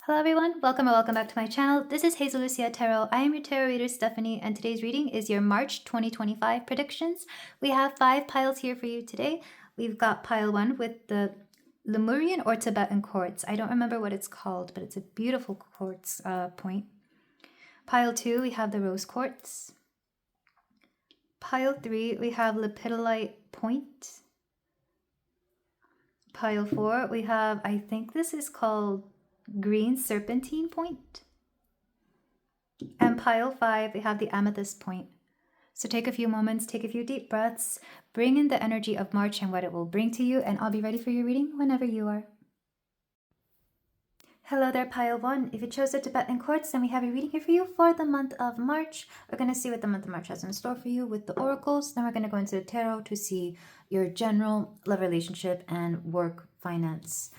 Hello everyone, welcome and welcome back to my channel. This is Hazel Lucia Tarot. I am your tarot reader Stephanie, and today's reading is your March 2025 predictions. We have 5 piles here for you today. We've got pile 1 with the Lemurian or Tibetan quartz. I don't remember what it's called, but it's a beautiful quartz point. Pile 2, we have the rose quartz. Pile 3, we have lepidolite point. Pile 4, we have, I think this is called green serpentine point. And pile 5, we have the amethyst point. So take a few moments, take a few deep breaths, bring in the energy of March and what it will bring to you, and I'll be ready for your reading whenever you are. Hello there, pile 1. If you chose the Tibetan quartz, then we have a reading here for you for the month of March. We're going to see what the month of March has in store for you with the oracles. Then we're going to go into the tarot to see your general love relationship and work finance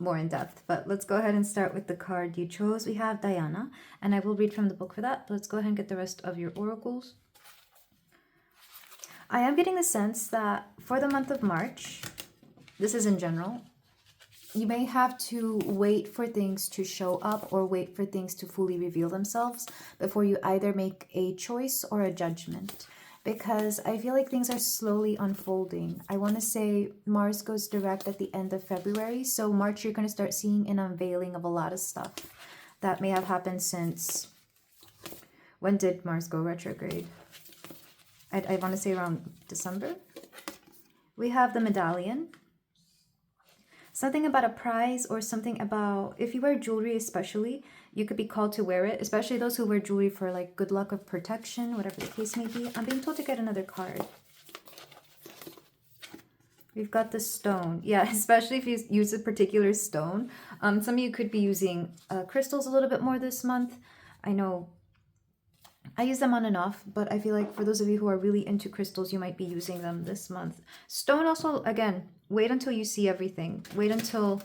more in depth. But let's go ahead and start with the card you chose. We have Diana, and I will read from the book for that. But let's go ahead and get the rest of your oracles. I am getting the sense that for the month of March, this is in general, you may have to wait for things to show up or wait for things to fully reveal themselves before you either make a choice or a judgment. Because I feel like things are slowly unfolding. I want to say Mars goes direct at the end of February. So March, you're going to start seeing an unveiling of a lot of stuff that may have happened since... When did Mars go retrograde? I want to say around December. We have the medallion. Something about a prize or something about... If you wear jewelry especially, you could be called to wear it. Especially those who wear jewelry for like good luck or protection, whatever the case may be. I'm being told to get another card. We've got the stone. Yeah, especially if you use a particular stone. Some of you could be using crystals a little bit more this month. I know I use them on and off, but I feel like for those of you who are really into crystals, you might be using them this month. Stone also, again, wait until you see everything. Wait until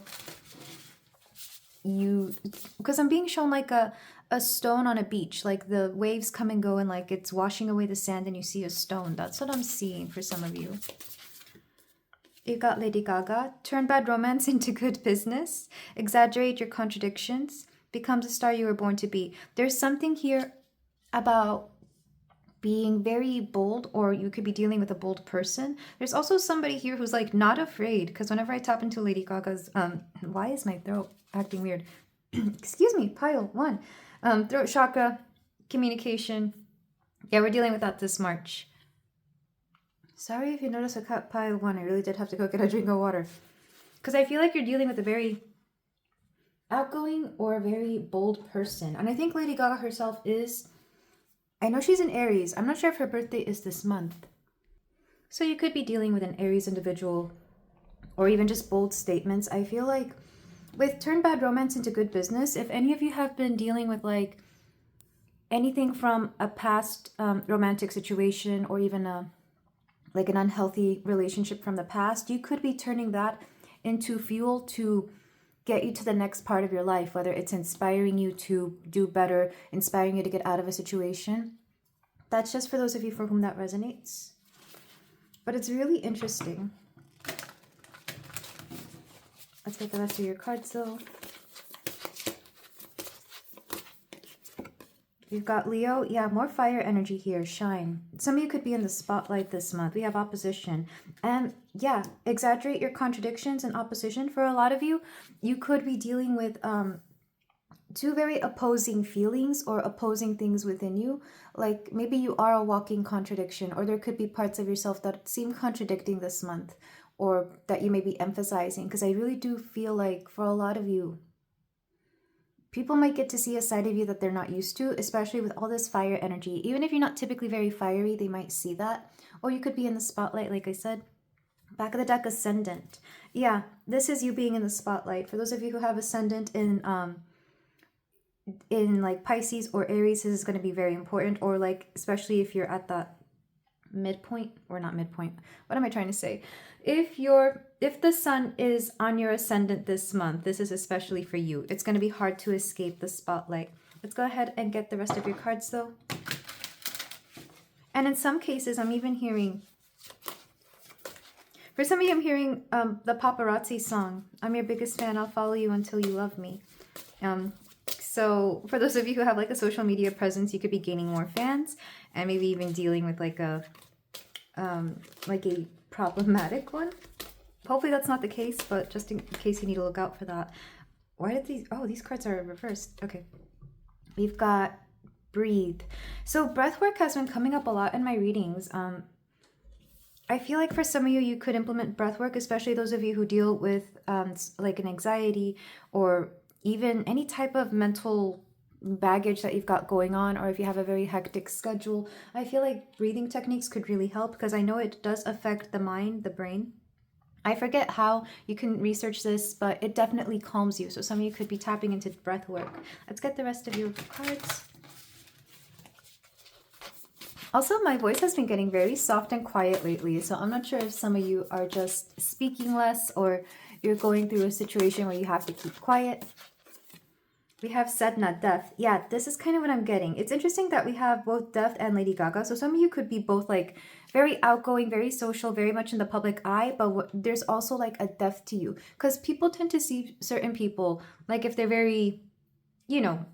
you... Because I'm being shown like a stone on a beach. Like the waves come and go and like it's washing away the sand and you see a stone. That's what I'm seeing for some of you. You got Lady Gaga. Turn bad romance into good business. Exaggerate your contradictions. Become the star you were born to be. There's something here about being very bold, or you could be dealing with a bold person. There's also somebody here who's like not afraid, because whenever I tap into Lady Gaga's why is my throat acting weird? Excuse me, pile 1. Throat chakra, communication. Yeah, we're dealing with that this March. Sorry if you notice I cut pile 1. I really did have to go get a drink of water, because I feel like you're dealing with a very outgoing or a very bold person. And I think Lady Gaga herself is... I know she's an Aries. I'm not sure if her birthday is this month. So you could be dealing with an Aries individual or even just bold statements. I feel like with turn bad romance into good business, if any of you have been dealing with like anything from a past romantic situation or even like an unhealthy relationship from the past, you could be turning that into fuel to get you to the next part of your life, whether it's inspiring you to do better, inspiring you to get out of a situation. That's just for those of you for whom that resonates. But it's really interesting. Let's get the rest of your cards though. We've got Leo. Yeah, more fire energy here. Shine. Some of you could be in the spotlight this month. We have opposition. And yeah, exaggerate your contradictions and opposition. For a lot of you, you could be dealing with two very opposing feelings or opposing things within you. Like maybe you are a walking contradiction, or there could be parts of yourself that seem contradicting this month or that you may be emphasizing. Because I really do feel like for a lot of you, people might get to see a side of you that they're not used to, especially with all this fire energy. Even if you're not typically very fiery, they might see that. Or you could be in the spotlight, like I said. Back of the deck, ascendant. Yeah, this is you being in the spotlight. For those of you who have ascendant in like Pisces or Aries, this is going to be very important. Or like, especially if you're at that midpoint, or not midpoint. What am I trying to say? If the sun is on your ascendant this month, this is especially for you. It's going to be hard to escape the spotlight. Let's go ahead and get the rest of your cards though. And in some cases, I'm even hearing For some of you, I'm hearing the paparazzi song. I'm your biggest fan. I'll follow you until you love me. So for those of you who have like a social media presence, you could be gaining more fans and maybe even dealing with like a problematic one. Hopefully that's not the case, but just in case you need to look out for that. Why did these cards are reversed. Okay. We've got breathe. So breath work has been coming up a lot in my readings. I feel like for some of you, you could implement breath work, especially those of you who deal with like an anxiety or even any type of mental baggage that you've got going on, or if you have a very hectic schedule. I feel like breathing techniques could really help because I know it does affect the mind, the brain. I forget how, you can research this, but it definitely calms you. So some of you could be tapping into breath work. Let's get the rest of your cards. Also, my voice has been getting very soft and quiet lately, so I'm not sure if some of you are just speaking less or you're going through a situation where you have to keep quiet. We have Sedna, death. Yeah, this is kind of what I'm getting. It's interesting that we have both death and Lady Gaga, so some of you could be both like very outgoing, very social, very much in the public eye, but there's also like a depth to you, because people tend to see certain people, like if they're very, you know,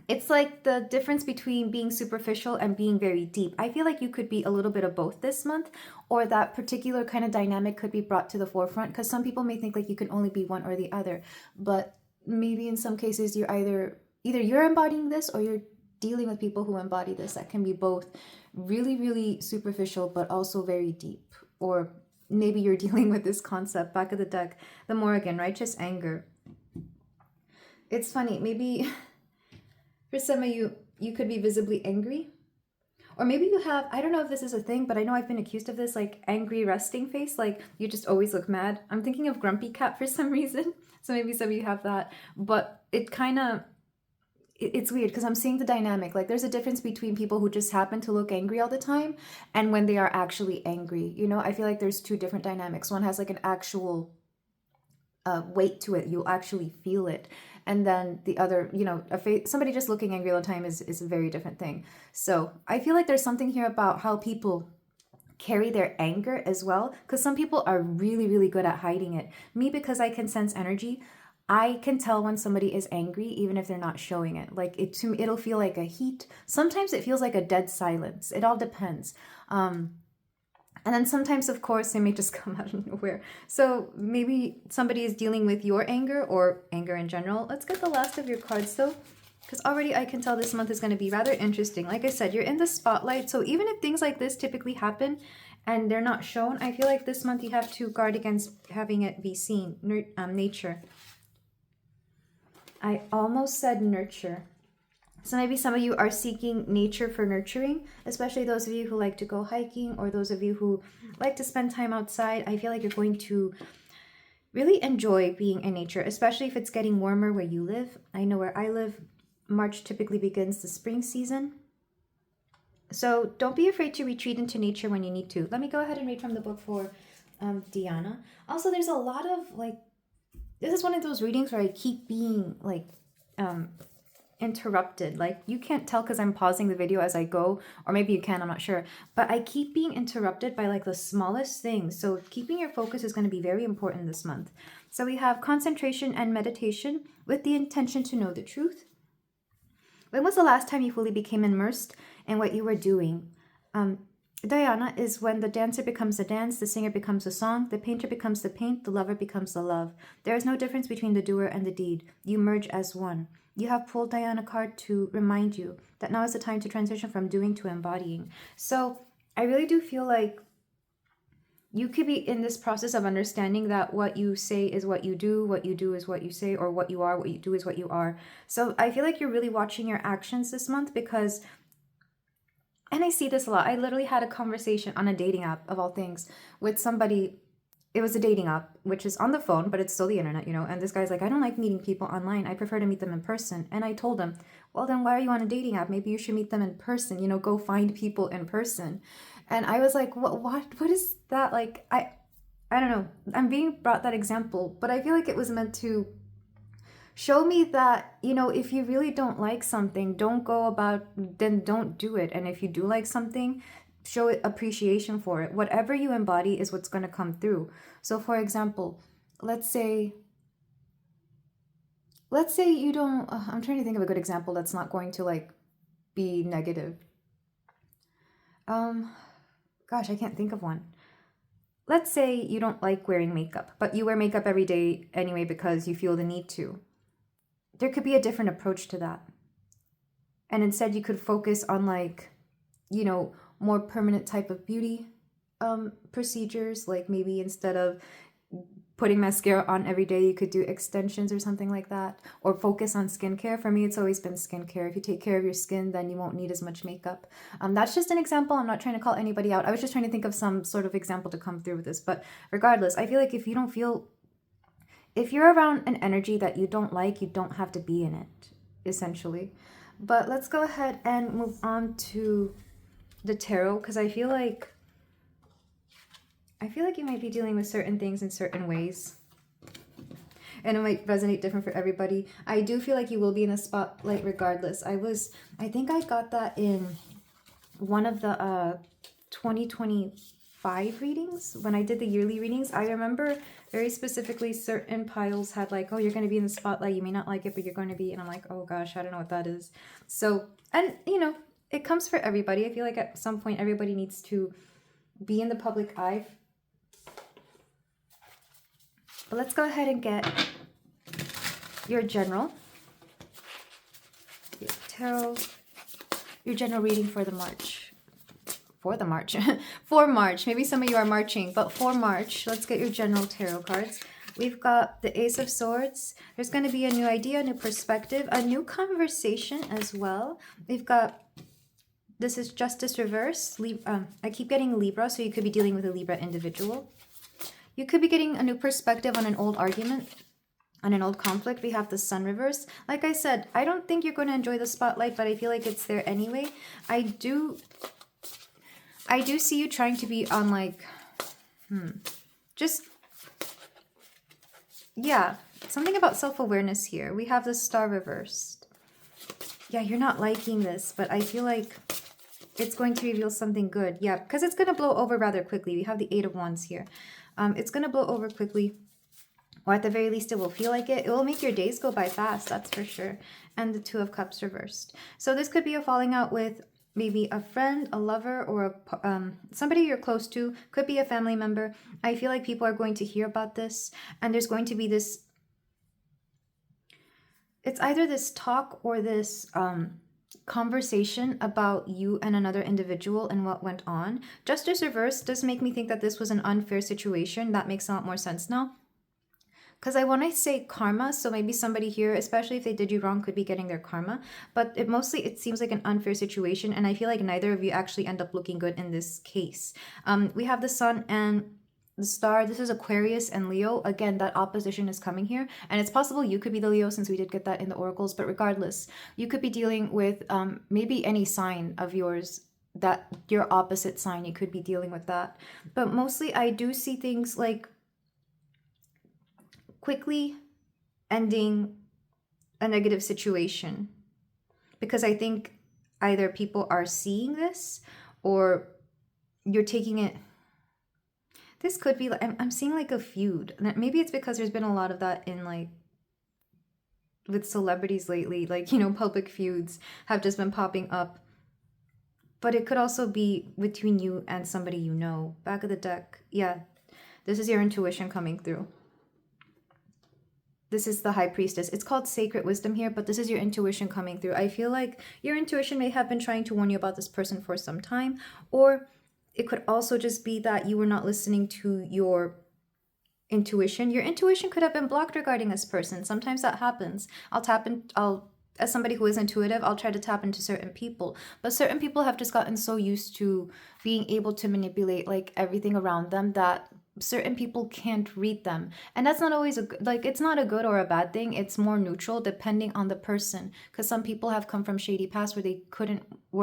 it's like the difference between being superficial and being very deep. I feel like you could be a little bit of both this month, or that particular kind of dynamic could be brought to the forefront, because some people may think like you can only be one or the other, but maybe in some cases you're either you're embodying this or you're dealing with people who embody this. That can be both really, really superficial, but also very deep. Or maybe you're dealing with this concept, back of the deck, the Morrigan, righteous anger. It's funny, maybe for some of you, you could be visibly angry. Or maybe you have, I don't know if this is a thing, but I know I've been accused of this, like angry resting face, like you just always look mad. I'm thinking of grumpy cat for some reason. So maybe some of you have that. But it kind of, it's weird because I'm seeing the dynamic. Like there's a difference between people who just happen to look angry all the time and when they are actually angry. You know, I feel like there's two different dynamics. One has like an actual weight to it. You'll actually feel it. And then the other, you know, somebody just looking angry all the time is a very different thing. So I feel like there's something here about how people carry their anger as well, because some people are really, really good at hiding it. Me, because I can sense energy, I can tell when somebody is angry even if they're not showing it. Like it'll feel like a heat. Sometimes it feels like a dead silence. It all depends. And then sometimes, of course, they may just come out of nowhere. So maybe somebody is dealing with your anger or anger in general. Let's get the last of your cards though, because already I can tell this month is going to be rather interesting. Like I said, you're in the spotlight. So even if things like this typically happen and they're not shown, I feel like this month you have to guard against having it be seen. Nature. I almost said nurture. So maybe some of you are seeking nature for nurturing, especially those of you who like to go hiking or those of you who like to spend time outside. I feel like you're going to really enjoy being in nature, especially if it's getting warmer where you live. I know where I live, March typically begins the spring season. So don't be afraid to retreat into nature when you need to. Let me go ahead and read from the book for Diana. Also, there's a lot of like, this is one of those readings where I keep being like, interrupted. Like you can't tell because I'm pausing the video as I go, or maybe you can, I'm not sure, but I keep being interrupted by like the smallest things. So keeping your focus is going to be very important this month. So we have concentration and meditation with the intention to know the truth. When was the last time you fully became immersed in what you were doing? Diana is when the dancer becomes the dance, the singer becomes the song, the painter becomes the paint, the lover becomes the love. There is no difference between the doer and the deed. You merge as one. You have pulled Diana card to remind you that now is the time to transition from doing to embodying. So I really do feel like you could be in this process of understanding that what you say is what you do is what you say, or what you are, what you do is what you are. So I feel like you're really watching your actions this month because, and I see this a lot. I literally had a conversation on a dating app of all things with somebody. It was a dating app, which is on the phone, but it's still the internet, you know. And this guy's like, I don't like meeting people online. I prefer to meet them in person. And I told him, well, then why are you on a dating app? Maybe you should meet them in person, you know, go find people in person. And I was like, what is that? Like, I don't know. I'm being brought that example, but I feel like it was meant to show me that, you know, if you really don't like something, don't go about, then don't do it. And if you do like something, show it appreciation for it. Whatever you embody is what's going to come through. So for example, let's say you don't, I'm trying to think of a good example that's not going to like be negative. Gosh, I can't think of one. Let's say you don't like wearing makeup, but you wear makeup every day anyway because you feel the need to. There could be a different approach to that. And instead you could focus on like, you know, more permanent type of beauty procedures. Like maybe instead of putting mascara on every day, you could do extensions or something like that. Or focus on skincare. For me, it's always been skincare. If you take care of your skin, then you won't need as much makeup. That's just an example. I'm not trying to call anybody out. I was just trying to think of some sort of example to come through with this. But regardless, I feel like if you're around an energy that you don't like, you don't have to be in it, essentially. But let's go ahead and move on to the tarot, because I feel like you might be dealing with certain things in certain ways. And it might resonate different for everybody. I do feel like you will be in the spotlight regardless. I think I got that in one of the 2025 readings. When I did the yearly readings, I remember very specifically certain piles had like, oh, you're going to be in the spotlight. You may not like it, but you're going to be. And I'm like, oh gosh, I don't know what that is. So, and you know, it comes for everybody. I feel like at some point everybody needs to be in the public eye. But let's go ahead and get your general tarot, your general reading for the March. For March. Maybe some of you are marching, but for March, let's get your general tarot cards. We've got the Ace of Swords. There's going to be a new idea, a new perspective, a new conversation as well. We've got, this is Justice Reverse. I keep getting Libra, so you could be dealing with a Libra individual. You could be getting a new perspective on an old argument, on an old conflict. We have the Sun Reverse. Like I said, I don't think you're going to enjoy the spotlight, but I feel like it's there anyway. I do see you trying to be on like, yeah, something about self-awareness here. We have the Star reversed. Yeah, you're not liking this, but I feel like it's going to reveal something good. Yeah, because it's going to blow over rather quickly. We have the Eight of Wands here. It's going to blow over quickly, or at the very least it will feel like it. It will make your days go by fast, that's for sure. And the Two of Cups reversed. So this could be a falling out with maybe a friend, a lover, or somebody you're close to. Could be a family member. I feel like people are going to hear about this, and there's going to be this, it's either this talk or this conversation about you and another individual and what went on. Justice Reverse does make me think that this was an unfair situation. That makes a lot more sense now. Because I want to say karma, so maybe somebody here, especially if they did you wrong, could be getting their karma. But it seems like an unfair situation, and I feel like neither of you actually end up looking good in this case. We have the Sun and the Star. This is Aquarius and Leo. Again, that opposition is coming here. And it's possible you could be the Leo, since we did get that in the oracles. But regardless, you could be dealing with maybe any sign of yours, that your opposite sign, you could be dealing with that. But mostly I do see things like quickly ending a negative situation. Because I think either people are seeing this, or you're taking it. This could be, I'm seeing like a feud. Maybe it's because there's been a lot of that in like, with celebrities lately. Like, you know, public feuds have just been popping up. But it could also be between you and somebody you know. Back of the deck. Yeah, this is your intuition coming through. This is the High Priestess. It's called Sacred Wisdom here, but this is your intuition coming through. I feel like your intuition may have been trying to warn you about this person for some time, or it could also just be that you were not listening to your intuition. Your intuition could have been blocked regarding this person. Sometimes that happens. As somebody who is intuitive, I'll try to tap into certain people. But certain people have just gotten so used to being able to manipulate like everything around them that certain people can't read them. And that's not always it's not a good or a bad thing. It's more neutral depending on the person, because some people have come from shady past where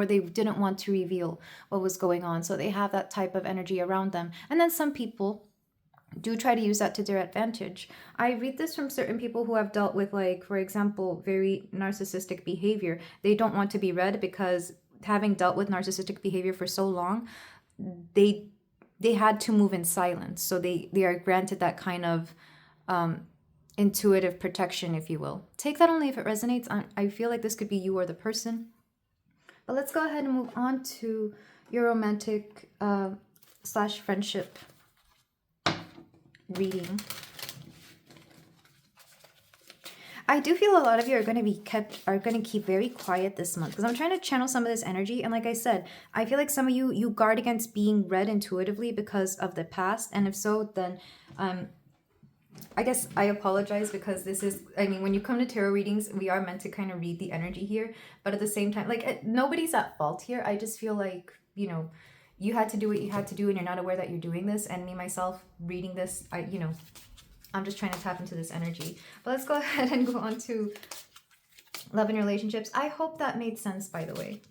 they didn't want to reveal what was going on, so they have that type of energy around them. And then some people do try to use that to their advantage. I read this from certain people who have dealt with, like, for example, very narcissistic behavior. They don't want to be read because having dealt with narcissistic behavior for so long, they had to move in silence. So they are granted that kind of intuitive protection, if you will. Take that only if it resonates. I feel like this could be you or the person. But let's go ahead and move on to your romantic slash friendship reading. I do feel a lot of you are going to keep very quiet this month, because I'm trying to channel some of this energy. And like I said, I feel like some of you guard against being read intuitively because of the past. And if so, then I guess I apologize, because this is, I mean, when you come to tarot readings, we are meant to kind of read the energy here. But at the same time, like, nobody's at fault here. I just feel like, you know, you had to do what you had to do and you're not aware that you're doing this. And me, myself, reading this, I'm just trying to tap into this energy. But let's go ahead and go on to love and relationships. I hope that made sense, by the way.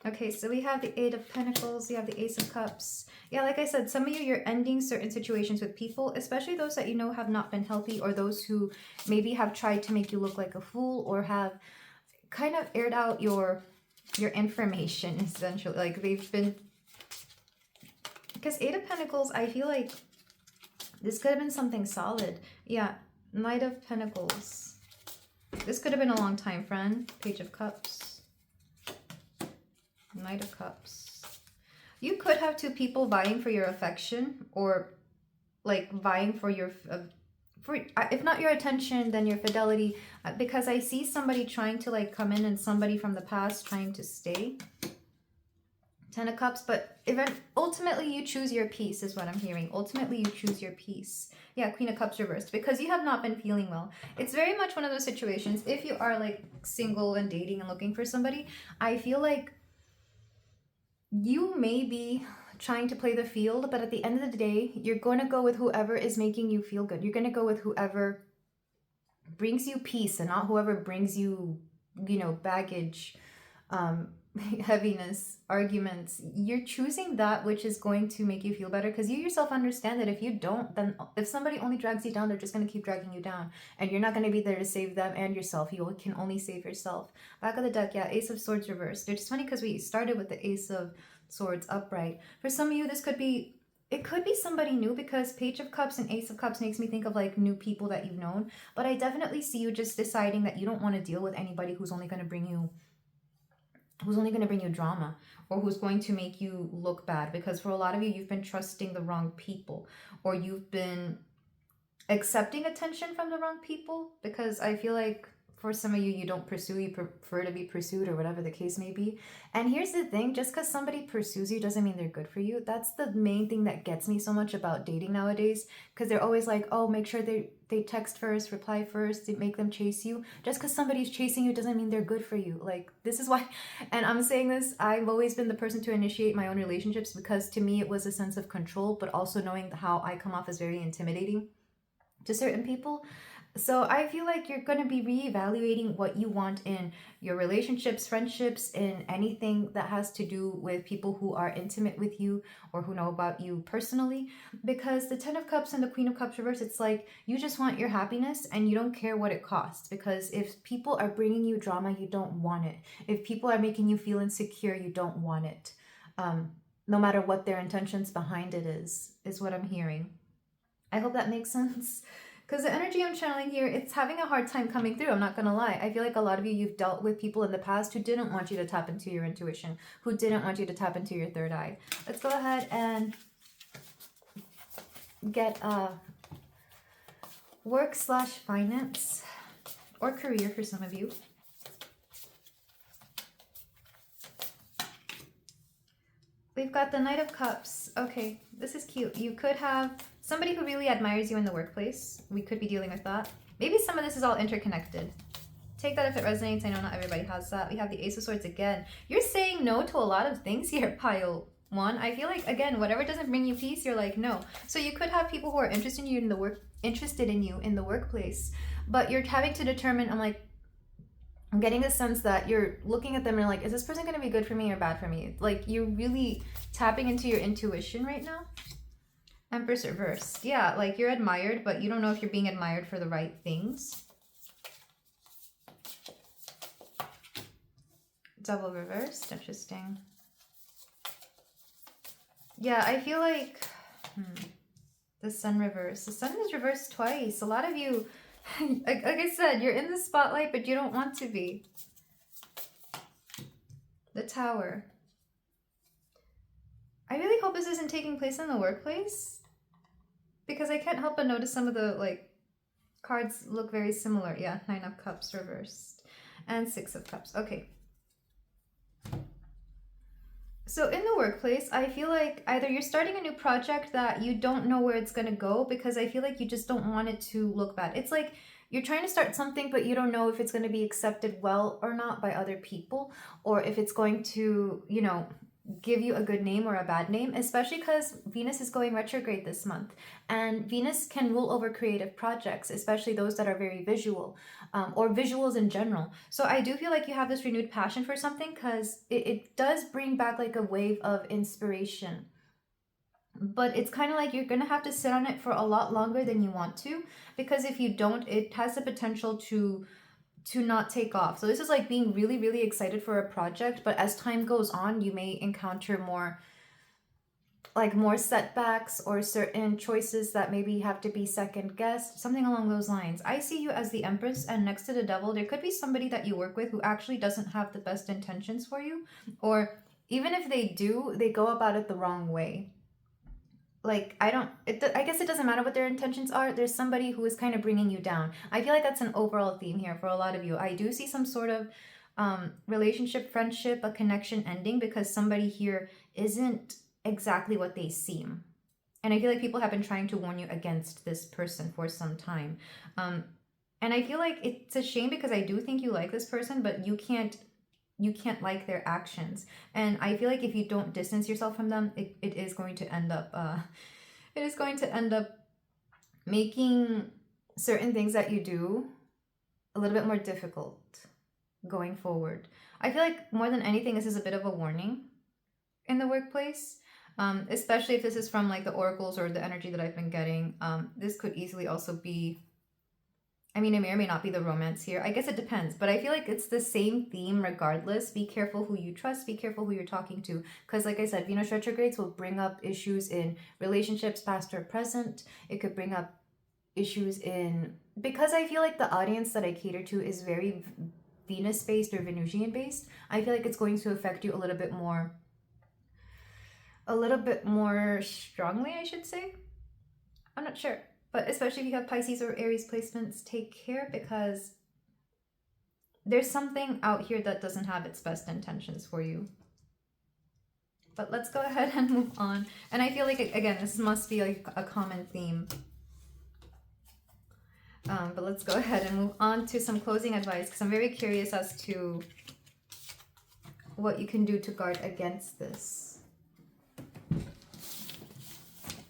Okay, so we have the Eight of Pentacles. We have the Ace of Cups. Yeah, like I said, some of you, you're ending certain situations with people, especially those that you know have not been healthy, or those who maybe have tried to make you look like a fool, or have kind of aired out your information, essentially. Like, they've been... Because Eight of Pentacles, I feel like this could have been something solid. Yeah, Knight of Pentacles. This could have been a long time friend. Page of Cups. Knight of Cups. You could have two people vying for your affection, or like vying for your, if not your attention, then your fidelity. Because I see somebody trying to like come in and somebody from the past trying to stay. Ten of Cups, but ultimately you choose your peace is what I'm hearing. Ultimately you choose your peace. Yeah, Queen of Cups reversed, because you have not been feeling well. It's very much one of those situations, if you are like single and dating and looking for somebody, I feel like you may be trying to play the field, but at the end of the day, you're going to go with whoever is making you feel good. You're going to go with whoever brings you peace, and not whoever brings you, baggage, heaviness, arguments. You're choosing that which is going to make you feel better, because you yourself understand that if you don't, then if somebody only drags you down, they're just going to keep dragging you down, and you're not going to be there to save them and yourself. You can only save yourself. Back of the deck, yeah, Ace of Swords reversed. It's funny because we started with the Ace of Swords upright. For some of you, it could be somebody new, because Page of Cups and Ace of Cups makes me think of like new people that you've known. But I definitely see you just deciding that you don't want to deal with anybody who's only going to bring you drama, or who's going to make you look bad. Because for a lot of you, you've been trusting the wrong people, or you've been accepting attention from the wrong people. Because I feel like for some of you, you don't pursue, you prefer to be pursued, or whatever the case may be. And here's the thing, just because somebody pursues you doesn't mean they're good for you. That's the main thing that gets me so much about dating nowadays, because they're always like, oh, make sure they text first, reply first, they make them chase you. Just because somebody's chasing you doesn't mean they're good for you. Like, this is why, and I'm saying this, I've always been the person to initiate my own relationships, because to me it was a sense of control, but also knowing how I come off as very intimidating to certain people. So I feel like you're going to be reevaluating what you want in your relationships, friendships, in anything that has to do with people who are intimate with you or who know about you personally. Because the Ten of Cups and the Queen of Cups reverse, it's like you just want your happiness and you don't care what it costs. Because if people are bringing you drama, you don't want it. If people are making you feel insecure, you don't want it. No matter what their intentions behind it is what I'm hearing. I hope that makes sense. Because the energy I'm channeling here, it's having a hard time coming through. I'm not going to lie. I feel like a lot of you, you've dealt with people in the past who didn't want you to tap into your intuition, who didn't want you to tap into your third eye. Let's go ahead and get work/finance or career for some of you. We've got the Knight of Cups. Okay, this is cute. You could have somebody who really admires you in the workplace. We could be dealing with that. Maybe some of this is all interconnected. Take that if it resonates. I know not everybody has that. We have the Ace of Swords again. You're saying no to a lot of things here, pile one. I feel like, again, whatever doesn't bring you peace, you're like, no. So you could have people who are interested in you in the workplace, but you're having to determine, I'm getting the sense that you're looking at them and you're like, is this person going to be good for me or bad for me? Like, you're really tapping into your intuition right now. Empress reversed. Yeah, like you're admired, but you don't know if you're being admired for the right things. Double reversed. Interesting. Yeah, I feel like the sun reversed. The sun is reversed twice. A lot of you, like I said, you're in the spotlight, but you don't want to be. The Tower. I really hope this isn't taking place in the workplace, because I can't help but notice some of the like cards look very similar. Yeah, 9 of Cups reversed and 6 of Cups. Okay. So in the workplace, I feel like either you're starting a new project that you don't know where it's going to go, because I feel like you just don't want it to look bad. It's like you're trying to start something, but you don't know if it's going to be accepted well or not by other people, or if it's going to, you know, give you a good name or a bad name, especially because Venus is going retrograde this month, and Venus can rule over creative projects, especially those that are very visual, or visuals in general. So I do feel like you have this renewed passion for something, because it does bring back like a wave of inspiration, but it's kind of like you're gonna have to sit on it for a lot longer than you want to, because if you don't, it has the potential to not take off. So this is like being really, really excited for a project, but as time goes on, you may encounter more setbacks or certain choices that maybe have to be second guessed, something along those lines. I see you as the Empress, and next to the Devil, there could be somebody that you work with who actually doesn't have the best intentions for you, or even if they do, they go about it the wrong way. Like, I guess it doesn't matter what their intentions are. There's somebody who is kind of bringing you down. I feel like that's an overall theme here for a lot of you. I do see some sort of relationship, friendship, a connection ending, because somebody here isn't exactly what they seem. And I feel like people have been trying to warn you against this person for some time. And I feel like it's a shame, because I do think you like this person, but you can't like their actions. And I feel like if you don't distance yourself from them, it is going to end up making certain things that you do a little bit more difficult going forward. I feel like more than anything, this is a bit of a warning in the workplace, especially if this is from like the oracles or the energy that I've been getting. This could easily also be, I mean, it may or may not be the romance here. I guess it depends, but I feel like it's the same theme regardless. Be careful who you trust. Be careful who you're talking to. Because like I said, Venus retrogrades will bring up issues in relationships, past or present. It could bring up issues in, because I feel like the audience that I cater to is very Venus-based or Venusian based. I feel like it's going to affect you a little bit more strongly, I should say. I'm not sure. But especially if you have Pisces or Aries placements, take care, because there's something out here that doesn't have its best intentions for you. But let's go ahead and move on. And I feel like, again, this must be like a common theme. But let's go ahead and move on to some closing advice, because I'm very curious as to what you can do to guard against this.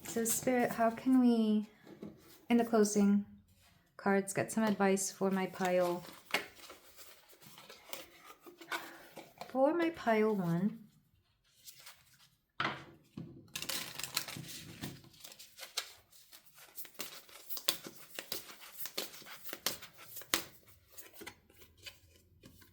So Spirit, how can we, in the closing cards, get some advice for my pile? For my pile 1,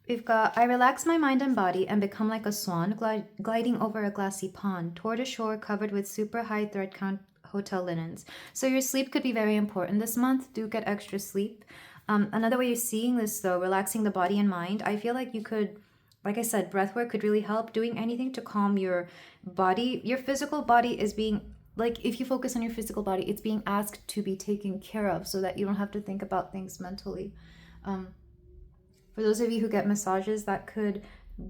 we've got, I relax my mind and body and become like a swan gliding over a glassy pond toward a shore covered with super high thread count hotel linens. So your sleep could be very important this month. Do get extra sleep. Another way you're seeing this though, relaxing the body and mind, I feel like you could, like I said, breath work could really help. Doing anything to calm your body. Your physical body is being, like, if you focus on your physical body, it's being asked to be taken care of so that you don't have to think about things mentally. For those of you who get massages, that could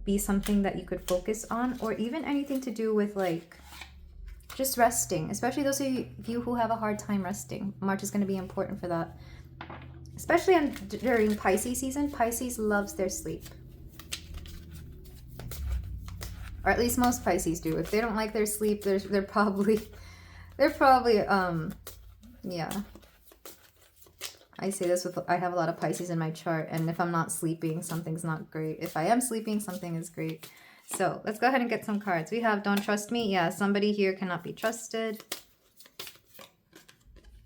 be something that you could focus on, or even anything to do with like just resting, especially those of you who have a hard time resting. March is going to be important for that, especially during Pisces season. Pisces loves their sleep, or at least most Pisces do. If they don't like their sleep, they're probably yeah. I say this with, I have a lot of Pisces in my chart, and if I'm not sleeping, something's not great. If I am sleeping, something is great. So let's go ahead and get some cards. We have Don't Trust Me. Yeah, somebody here cannot be trusted.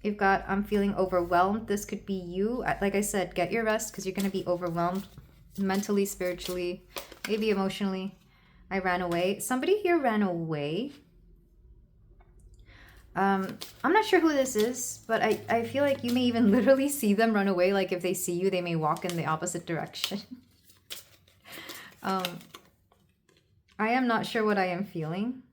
You've got I'm feeling overwhelmed. This could be you. Like I said, get your rest, because you're going to be overwhelmed mentally, spiritually, Maybe emotionally, I ran away. Somebody here ran away. I'm not sure who this is, but I feel like you may even literally see them run away. Like if they see you, they may walk in the opposite direction. I am not sure what I am feeling.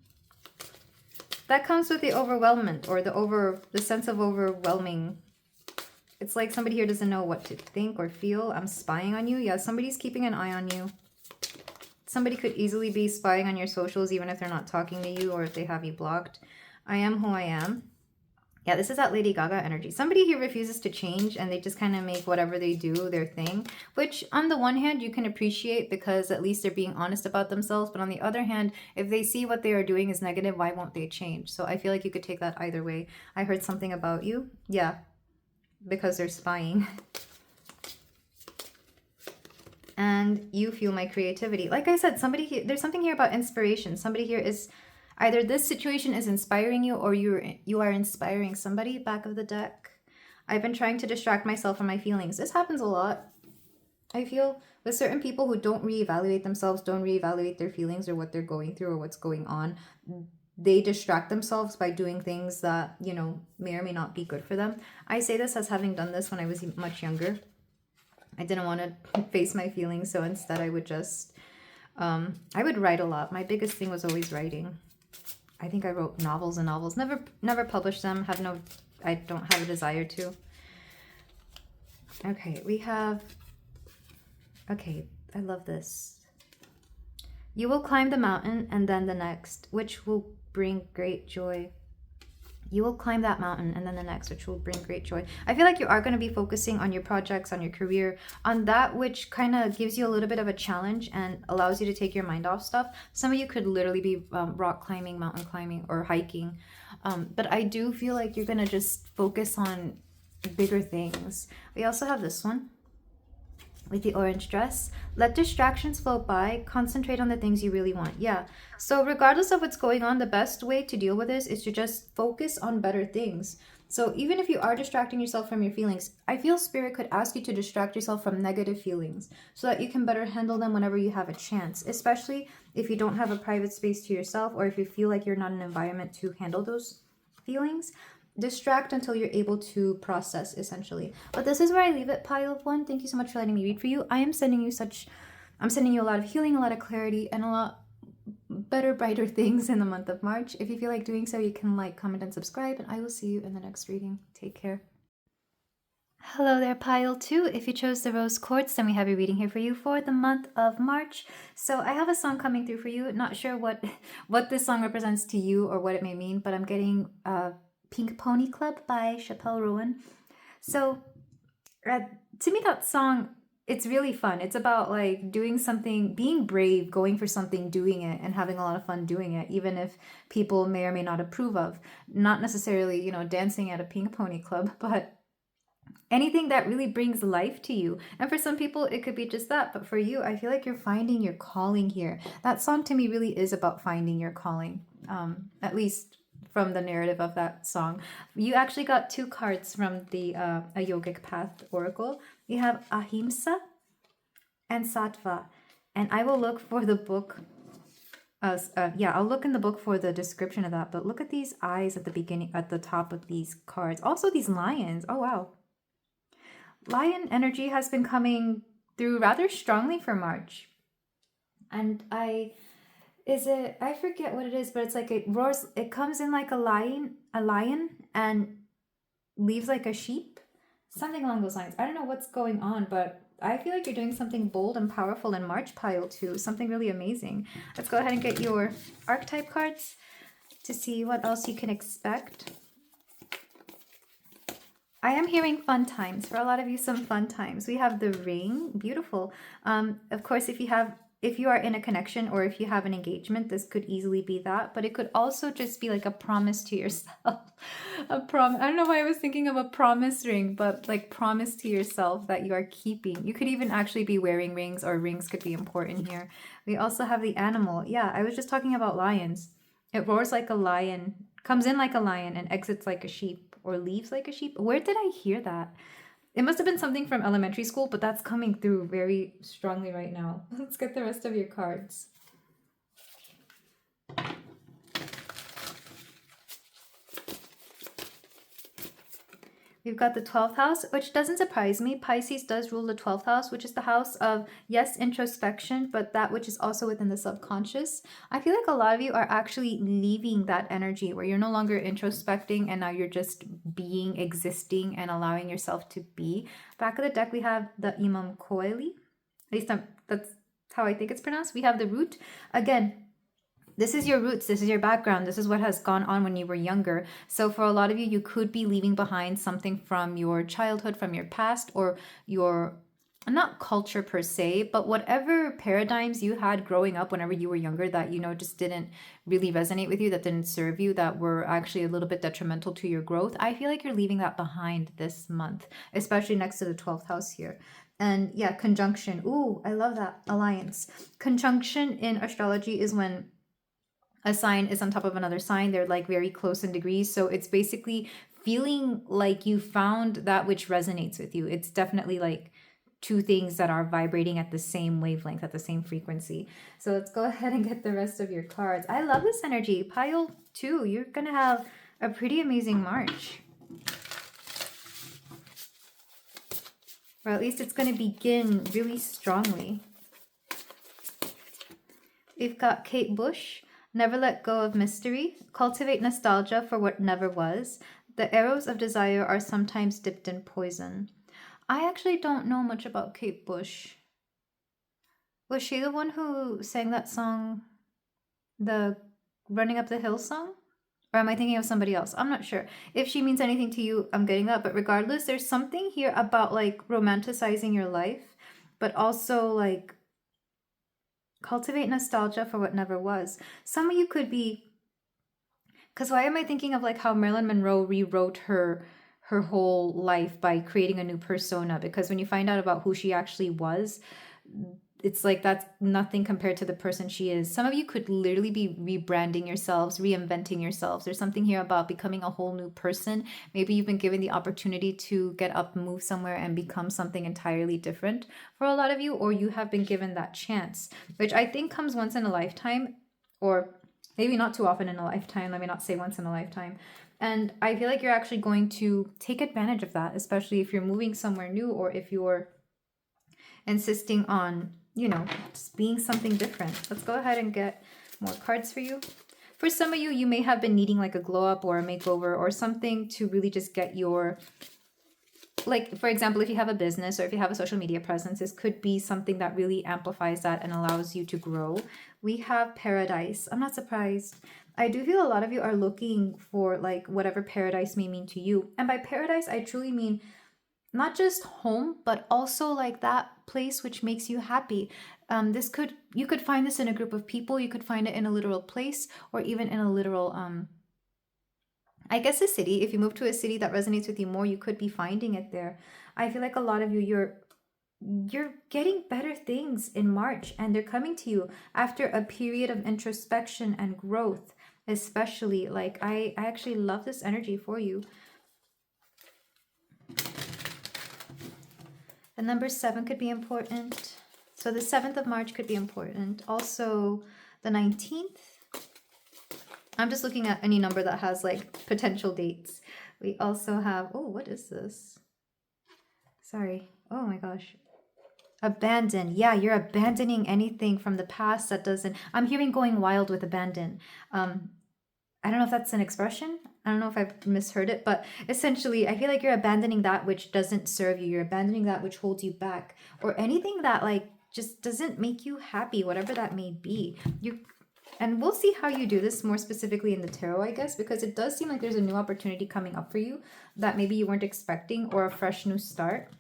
That comes with the overwhelmment or the sense of overwhelming. It's like somebody here doesn't know what to think or feel. I'm spying on you. Yeah, somebody's keeping an eye on you. Somebody could easily be spying on your socials even if they're not talking to you or if they have you blocked. I am who I am. Yeah, this is that Lady Gaga energy. Somebody here refuses to change and they just kind of make whatever they do their thing, which on the one hand you can appreciate because at least they're being honest about themselves. But on the other hand, if they see what they are doing is negative, why won't they change? So I feel like you could take that either way. I heard something about you. Yeah, because they're spying. And you feel my creativity. Like I said, somebody here, there's something here about inspiration. Somebody here is either this situation is inspiring you or you are inspiring somebody. Back of the deck. I've been trying to distract myself from my feelings. This happens a lot. I feel with certain people who don't reevaluate themselves, don't reevaluate their feelings or what they're going through or what's going on. They distract themselves by doing things that, you know, may or may not be good for them. I say this as having done this when I was much younger. I didn't want to face my feelings, so instead I would just, I would write a lot. My biggest thing was always writing. I think I wrote novels and novels. Never published them. I don't have a desire to. Okay, we have, okay, I love this. You will climb the mountain and then the next, which will bring great joy. You will climb that mountain and then the next, which will bring great joy. I feel like you are going to be focusing on your projects, on your career, on that which kind of gives you a little bit of a challenge and allows you to take your mind off stuff. Some of you could literally be rock climbing, mountain climbing, or hiking. But I do feel like you're going to just focus on bigger things. We also have this one with the orange dress. Let distractions float by. Concentrate on the things you really want. Yeah. So regardless of what's going on, the best way to deal with this is to just focus on better things. So even if you are distracting yourself from your feelings, I feel Spirit could ask you to distract yourself from negative feelings so that you can better handle them whenever you have a chance, especially if you don't have a private space to yourself or if you feel like you're not in an environment to handle those feelings. Distract until you're able to process, essentially. But this is where I leave it, pile of one. Thank you so much for letting me read for you. I'm sending you a lot of healing, a lot of clarity, and a lot better, brighter things in the month of March. If you feel like doing so, you can like, comment, and subscribe, and I will see you in the next reading. Take care. Hello there, pile 2. If you chose the rose quartz, then we have a reading here for you for the month of March. So I have a song coming through for you. Not sure what this song represents to you or what it may mean, but I'm getting Pink Pony Club by Chappelle Rowan. So to me, that song, it's really fun. It's about like doing something, being brave, going for something, doing it, and having a lot of fun doing it, even if people may or may not approve of. Not necessarily, you know, dancing at a Pink Pony Club, but anything that really brings life to you. And for some people, it could be just that. But for you, I feel like you're finding your calling here. That song to me really is about finding your calling, at least from the narrative of that song. You actually got 2 cards from the A Yogic Path Oracle. You have Ahimsa and Sattva. And I will look for the book. I'll look in the book for the description of that. But look at these eyes at the beginning, at the top of these cards. Also these lions. Oh, wow. Lion energy has been coming through rather strongly for March. And I forget what it is, but it's like it roars, it comes in like a lion and leaves like a sheep, something along those lines. I don't know what's going on, but I feel like you're doing something bold and powerful in March, pile 2, something really amazing. Let's go ahead and get your archetype cards to see what else you can expect. I am hearing fun times. For a lot of you, some fun times. We have the ring, beautiful. Of course, if you are in a connection or if you have an engagement, this could easily be that. But it could also just be like a promise to yourself. I don't know why I was thinking of a promise ring, but like promise to yourself that you are keeping. You could even actually be wearing rings, or rings could be important here. We also have the animal. Yeah, I was just talking about lions. It roars like a lion, comes in like a lion, and exits like a sheep, or leaves like a sheep. Where did I hear that? It must have been something from elementary school, but that's coming through very strongly right now. Let's get the rest of your cards. We've got the 12th house, which doesn't surprise me. Pisces does rule the 12th house, which is the house of, yes, introspection, but that which is also within the subconscious. I feel like a lot of you are actually leaving that energy where you're no longer introspecting and now you're just being, existing, and allowing yourself to be. Back of the deck, we have the Imam Koeli. At least that's how I think it's pronounced. We have the root. Again, this is your roots, this is your background, this is what has gone on when you were younger. So for a lot of you, you could be leaving behind something from your childhood, from your past, or your, not culture per se, but whatever paradigms you had growing up whenever you were younger that, you know, just didn't really resonate with you, that didn't serve you, that were actually a little bit detrimental to your growth. I feel like you're leaving that behind this month, especially next to the 12th house here. And yeah, conjunction. Ooh, I love that. Alliance. Conjunction in astrology is when a sign is on top of another sign. They're like very close in degrees. So it's basically feeling like you found that which resonates with you. It's definitely like two things that are vibrating at the same wavelength, at the same frequency. So let's go ahead and get the rest of your cards. I love this energy. Pile 2, you're going to have a pretty amazing March. Or at least it's going to begin really strongly. We've got Kate Bush. Never let go of mystery. Cultivate nostalgia for what never was. The arrows of desire are sometimes dipped in poison. I actually don't know much about Kate Bush. Was she the one who sang that song, the Running Up the Hill song? Or am I thinking of somebody else? I'm not sure. If she means anything to you, I'm getting that. But regardless, there's something here about like romanticizing your life, but also like cultivate nostalgia for what never was. Some of you could be, because why am I thinking of like how Marilyn Monroe rewrote her whole life by creating a new persona? Because when you find out about who she actually was, it's like that's nothing compared to the person she is. Some of you could literally be rebranding yourselves, reinventing yourselves. There's something here about becoming a whole new person. Maybe you've been given the opportunity to get up, move somewhere, and become something entirely different for a lot of you, or you have been given that chance, which I think comes once in a lifetime, or maybe not too often in a lifetime. Let me not say once in a lifetime. And I feel like you're actually going to take advantage of that, especially if you're moving somewhere new or if you're insisting on, you know, just being something different. Let's go ahead and get more cards for you. For some of you, you may have been needing like a glow up or a makeover or something to really just get your, like, for example, if you have a business or if you have a social media presence, this could be something that really amplifies that and allows you to grow. We have paradise. I'm not surprised. I do feel a lot of you are looking for like whatever paradise may mean to you. And by paradise, I truly mean not just home, but also like that place which makes you happy. You could find this in a group of people. You could find it in a literal place, or even in a literal, I guess a city. If you move to a city that resonates with you more, you could be finding it there. I feel like a lot of you, you're getting better things in March, and they're coming to you after a period of introspection and growth, especially. Like I actually love this energy for you. The number 7 could be important. So the 7th of March could be important. Also the 19th. I'm just looking at any number that has like potential dates. We also have, oh, what is this? Sorry. Oh my gosh. Abandon. Yeah, you're abandoning anything from the past that doesn't, I'm hearing going wild with abandon. I don't know if that's an expression. I don't know if I've misheard it, but essentially I feel like you're abandoning that which doesn't serve you. You're abandoning that which holds you back, or anything that like just doesn't make you happy, whatever that may be. And we'll see how you do this more specifically in the tarot, I guess, because it does seem like there's a new opportunity coming up for you that maybe you weren't expecting, or a fresh new start.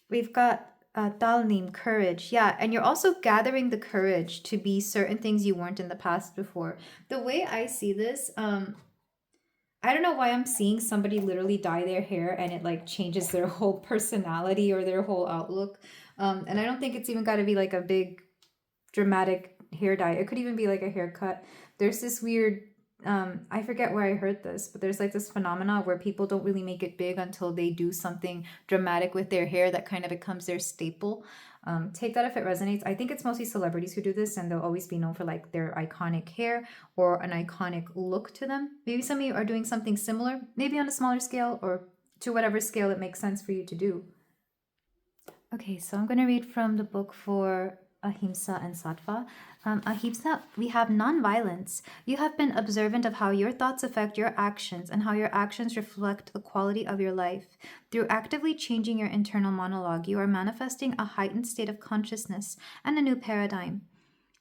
We've got Dalnim, courage. Yeah, and you're also gathering the courage to be certain things you weren't in the past before. The way I see this, I don't know why I'm seeing somebody literally dye their hair and it like changes their whole personality or their whole outlook. And I don't think it's even got to be like a big dramatic hair dye. It could even be like a haircut. There's this weird I forget where I heard this, but there's like this phenomena where people don't really make it big until they do something dramatic with their hair that kind of becomes their staple. Take that if it resonates. I think it's mostly celebrities who do this, and they'll always be known for like their iconic hair or an iconic look to them. Maybe some of you are doing something similar, maybe on a smaller scale or to whatever scale it makes sense for you to do. Okay, so I'm going to read from the book for Ahimsa and Sattva. Ahimsa, we have nonviolence. You have been observant of how your thoughts affect your actions and how your actions reflect the quality of your life. Through actively changing your internal monologue, you are manifesting a heightened state of consciousness and a new paradigm.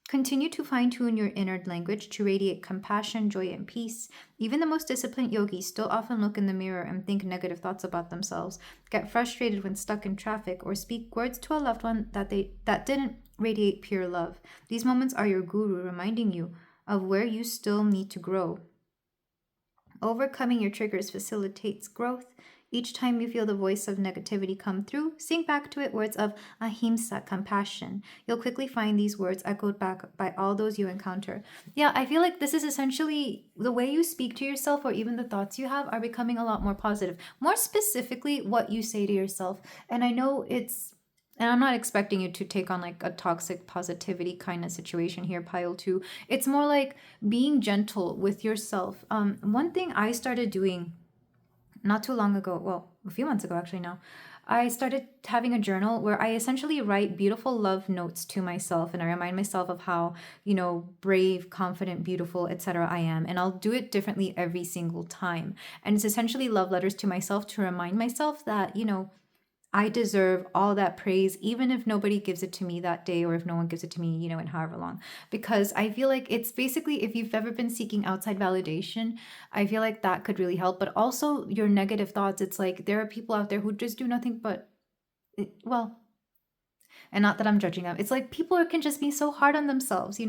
Continue to fine-tune your inner language to radiate compassion, joy, and peace. Even the most disciplined yogis still often look in the mirror and think negative thoughts about themselves, get frustrated when stuck in traffic, or speak words to a loved one that didn't radiate pure love. These moments are your guru reminding you of where you still need to grow. Overcoming your triggers facilitates growth. Each time you feel the voice of negativity come through, sing back to it words of ahimsa, compassion. You'll quickly find these words echoed back by all those you encounter. Yeah, I feel like this is essentially the way you speak to yourself, or even the thoughts you have are becoming a lot more positive. More specifically, what you say to yourself. And I know and I'm not expecting you to take on like a toxic positivity kind of situation here, pile 2. It's more like being gentle with yourself. One thing I started doing not too long ago, well, a few months ago actually now, I started having a journal where I essentially write beautiful love notes to myself, and I remind myself of how, brave, confident, beautiful, etc. I am. And I'll do it differently every single time. And it's essentially love letters to myself to remind myself that, I deserve all that praise, even if nobody gives it to me that day, or if no one gives it to me, in however long. Because I feel like it's basically, if you've ever been seeking outside validation, I feel like that could really help. But also your negative thoughts, it's like there are people out there who just do nothing but, and not that I'm judging them. It's like people can just be so hard on themselves,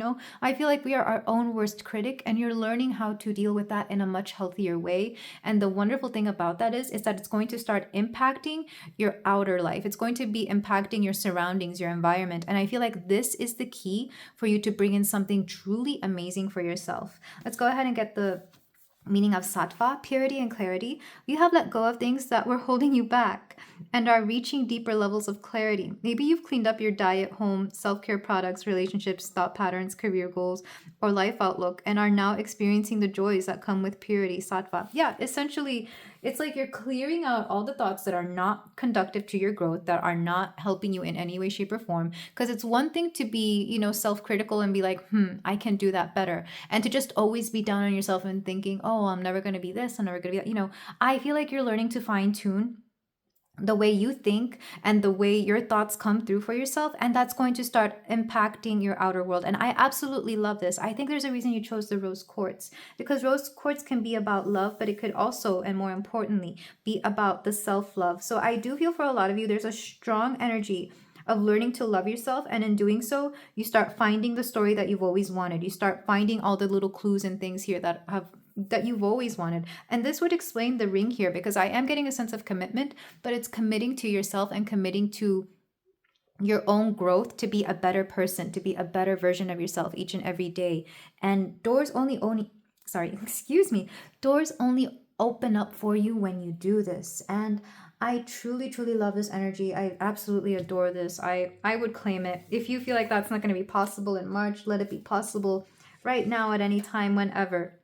I feel like we are our own worst critic, and you're learning how to deal with that in a much healthier way. And the wonderful thing about that is that it's going to start impacting your outer life. It's going to be impacting your surroundings, your environment. And I feel like this is the key for you to bring in something truly amazing for yourself. Let's go ahead and get the meaning of sattva, purity and clarity. You have let go of things that were holding you back and are reaching deeper levels of clarity. Maybe you've cleaned up your diet, home, self-care products, relationships, thought patterns, career goals, or life outlook, and are now experiencing the joys that come with purity, sattva. Yeah, essentially, it's like you're clearing out all the thoughts that are not conductive to your growth, that are not helping you in any way, shape, or form. Because it's one thing to be, self-critical and be like, I can do that better. And to just always be down on yourself and thinking, oh, I'm never going to be this, I'm never going to be that. I feel like you're learning to fine-tune the way you think and the way your thoughts come through for yourself, and that's going to start impacting your outer world. And I absolutely love this. I think there's a reason you chose the rose quartz, because rose quartz can be about love, but it could also, and more importantly, be about the self-love. So I do feel for a lot of you, there's a strong energy of learning to love yourself, and in doing so, you start finding the story that you've always wanted. You start finding all the little clues and things here that you've always wanted. And this would explain the ring here, because I am getting a sense of commitment, but it's committing to yourself and committing to your own growth, to be a better person, to be a better version of yourself each and every day. And doors only open up for you when you do this. And I truly, truly love this energy. I absolutely adore this. I would claim it. If you feel like that's not going to be possible in March, let it be possible right now, at any time, whenever.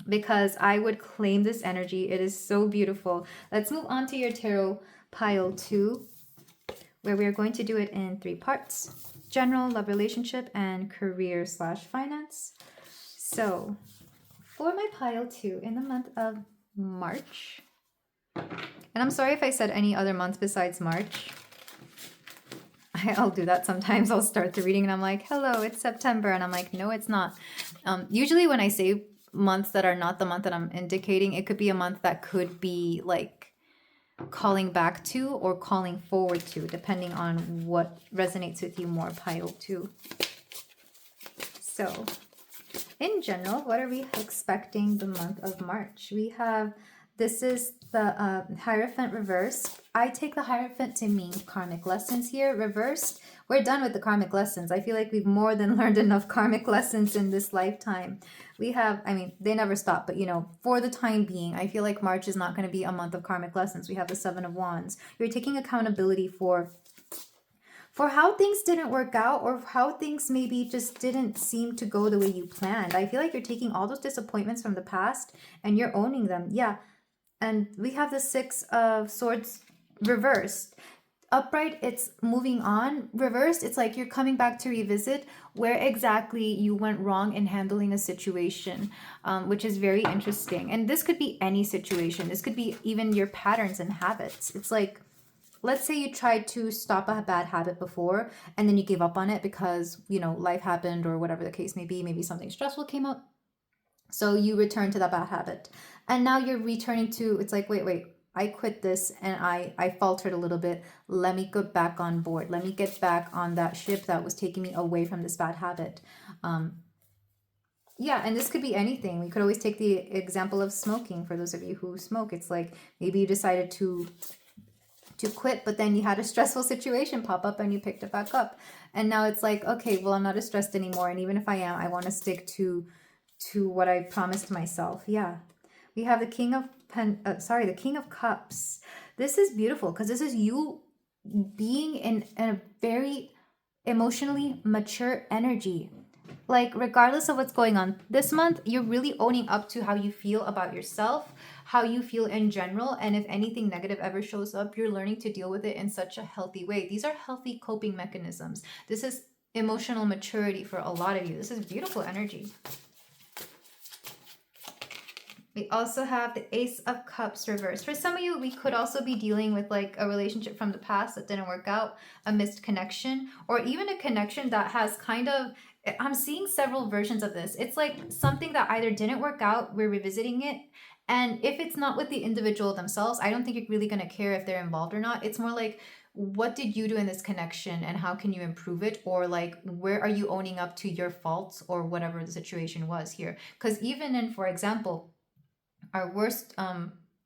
Because I would claim this energy. It is so beautiful. Let's move on to your tarot pile 2, where we are going to do it in 3 parts: general, love, relationship, and career/finance. So for my pile 2 in the month of March, and I'm sorry if I said any other month besides March. I'll do that sometimes. I'll start the reading and I'm like, hello, it's September. And I'm like, no, it's not. Usually when I say months that are not the month that I'm indicating, it could be a month that could be like calling back to or calling forward to, depending on what resonates with you more, pile 2. So in general, what are we expecting the month of March? We have, this is the Hierophant reverse. I take the Hierophant to mean karmic lessons here. Reversed, we're done with the karmic lessons. I feel like we've more than learned enough karmic lessons in this lifetime. We have, I mean, they never stop, but you know, for the time being, I feel like March is not going to be a month of karmic lessons. We have the Seven of Wands. You're taking accountability for how things didn't work out, or how things maybe just didn't seem to go the way you planned. I feel like you're taking all those disappointments from the past and you're owning them. Yeah. And we have the Six of Swords reversed. Upright, it's moving on. Reversed, it's like you're coming back to revisit where exactly you went wrong in handling a situation, which is very interesting. And this could be any situation. This could be even your patterns and habits. It's like, let's say you tried to stop a bad habit before and then you gave up on it because, you know, life happened or whatever the case may be. Maybe something stressful came up. So you return to that bad habit. And now you're returning to, it's like, wait, I quit this and I faltered a little bit. Let me get back on board. Let me get back on that ship that was taking me away from this bad habit. Yeah, and this could be anything. We could always take the example of smoking for those of you who smoke. It's like maybe you decided to quit, but then you had a stressful situation pop up and you picked it back up. And now it's like, okay, well, I'm not as stressed anymore. And even if I am, I want to stick to what I promised myself. Yeah. We have the King of the King of Cups. This is beautiful because this is you being in a very emotionally mature energy. Like, regardless of what's going on this month, you're really owning up to how you feel about yourself, how you feel in general. And if anything negative ever shows up, you're learning to deal with it in such a healthy way. These are healthy coping mechanisms. This is emotional maturity for a lot of you. This is beautiful energy. We also have the Ace of Cups reversed. For some of you, we could also be dealing with like a relationship from the past that didn't work out, a missed connection, or even a connection that has kind of, I'm seeing several versions of this. It's like something that either didn't work out, we're revisiting it. And if it's not with the individual themselves, I don't think you're really going to care if they're involved or not. It's more like, what did you do in this connection and how can you improve it? Or like, where are you owning up to your faults or whatever the situation was here? Because even in, for example, our worst,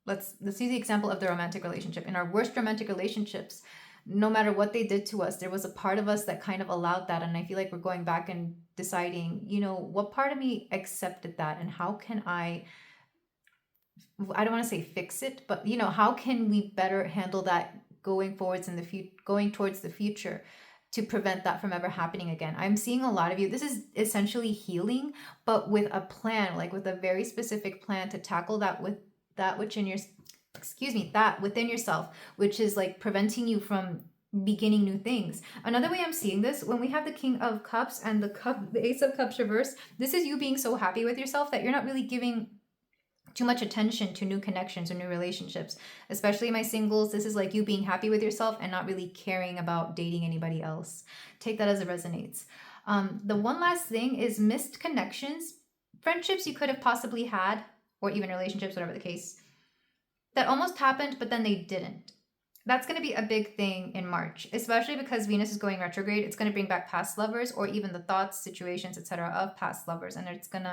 let's use the example of the romantic relationship. In our worst romantic relationships, no matter what they did to us, there was a part of us that kind of allowed that. And I feel like we're going back and deciding, you know, what part of me accepted that and how can I don't want to say fix it, but you know, how can we better handle that going forwards in the future, going towards the future, to prevent that from ever happening again. I'm seeing a lot of you, this is essentially healing, but with a plan, like with a very specific plan to tackle that with that which in your, that within yourself, which is like preventing you from beginning new things. Another way I'm seeing this, when we have the King of Cups and the Ace of Cups reversed, this is you being so happy with yourself that you're not really giving too much attention to new connections or new relationships. Especially my singles, this is like you being happy with yourself and not really caring about dating anybody else. Take that as it resonates. The one last thing is missed connections, friendships you could have possibly had, or even relationships, whatever the case, that almost happened, but then they didn't. That's going to be a big thing in March, especially because Venus is going retrograde. It's going to bring back past lovers or even the thoughts, situations, etc. of past lovers. And it's going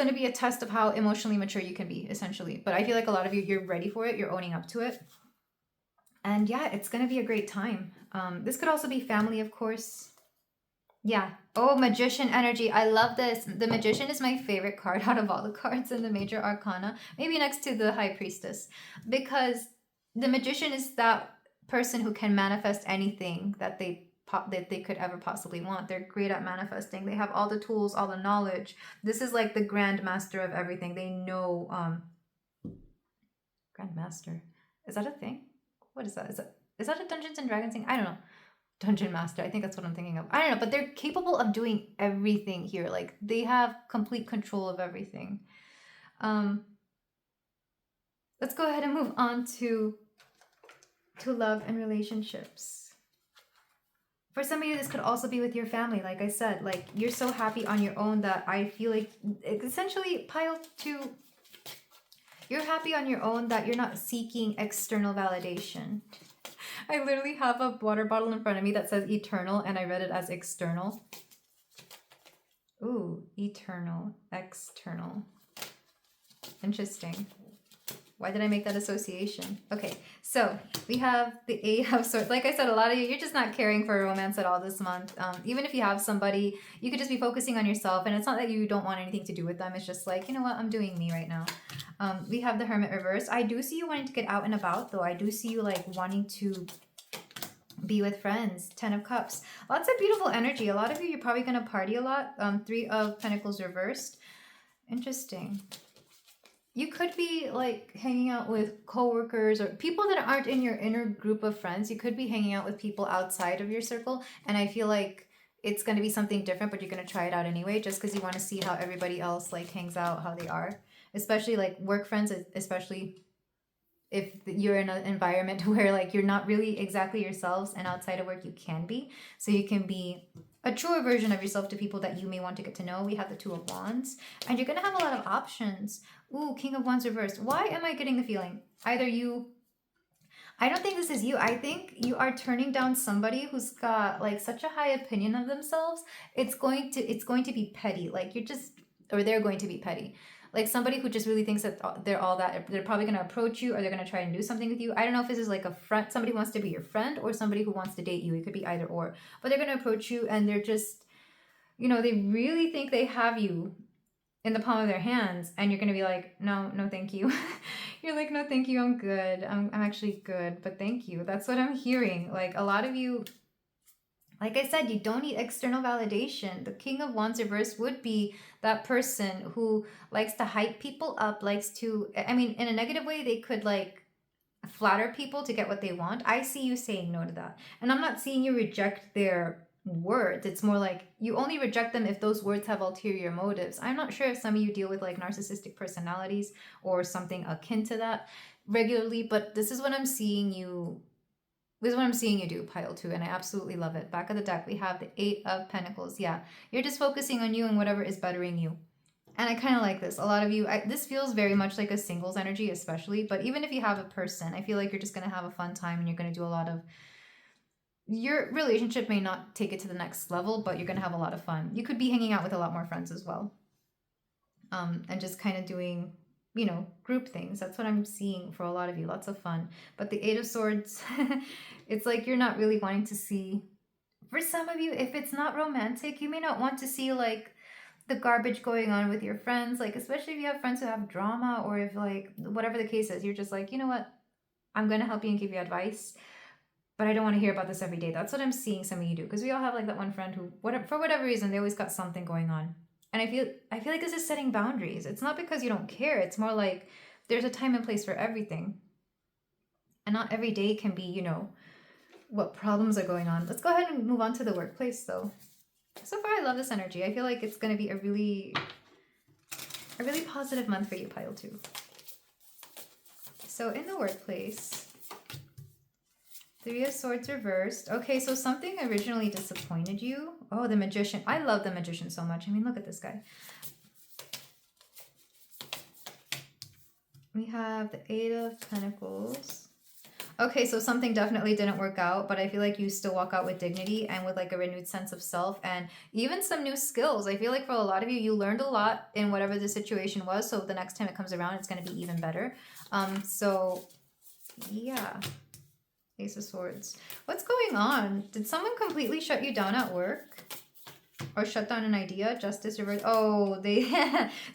to be a test of how emotionally mature you can be, essentially. But I feel like a lot of you, you're ready for it. You're owning up to it. And yeah, it's going to be a great time. This could also be family, of course. Yeah. Oh, Magician energy. I love this. The Magician is my favorite card out of all the cards in the major arcana. Maybe next to the High Priestess. Because the Magician is that person who can manifest anything that they could ever possibly want. They're great at manifesting. They have all the tools, all the knowledge. This is like the grand master of everything. They know. Grand master, is that a thing? What is that? Is that a Dungeons and Dragons thing? I don't know. Dungeon master, I think that's what I'm thinking of. I don't know, but they're capable of doing everything here. Like, they have complete control of everything. Let's go ahead and move on to love and relationships. For some of you, this could also be with your family. Like I said, like, you're so happy on your own that I feel like, essentially, pile 2, you're happy on your own that you're not seeking external validation. I literally have a water bottle in front of me that says eternal, and I read it as external. Ooh, eternal, external. Interesting. Why did I make that association? Okay, so we have the Eight of Swords. Like I said, a lot of you, you're just not caring for romance at all this month. Even if you have somebody, you could just be focusing on yourself. And it's not that you don't want anything to do with them. It's just like, you know what, I'm doing me right now. We have the Hermit reverse. I do see you wanting to get out and about, though. I do see you like wanting to be with friends. 10 of Cups. Lots of beautiful energy. A lot of you, you're probably going to party a lot. 3 of Pentacles reversed. Interesting. You could be like hanging out with coworkers or people that aren't in your inner group of friends. You could be hanging out with people outside of your circle. And I feel like it's going to be something different, but you're going to try it out anyway, just because you want to see how everybody else like hangs out, how they are. Especially like work friends, especially if you're in an environment where like you're not really exactly yourselves, and outside of work you can be. So you can be a truer version of yourself to people that you may want to get to know. We have the 2 of Wands, and you're going to have a lot of options. Ooh, King of Wands reversed. Why am I getting the feeling? Either you, I don't think this is you. I think you are turning down somebody who's got like such a high opinion of themselves. It's going to be petty. Like you're just, or they're going to be petty. Like somebody who just really thinks that they're all that. They're probably going to approach you, or they're going to try and do something with you. I don't know if this is like a friend, somebody who wants to be your friend, or somebody who wants to date you. It could be either or. But they're going to approach you, and they're just, you know, they really think they have you in the palm of their hands, and you're going to be like, no, thank you. You're like, no, thank you. I'm good. I'm actually good, but thank you. That's what I'm hearing. Like a lot of you, like I said, you don't need external validation. The King of Wands reverse would be that person who likes to hype people up, likes to, I mean, in a negative way, they could like flatter people to get what they want. I see you saying no to that. And I'm not seeing you reject their words. It's more like you only reject them if those words have ulterior motives. I'm not sure if some of you deal with like narcissistic personalities or something akin to that regularly, but this is what I'm seeing you. This is what I'm seeing you do, pile 2, and I absolutely love it. Back of the deck, we have the 8 of Pentacles. Yeah, you're just focusing on you and whatever is bettering you. And I kind of like this. A lot of you, this feels very much like a singles energy especially, but even if you have a person, I feel like you're just going to have a fun time, and you're going to do a lot of, your relationship may not take it to the next level, but you're going to have a lot of fun. You could be hanging out with a lot more friends as well. And just kind of doing, you know, group things. That's what I'm seeing for a lot of you. Lots of fun. But the 8 of Swords, it's like you're not really wanting to see, for some of you, if it's not romantic, you may not want to see like the garbage going on with your friends. Like, especially if you have friends who have drama, or if like, whatever the case is, you're just like, you know what? I'm going to help you and give you advice, but I don't want to hear about this every day. That's what I'm seeing some of you do. Because we all have like that one friend who, for whatever reason, they always got something going on. And I feel like this is setting boundaries. It's not because you don't care. It's more like there's a time and place for everything. And not every day can be, you know, what problems are going on. Let's go ahead and move on to the workplace though. So far, I love this energy. I feel like it's going to be a really positive month for you, pile 2. So in the workplace, 3 of Swords reversed. Okay, so something originally disappointed you. Oh, the Magician. I love the Magician so much. I mean, look at this guy. We have the 8 of Pentacles. Okay, so something definitely didn't work out, but I feel like you still walk out with dignity and with like a renewed sense of self, and even some new skills. I feel like for a lot of you, you learned a lot in whatever the situation was, so the next time it comes around, it's going to be even better. So yeah. Ace of Swords. What's going on? Did someone completely shut you down at work? Or shut down an idea? Justice reversed. Oh, they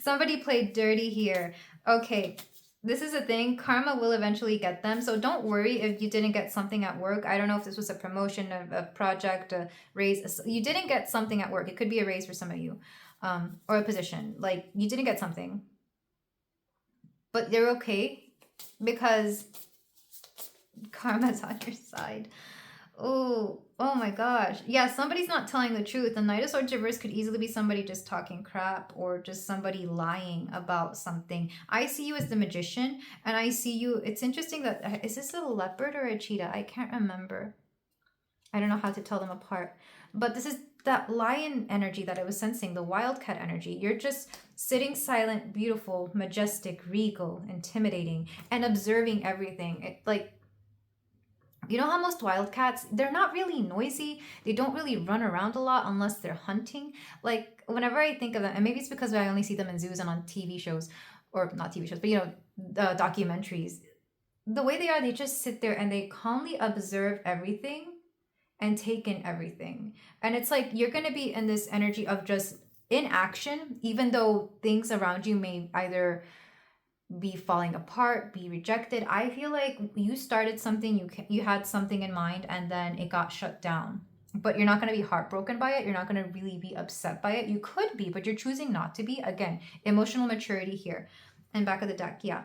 somebody played dirty here. Okay, this is a thing. Karma will eventually get them. So don't worry if you didn't get something at work. I don't know if this was a promotion, a project, a raise. You didn't get something at work. It could be a raise for some of you. Or a position. Like, you didn't get something. But they're okay. Because karma's on your side. Oh my gosh. Yeah, somebody's not telling the truth. The Knight of Swords reverse could easily be somebody just talking crap, or just somebody lying about something. I see you as the Magician, and I see you, it's interesting that, is this a leopard or a cheetah? I can't remember. I don't know how to tell them apart. But this is that lion energy that I was sensing, the wildcat energy. You're just sitting silent, beautiful, majestic, regal, intimidating, and observing everything. You know how most wildcats, they're not really noisy. They don't really run around a lot unless they're hunting. Like, whenever I think of them, and maybe it's because I only see them in zoos and on TV shows, or not TV shows, but you know, documentaries. The way they are, they just sit there and they calmly observe everything and take in everything. And it's like you're going to be in this energy of just in action, even though things around you may either be falling apart, be rejected. I feel like you started something, you had something in mind, and then it got shut down. But you're not going to be heartbroken by it. You're not going to really be upset by it. You could be, but you're choosing not to be. Again, emotional maturity here. And back of the deck, yeah.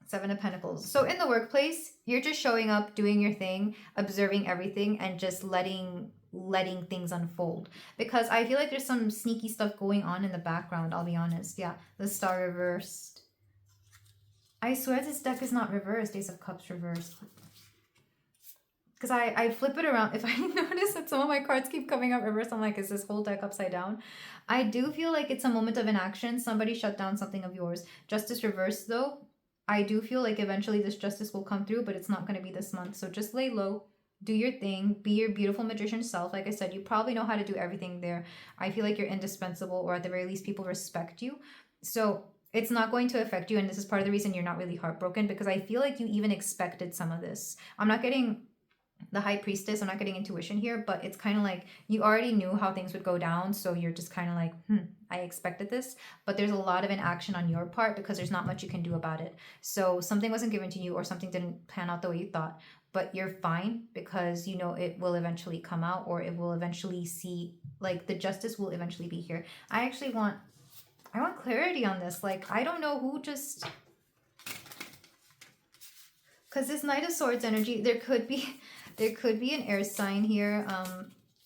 Seven of Pentacles. So in the workplace, you're just showing up, doing your thing, observing everything, and just letting things unfold. Because I feel like there's some sneaky stuff going on in the background, I'll be honest. Yeah, the Star reversed. I swear this deck is not reversed. Ace of Cups reversed. Because I flip it around. If I notice that some of my cards keep coming up reversed, I'm like, is this whole deck upside down? I do feel like it's a moment of inaction. Somebody shut down something of yours. Justice reversed though. I do feel like eventually this justice will come through, but it's not going to be this month. So just lay low. Do your thing. Be your beautiful magician self. Like I said, you probably know how to do everything there. I feel like you're indispensable, or at the very least, people respect you. So it's not going to affect you. And this is part of the reason you're not really heartbroken, because I feel like you even expected some of this. I'm not getting the High Priestess, I'm not getting intuition here, but it's kind of like you already knew how things would go down, so you're just kind of like, I expected this. But there's a lot of inaction on your part because there's not much you can do about it. So something wasn't given to you, or something didn't pan out the way you thought, but you're fine because you know it will eventually come out, or it will eventually see, like the justice will eventually be here. I want clarity on this. Like, I don't know who just, because this Knight of Swords energy, there could be an air sign here,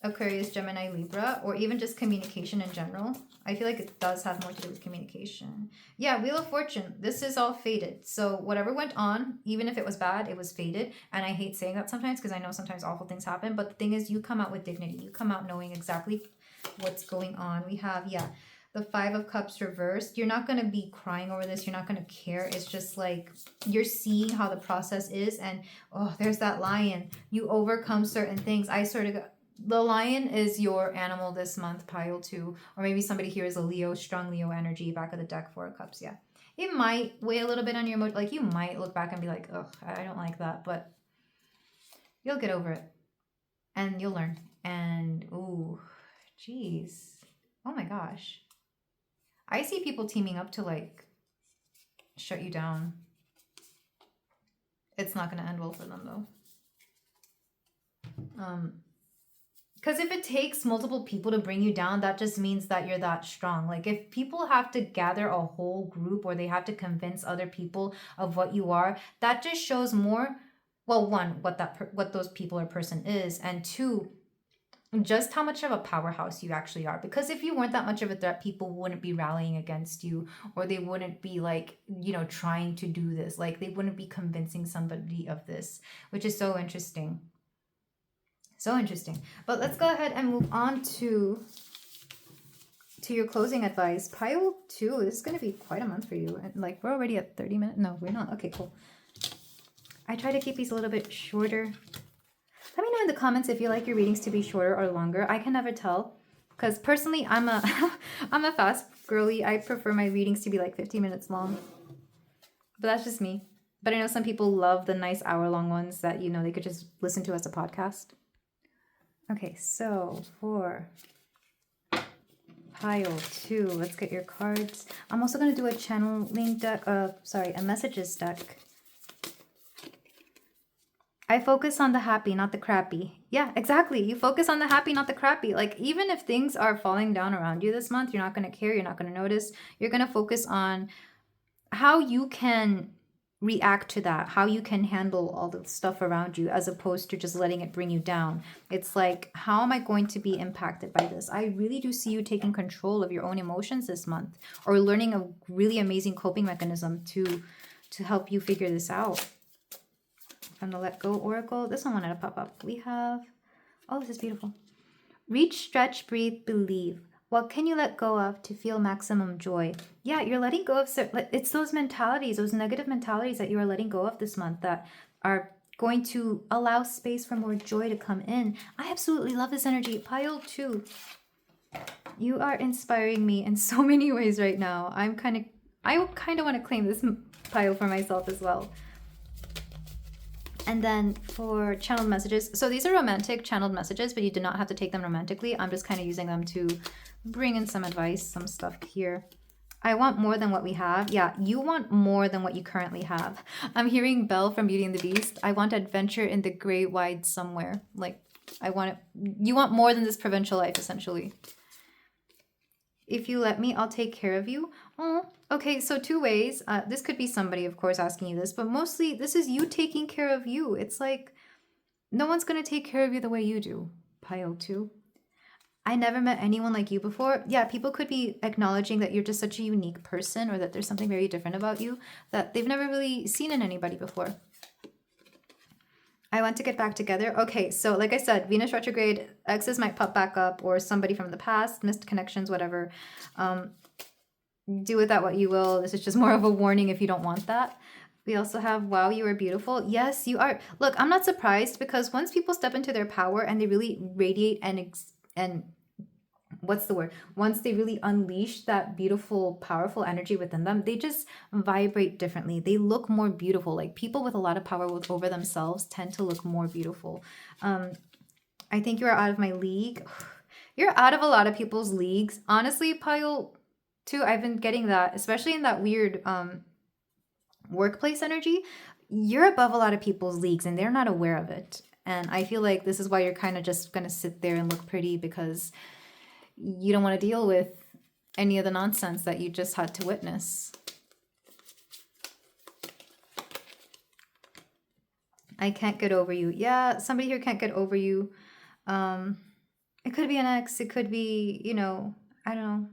Aquarius, Gemini, Libra, or even just communication in general. I feel like it does have more to do with communication. Yeah, Wheel of Fortune. This is all fated. So whatever went on, even if it was bad, it was fated. And I hate saying that sometimes because I know sometimes awful things happen. But the thing is, you come out with dignity. You come out knowing exactly what's going on. We have, the Five of Cups reversed. You're not going to be crying over this. You're not going to care. It's just like you're seeing how the process is. And, oh, there's that lion. You overcome certain things. I sort of, the lion is your animal this month, pile 2. Or maybe somebody here is a Leo, strong Leo energy. Back of the deck, 4 of Cups, yeah. It might weigh a little bit on your emotion. Like, you might look back and be like, oh, I don't like that. But you'll get over it. And you'll learn. And, ooh, geez. Oh my gosh. I see people teaming up to, like, shut you down. It's not going to end well for them, though. Because if it takes multiple people to bring you down, that just means that you're that strong. Like, if people have to gather a whole group, or they have to convince other people of what you are, that just shows more, well, one, what those people or person is, and two, just how much of a powerhouse you actually are. Because if you weren't that much of a threat, people wouldn't be rallying against you, or they wouldn't be like, trying to do this. Like, they wouldn't be convincing somebody of this, which is so interesting. So interesting. But let's go ahead and move on to your closing advice. Pile 2, this is going to be quite a month for you. And like, we're already at 30 minutes. No, we're not. Okay, cool. I try to keep these a little bit shorter. Let me know in the comments if you like your readings to be shorter or longer. I can never tell, because personally, I'm a fast girly. I prefer my readings to be like 15 minutes long. But that's just me. But I know some people love the nice hour-long ones that, they could just listen to as a podcast. Okay, so for pile 2, let's get your cards. I'm also going to do a channeling deck, a messages deck. I focus on the happy, not the crappy. Yeah, exactly. You focus on the happy, not the crappy. Like, even if things are falling down around you this month, you're not going to care. You're not going to notice. You're going to focus on how you can react to that, how you can handle all the stuff around you, as opposed to just letting it bring you down. It's like, how am I going to be impacted by this? I really do see you taking control of your own emotions this month, or learning a really amazing coping mechanism to help you figure this out. From the Let Go Oracle, this one wanted to pop up. We have, oh, this is beautiful. Reach, stretch, breathe, believe. What can you let go of to feel maximum joy? Yeah, you're letting go of, it's those mentalities, those negative mentalities that you are letting go of this month that are going to allow space for more joy to come in. I absolutely love this energy. Pile 2. You are inspiring me in so many ways right now. I'm kind of I kind of want to claim this pile for myself as well. And then for channeled messages, so these are romantic channeled messages, but you do not have to take them romantically. I'm just kind of using them to bring in some advice, some stuff here. I want more than what we have. Yeah, you want more than what you currently have. I'm hearing Belle from Beauty and the Beast. I want adventure in the great wide somewhere. Like, I want it. You want more than this provincial life, essentially. If you let me, I'll take care of you. Oh, okay, so two ways. This could be somebody, of course, asking you this, but mostly this is you taking care of you. It's like, no one's going to take care of you the way you do. Pile 2. I never met anyone like you before. Yeah, people could be acknowledging that you're just such a unique person, or that there's something very different about you that they've never really seen in anybody before. I want to get back together. Okay, so like I said, Venus retrograde, exes might pop back up, or somebody from the past, missed connections, whatever. Do with that what you will. This is just more of a warning if you don't want that. We also have, wow, you are beautiful. Yes, you are. Look, I'm not surprised, because once people step into their power and they really radiate and what's the word? Once they really unleash that beautiful, powerful energy within them, they just vibrate differently. They look more beautiful. Like, people with a lot of power over themselves tend to look more beautiful. I think you're out of my league. You're out of a lot of people's leagues. Honestly, pile 2, I've been getting that, especially in that weird workplace energy. You're above a lot of people's leagues and they're not aware of it. And I feel like this is why you're kind of just going to sit there and look pretty, because you don't want to deal with any of the nonsense that you just had to witness. I can't get over you. Yeah, somebody here can't get over you. It could be an ex. It could be, you know, I don't know.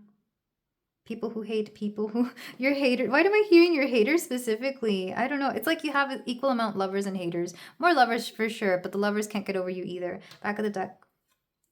People who hate people who... You're hater. Why am I hearing your haters specifically? I don't know. It's like you have an equal amount lovers and haters. More lovers for sure, but the lovers can't get over you either. Back of the deck.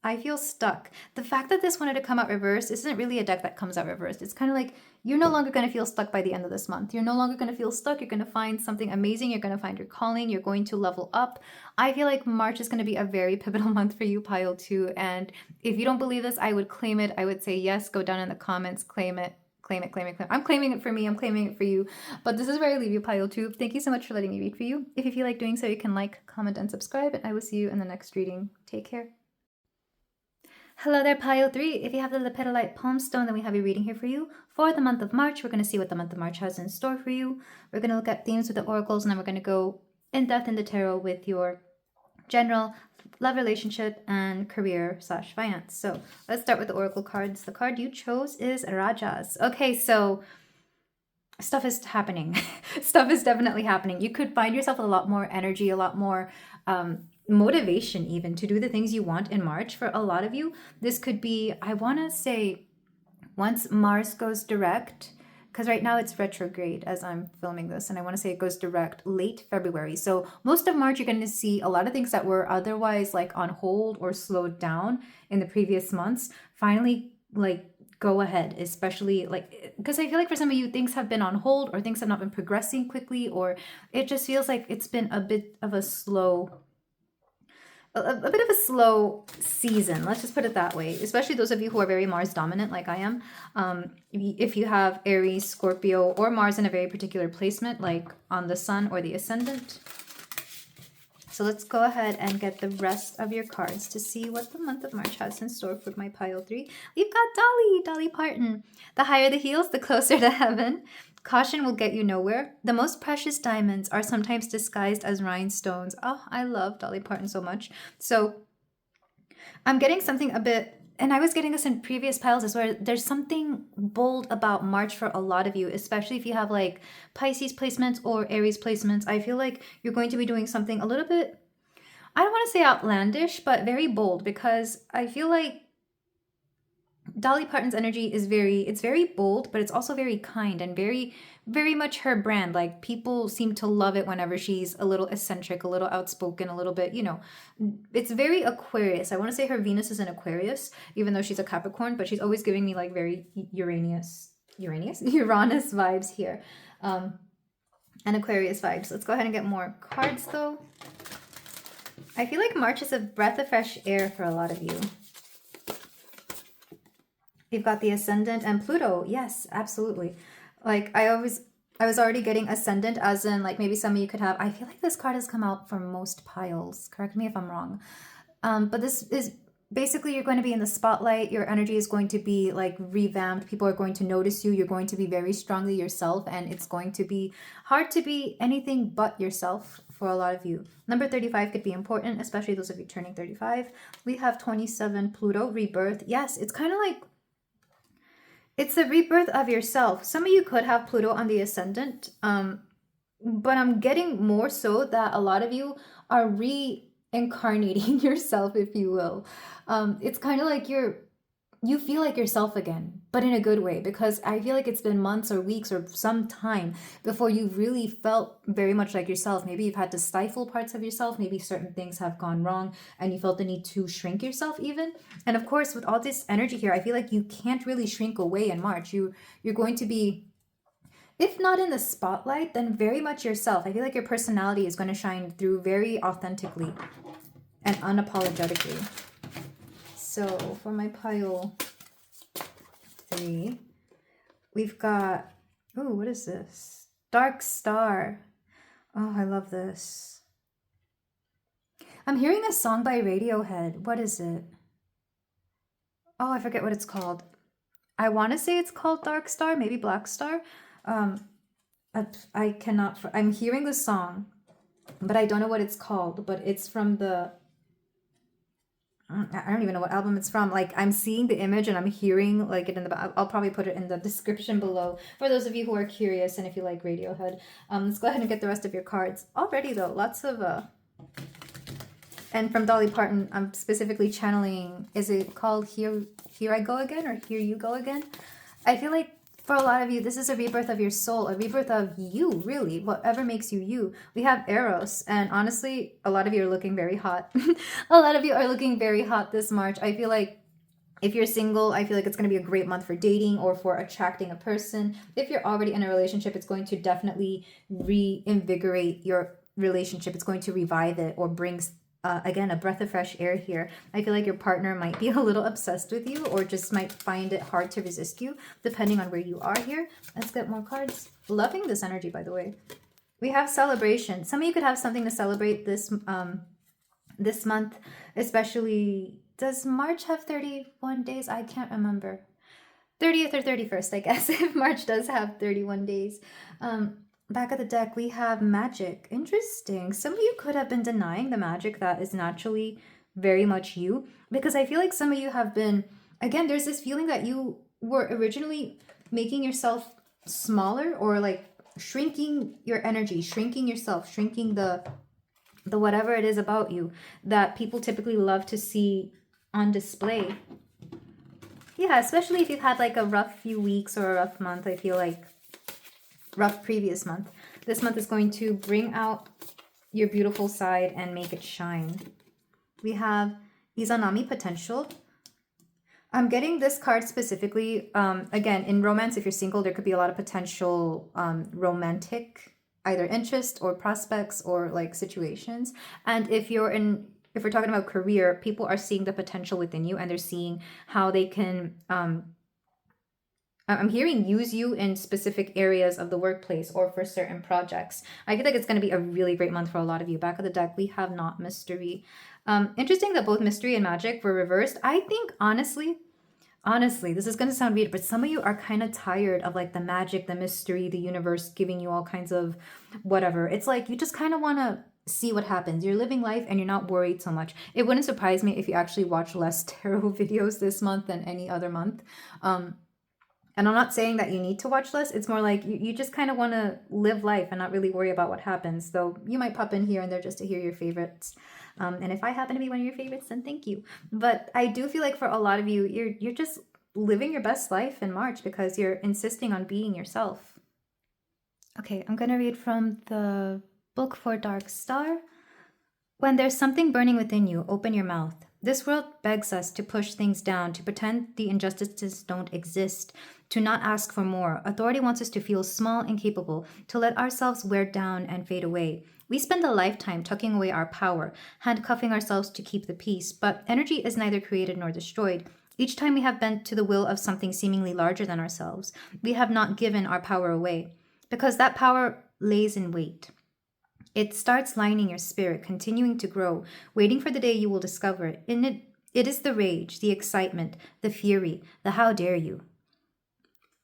I feel stuck. The fact that this wanted to come out reversed isn't really a deck that comes out reversed. It's kind of like you're no longer going to feel stuck by the end of this month. You're no longer going to feel stuck. You're going to find something amazing. You're going to find your calling. You're going to level up. I feel like March is going to be a very pivotal month for you, pile 2. And if you don't believe this, I would claim it. I would say yes. Go down in the comments. Claim it. Claim it, claim it, claim it. I'm claiming it for me. I'm claiming it for you. But this is where I leave you, pile 2. Thank you so much for letting me read for you. If you feel like doing so, you can like, comment, and subscribe. And I will see you in the next reading. Take care. Hello there, pile 3. If you have the lepidolite palm stone, then we have a reading here for you. For the month of March, we're going to see what the month of March has in store for you. We're going to look at themes with the oracles, and then we're going to go in depth in the tarot with your general love, relationship, and career/finance. So let's start with the oracle cards. The card you chose is Rajas. Okay, so stuff is happening. Stuff is definitely happening. You could find yourself with a lot more energy, a lot more motivation even to do the things you want in March. For a lot of you, this could be, I want to say, once Mars goes direct, because right now it's retrograde as I'm filming this, and I want to say it goes direct late February. So most of March, you're going to see a lot of things that were otherwise like on hold or slowed down in the previous months finally like go ahead, especially like, because I feel like for some of you, things have been on hold, or things have not been progressing quickly, or it just feels like it's been a bit of a slow season. Let's just put it that way. Especially those of you who are very Mars dominant like I am. If you have Aries, Scorpio, or Mars in a very particular placement, like on the sun or the ascendant. So let's go ahead and get the rest of your cards to see what the month of March has in store for my pile 3. We've got Dolly Parton. The higher the heels, the closer to heaven. Caution will get you nowhere. The most precious diamonds are sometimes disguised as rhinestones. Oh, I love Dolly Parton so much. So I'm getting something a bit, and I was getting this in previous piles as well. There's something bold about March for a lot of you, especially if you have like Pisces placements or Aries placements. I feel like you're going to be doing something a little bit, I don't want to say outlandish, but very bold, because I feel like Dolly Parton's energy is very bold, but it's also very kind and very, very much her brand. Like, people seem to love it whenever she's a little eccentric, a little outspoken, a little bit, you know, it's very Aquarius. I want to say her Venus is in Aquarius, even though she's a Capricorn, but she's always giving me like very Uranus vibes here. And Aquarius vibes. Let's go ahead and get more cards though. I feel like March is a breath of fresh air for a lot of you. You've got the Ascendant and Pluto. Yes, absolutely. Like I was already getting ascendant, as in like maybe some of you could have. I feel like this card has come out for most piles. Correct me if I'm wrong. But this is basically you're going to be in the spotlight. Your energy is going to be like revamped. People are going to notice you. You're going to be very strongly yourself, and it's going to be hard to be anything but yourself for a lot of you. Number 35 could be important, especially those of you turning 35. We have 27 Pluto rebirth. Yes, it's kind of like it's the rebirth of yourself. Some of you could have Pluto on the ascendant, but I'm getting more so that a lot of you are reincarnating yourself, if you will. It's kind of like you feel like yourself again, but in a good way, because I feel like it's been months or weeks or some time before you really felt very much like yourself. Maybe you've had to stifle parts of yourself. Maybe certain things have gone wrong and you felt the need to shrink yourself even. And of course, with all this energy here, I feel like you can't really shrink away in March. You're going to be, if not in the spotlight, then very much yourself. I feel like your personality is going to shine through very authentically and unapologetically. So for my pile 3, we've got, oh, what is this? Dark Star. Oh, I love this. I'm hearing a song by Radiohead. What is it? Oh, I forget what it's called. I want to say it's called Dark Star, maybe Black Star. I cannot, I'm hearing the song, but I don't know what it's called, but it's from the, I don't even know what album it's from. Like I'm seeing the image and I'm hearing like it in the, I'll probably put it in the description below for those of you who are curious and if you like Radiohead. Let's go ahead and get the rest of your cards. Already though, lots of, and from Dolly Parton, I'm specifically channeling, is it called Here I Go Again or Here You Go Again? I feel like for a lot of you, this is a rebirth of your soul, a rebirth of you, really, whatever makes you you. We have Eros, and honestly, a lot of you are looking very hot. A lot of you are looking very hot this March. I feel like if you're single, I feel like it's going to be a great month for dating or for attracting a person. If you're already in a relationship, it's going to definitely reinvigorate your relationship. It's going to revive it or bring again, a breath of fresh air here. I feel like your partner might be a little obsessed with you or just might find it hard to resist you, depending on where you are here. Let's get more cards. Loving this energy, by the way. We have celebration. Some of you could have something to celebrate this this month, especially. Does March have 31 days? I can't remember. 30th or 31st, I guess, if March does have 31 days. Back of the deck, we have magic. Interesting. Some of you could have been denying the magic that is naturally very much you, because I feel like some of you have been, again, there's this feeling that you were originally making yourself smaller or like shrinking your energy, shrinking yourself, shrinking the whatever it is about you that people typically love to see on display. Yeah, especially if you've had like a rough few weeks or a rough month. I feel like rough previous month. This month is going to bring out your beautiful side and make it shine. We have Izanami potential. I'm getting this card specifically, again, in romance, if you're single, there could be a lot of potential romantic either interest or prospects or like situations. And if we're talking about career, people are seeing the potential within you and they're seeing how they can I'm hearing use you in specific areas of the workplace or for certain projects. I feel like it's going to be a really great month for a lot of you. Back of the deck, we have not mystery. Interesting that both mystery and magic were reversed. I think honestly, this is going to sound weird, but some of you are kind of tired of like the magic, the mystery, the universe giving you all kinds of whatever. It's like you just kind of want to see what happens. You're living life and you're not worried so much. It wouldn't surprise me if you actually watch less tarot videos this month than any other month. And I'm not saying that you need to watch less. It's more like you just kind of want to live life and not really worry about what happens. Though you might pop in here and there just to hear your favorites. And if I happen to be one of your favorites, then thank you. But I do feel like for a lot of you, you're just living your best life in March because you're insisting on being yourself. Okay, I'm going to read from the book for Dark Star. When there's something burning within you, open your mouth. This world begs us to push things down, to pretend the injustices don't exist, to not ask for more. Authority wants us to feel small and capable, to let ourselves wear down and fade away. We spend a lifetime tucking away our power, handcuffing ourselves to keep the peace, but energy is neither created nor destroyed. Each time we have bent to the will of something seemingly larger than ourselves, we have not given our power away, because that power lays in wait. It starts lining your spirit, continuing to grow, waiting for the day you will discover it. In it is the rage, the excitement, the fury, the how dare you.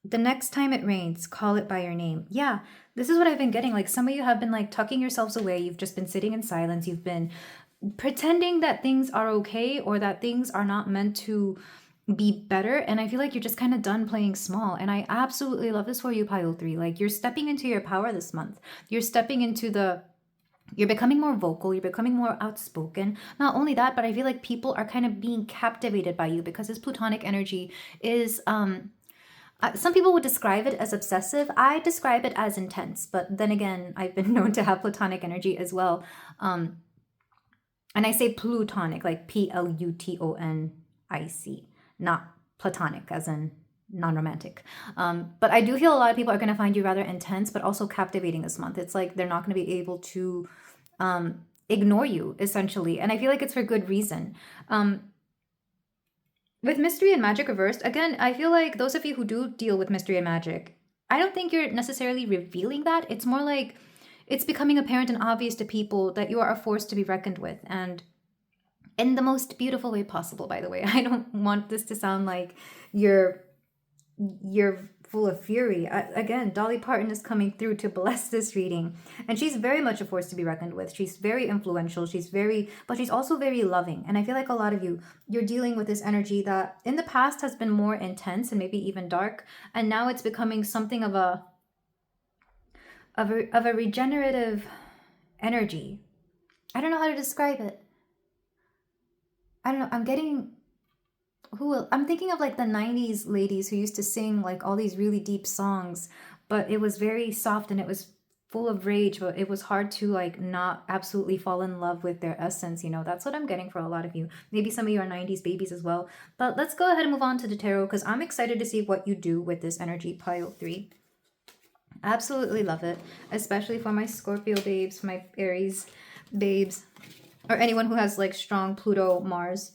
The next time it rains, call it by your name. Yeah, this is what I've been getting. Like, some of you have been like tucking yourselves away. You've just been sitting in silence. You've been pretending that things are okay or that things are not meant to be better. And I feel like you're just kind of done playing small. And I absolutely love this for you, Pile 3. Like, you're stepping into your power this month. You're stepping into you're becoming more vocal, you're becoming more outspoken. Not only that, but I feel like people are kind of being captivated by you because this Plutonic energy is some people would describe it as obsessive. I describe it as intense, but then again, I've been known to have Platonic energy as well. And I say Plutonic, like Plutonic, not Platonic as in non-romantic. But I do feel a lot of people are going to find you rather intense, but also captivating this month. It's like they're not going to be able to ignore you, essentially. And I feel like it's for good reason. With mystery and magic reversed, again, I feel like those of you who do deal with mystery and magic, I don't think you're necessarily revealing that. It's more like it's becoming apparent and obvious to people that you are a force to be reckoned with. And in the most beautiful way possible, by the way. I don't want this to sound like you're full of fury. Again, Dolly Parton is coming through to bless this reading, and she's very much a force to be reckoned with. She's very influential. But she's also very loving. And I feel like a lot of you're dealing with this energy that in the past has been more intense and maybe even dark, and now it's becoming something of a regenerative energy. I don't know how to describe it. I don't know. I'm thinking of like the 90s ladies who used to sing like all these really deep songs, but it was very soft and it was full of rage, but it was hard to like not absolutely fall in love with their essence. That's what I'm getting for a lot of you. Maybe some of you are 90s babies as well. But let's go ahead and move on to the tarot because I'm excited to see what you do with this energy, Pile 3. Absolutely love it, especially for my Scorpio babes, for my Aries babes, or anyone who has like strong Pluto, Mars.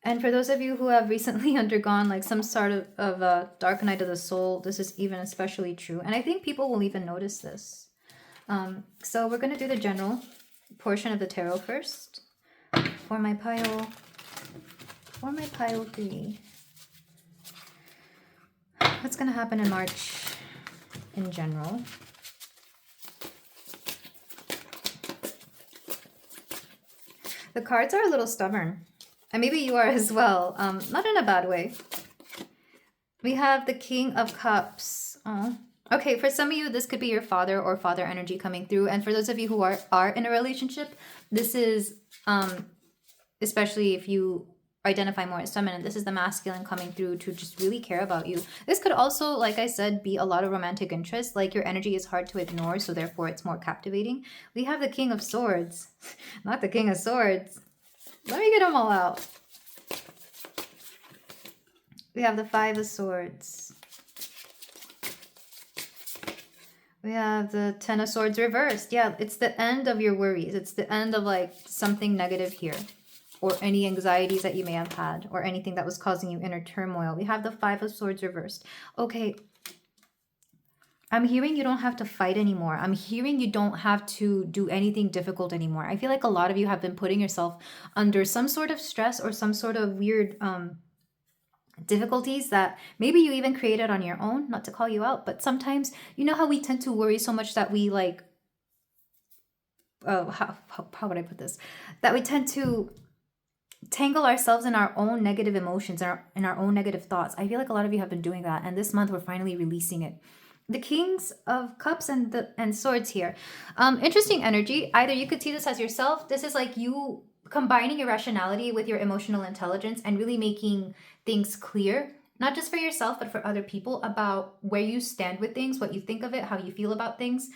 And for those of you who have recently undergone like some sort of a dark night of the soul, this is even especially true. And I think people will even notice this. So we're going to do the general portion of the tarot first for my pile 3. What's going to happen in March in general? The cards are a little stubborn. And maybe you are as well. Not in a bad way. We have the King of Cups. Oh. Okay, for some of you, this could be your father or father energy coming through. And for those of you who are in a relationship, this is, especially if you identify more as feminine, this is the masculine coming through to just really care about you. This could also, like I said, be a lot of romantic interest. Like your energy is hard to ignore, so therefore it's more captivating. We have the King of Swords. Not the King of Swords. Let me get them all out. We have the Five of Swords. We have the Ten of Swords reversed. Yeah, it's the end of your worries. It's the end of like something negative here. Or any anxieties that you may have had. Or anything that was causing you inner turmoil. We have the Five of Swords reversed. Okay. I'm hearing you don't have to fight anymore. I'm hearing you don't have to do anything difficult anymore. I feel like a lot of you have been putting yourself under some sort of stress or some sort of weird difficulties that maybe you even created on your own. Not to call you out, but sometimes, you know how we tend to worry so much that we like, how would I put this? That we tend to tangle ourselves in our own negative emotions, in our own negative thoughts. I feel like a lot of you have been doing that, and this month we're finally releasing it. The Kings of Cups and Swords here. Interesting energy. Either you could see this as yourself. This is like you combining your rationality with your emotional intelligence and really making things clear, not just for yourself, but for other people about where you stand with things, what you think of it, how you feel about things.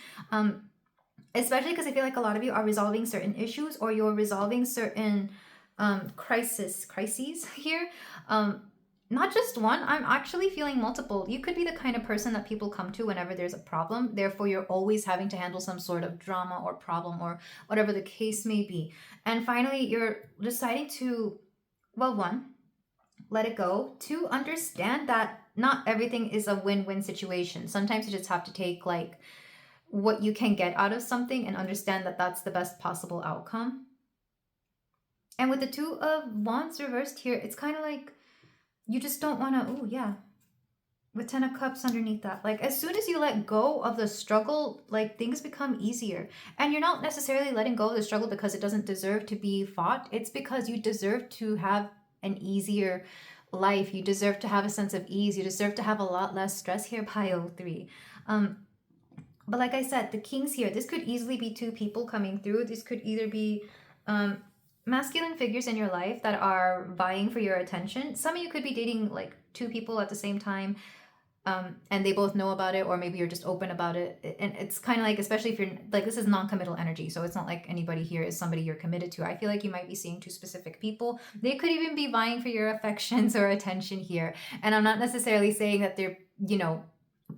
Especially because I feel like a lot of you are resolving certain issues or you're resolving certain crises here. not just one, I'm actually feeling multiple. You could be the kind of person that people come to whenever there's a problem. Therefore, you're always having to handle some sort of drama or problem or whatever the case may be. And finally, you're deciding to, well, one, let it go. Two, understand that not everything is a win-win situation. Sometimes you just have to take like what you can get out of something and understand that that's the best possible outcome. And with the Two of Wands reversed here, it's kind of like you just don't want to, oh yeah, with 10 of Cups underneath that. Like as soon as you let go of the struggle, like things become easier. And you're not necessarily letting go of the struggle because it doesn't deserve to be fought. It's because you deserve to have an easier life. You deserve to have a sense of ease. You deserve to have a lot less stress here, pile 3. But like I said, the Kings here, this could easily be two people coming through. This could either be masculine figures in your life that are vying for your attention. Some of you could be dating like two people at the same time, and they both know about it, or maybe you're just open about it. And it's kind of like, especially if you're like, this is non-committal energy, so it's not like anybody here is somebody you're committed to. I feel like you might be seeing two specific people. They could even be vying for your affections or attention here. And I'm not necessarily saying that they're, you know,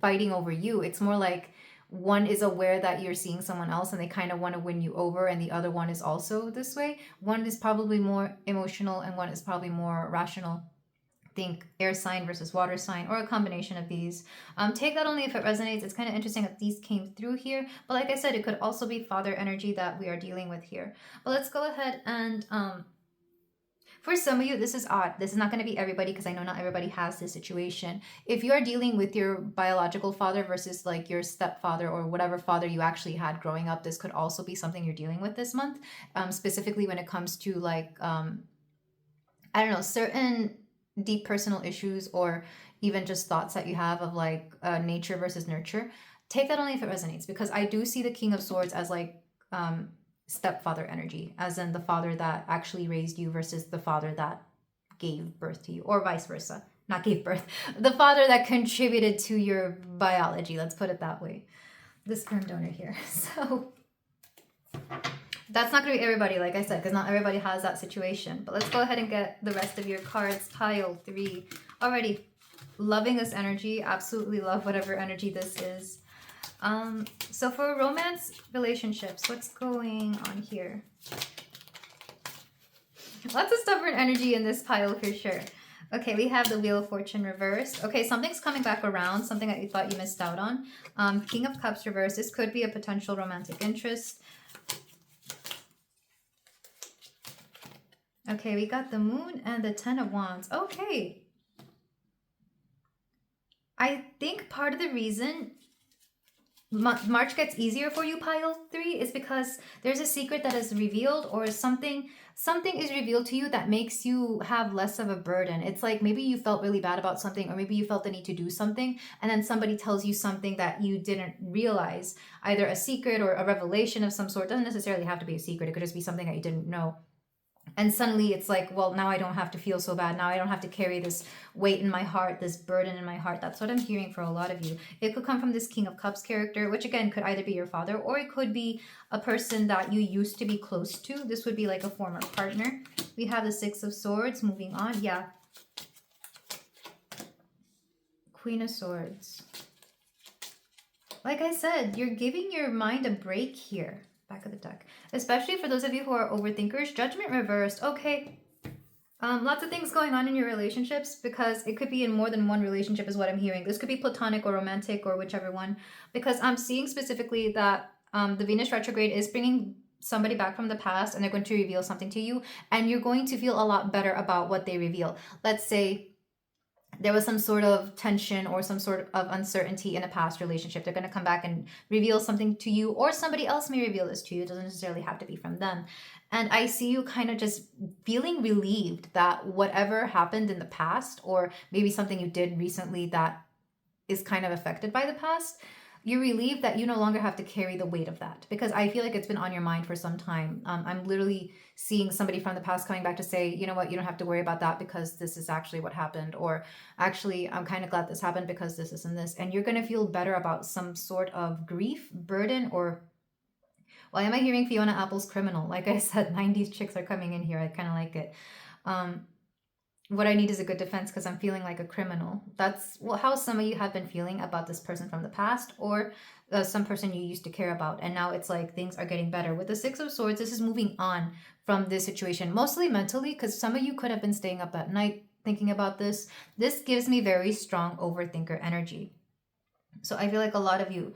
fighting over you. It's more like one is aware that you're seeing someone else and they kind of want to win you over, and the other one is also this way. One is probably more emotional and one is probably more rational. Think air sign versus water sign, or a combination of these. Take that only if it resonates. It's kind of interesting that these came through here, but like I said, it could also be father energy that we are dealing with here. But let's go ahead and for some of you, this is odd. This is not going to be everybody, because I know not everybody has this situation. If you are dealing with your biological father versus like your stepfather or whatever father you actually had growing up, this could also be something you're dealing with this month, specifically when it comes to like I don't know, certain deep personal issues, or even just thoughts that you have of like nature versus nurture. Take that only if it resonates, because I do see the King of Swords as like stepfather energy, as in the father that actually raised you versus the father that gave birth to you, or vice versa. Not gave birth, the father that contributed to your biology, let's put it that way. The sperm donor here. So that's not going to be everybody, like I said, because not everybody has that situation. But let's go ahead and get the rest of your cards. Pile 3. Alrighty. Loving this energy. Absolutely love whatever energy this is. So for romance relationships, what's going on here? Lots of stubborn energy in this pile for sure. Okay, we have the Wheel of Fortune reversed. Okay, something's coming back around, something that you thought you missed out on. King of Cups reversed. This could be a potential romantic interest. Okay, we got the Moon and the 10 of Wands. Okay. I think part of the reason March gets easier for you, pile 3, is because there's a secret that is revealed, or something is revealed to you that makes you have less of a burden. It's like maybe you felt really bad about something, or maybe you felt the need to do something, and then somebody tells you something that you didn't realize, either a secret or a revelation of some sort. It doesn't necessarily have to be a secret. It could just be something that you didn't know. And suddenly it's like, well, now I don't have to feel so bad. Now I don't have to carry this weight in my heart, this burden in my heart. That's what I'm hearing for a lot of you. It could come from this King of Cups character, which again could either be your father, or it could be a person that you used to be close to. This would be like a former partner. We have the 6 of Swords. Moving on. Yeah. Queen of Swords. Like I said, you're giving your mind a break here. Back of the deck. Especially for those of you who are overthinkers. Judgment reversed. Okay. Lots of things going on in your relationships, because it could be in more than one relationship is what I'm hearing. This could be platonic or romantic or whichever one. Because I'm seeing specifically that the Venus retrograde is bringing somebody back from the past, and they're going to reveal something to you. And you're going to feel a lot better about what they reveal. Let's say there was some sort of tension or some sort of uncertainty in a past relationship. They're going to come back and reveal something to you, or somebody else may reveal this to you. It doesn't necessarily have to be from them. And I see you kind of just feeling relieved that whatever happened in the past, or maybe something you did recently that is kind of affected by the past, you're relieved that you no longer have to carry the weight of that, because I feel like it's been on your mind for some time. I'm literally seeing somebody from the past coming back to say, you know what, you don't have to worry about that, because this is actually what happened, or actually I'm kind of glad this happened because this and this. And you're going to feel better about some sort of grief, burden, or why am I hearing Fiona Apple's Criminal? Like I said, 90s chicks are coming in here. I kind of like it. what I need is a good defense because I'm feeling like a criminal. That's how some of you have been feeling about this person from the past, or some person you used to care about. And now it's like things are getting better. With the Six of Swords, this is moving on from this situation, mostly mentally, because some of you could have been staying up at night thinking about this. This gives me very strong overthinker energy. So I feel like a lot of you,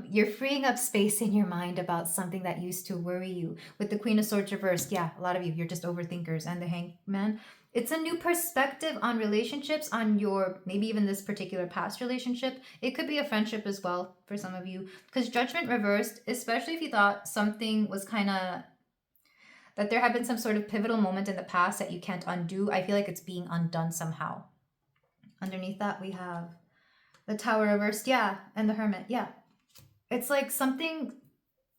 you're freeing up space in your mind about something that used to worry you. With the Queen of Swords reversed, yeah, a lot of you, you're just overthinkers. And the Hangman, it's a new perspective on relationships, on your, maybe even this particular past relationship. It could be a friendship as well for some of you. Because Judgment reversed, especially if you thought something was kind of, that there had been some sort of pivotal moment in the past that you can't undo. I feel like it's being undone somehow. Underneath that, we have the Tower reversed, yeah, and the Hermit, yeah. It's like something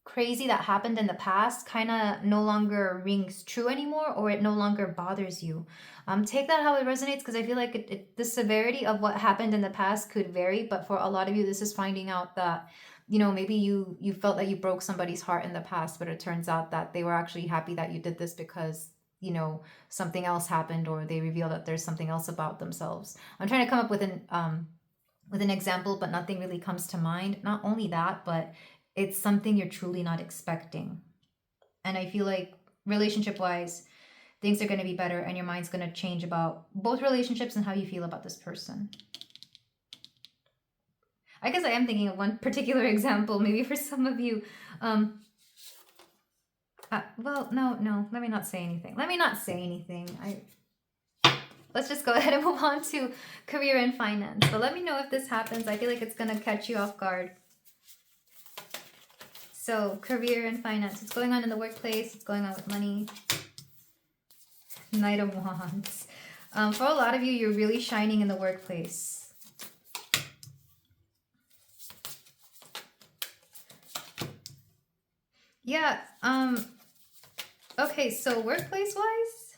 crazy that happened in the past kind of no longer rings true anymore, or it no longer bothers you. Take that how it resonates, because I feel like the severity of what happened in the past could vary, but for a lot of you, this is finding out that, you know, maybe you felt that you broke somebody's heart in the past, but it turns out that they were actually happy that you did this because, you know, something else happened, or they reveal that there's something else about themselves. I'm trying to come up with an example, but nothing really comes to mind. Not only that, but it's something you're truly not expecting. And I feel like relationship wise, things are going to be better, and your mind's going to change about both relationships and how you feel about this person. I guess I am thinking of one particular example, maybe for some of you. Well, no, let me not say anything. Let's just go ahead and move on to career and finance. So let me know if this happens. I feel like it's going to catch you off guard. So career and finance. What's going on in the workplace? What's going on with money? Knight of Wands. For a lot of you, you're really shining in the workplace. Yeah. Okay, so workplace-wise,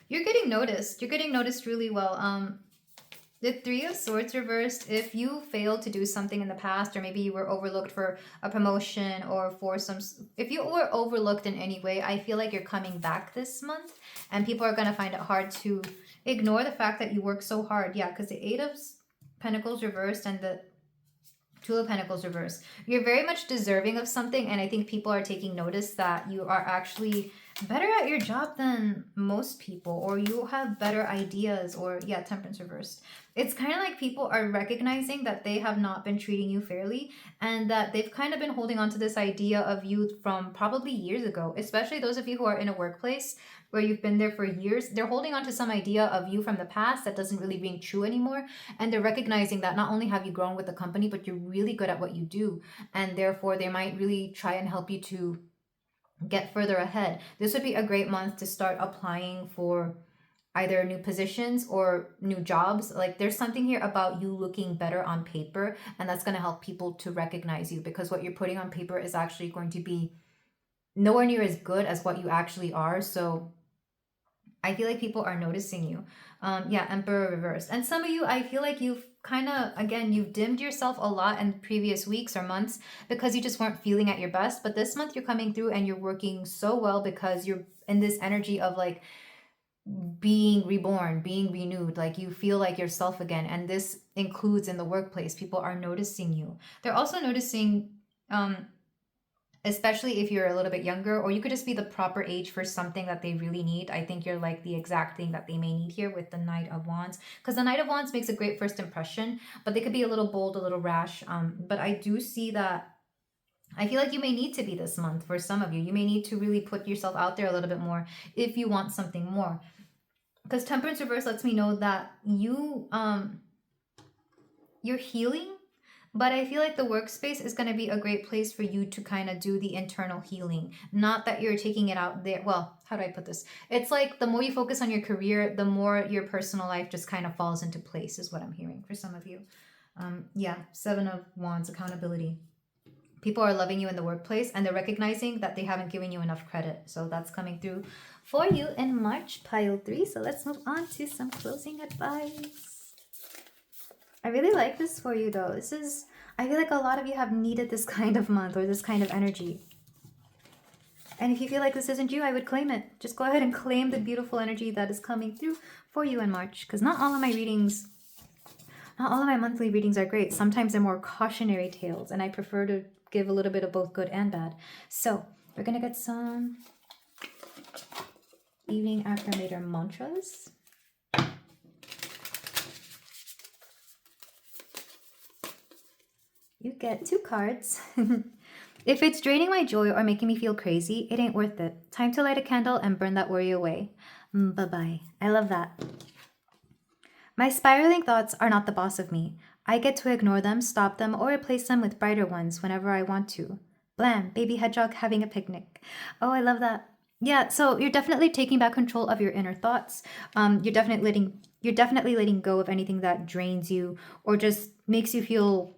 you're getting noticed. You're getting noticed really well. The Three of Swords reversed, if you failed to do something in the past, or maybe you were overlooked for a promotion, or for if you were overlooked in any way, I feel like you're coming back this month, and people are going to find it hard to ignore the fact that you work so hard. Yeah, because the Eight of Pentacles reversed and the Two of Pentacles reversed. You're very much deserving of something, and I think people are taking notice that you are actually better at your job than most people, or you have better ideas, or yeah, Temperance reversed. It's kind of like people are recognizing that they have not been treating you fairly, and that they've kind of been holding on to this idea of you from probably years ago, especially those of you who are in a workplace where you've been there for years. They're holding on to some idea of you from the past that doesn't really ring true anymore, and they're recognizing that not only have you grown with the company, but you're really good at what you do, and therefore they might really try and help you to get further ahead. This would be a great month to start applying for either new positions or new jobs. Like, there's something here about you looking better on paper, and that's going to help people to recognize you, because what you're putting on paper is actually going to be nowhere near as good as what you actually are. So I feel like people are noticing you. Yeah, Emperor reversed. And some of you, I feel like you've kind of, again, you've dimmed yourself a lot in previous weeks or months because you just weren't feeling at your best. But this month you're coming through and you're working so well, because you're in this energy of like being reborn, being renewed, like you feel like yourself again. And this includes in the workplace. People are noticing you. They're also noticing, especially if you're a little bit younger, or you could just be the proper age for something that they really need. I think you're like the exact thing that they may need here with the Knight of Wands, because the Knight of Wands makes a great first impression, but they could be a little bold, a little rash. But I do see that I feel like you may need to be this month for some of you. You may need to really put yourself out there a little bit more if you want something more. Because Temperance reverse lets me know that you're healing. But I feel like the workspace is going to be a great place for you to kind of do the internal healing. Not that you're taking it out there. Well, how do I put this? It's like the more you focus on your career, the more your personal life just kind of falls into place, is what I'm hearing for some of you. Yeah, Seven of Wands, accountability. People are loving you in the workplace, and they're recognizing that they haven't given you enough credit. So that's coming through for you in March, pile 3. So let's move on to some closing advice. I really like this for you though. I feel like a lot of you have needed this kind of month, or this kind of energy. And if you feel like this isn't you, I would claim it. Just go ahead and claim the beautiful energy that is coming through for you in March. Because not all of my readings, not all of my monthly readings are great. Sometimes they're more cautionary tales, and I prefer to give a little bit of both good and bad. So we're going to get some evening affirmator mantras. You get 2 cards. If it's draining my joy or making me feel crazy, it ain't worth it. Time to light a candle and burn that worry away. Bye-bye. I love that. My spiraling thoughts are not the boss of me. I get to ignore them, stop them, or replace them with brighter ones whenever I want to. Blam, baby hedgehog having a picnic. Oh, I love that. Yeah, so you're definitely taking back control of your inner thoughts. You're definitely letting go of anything that drains you or just makes you feel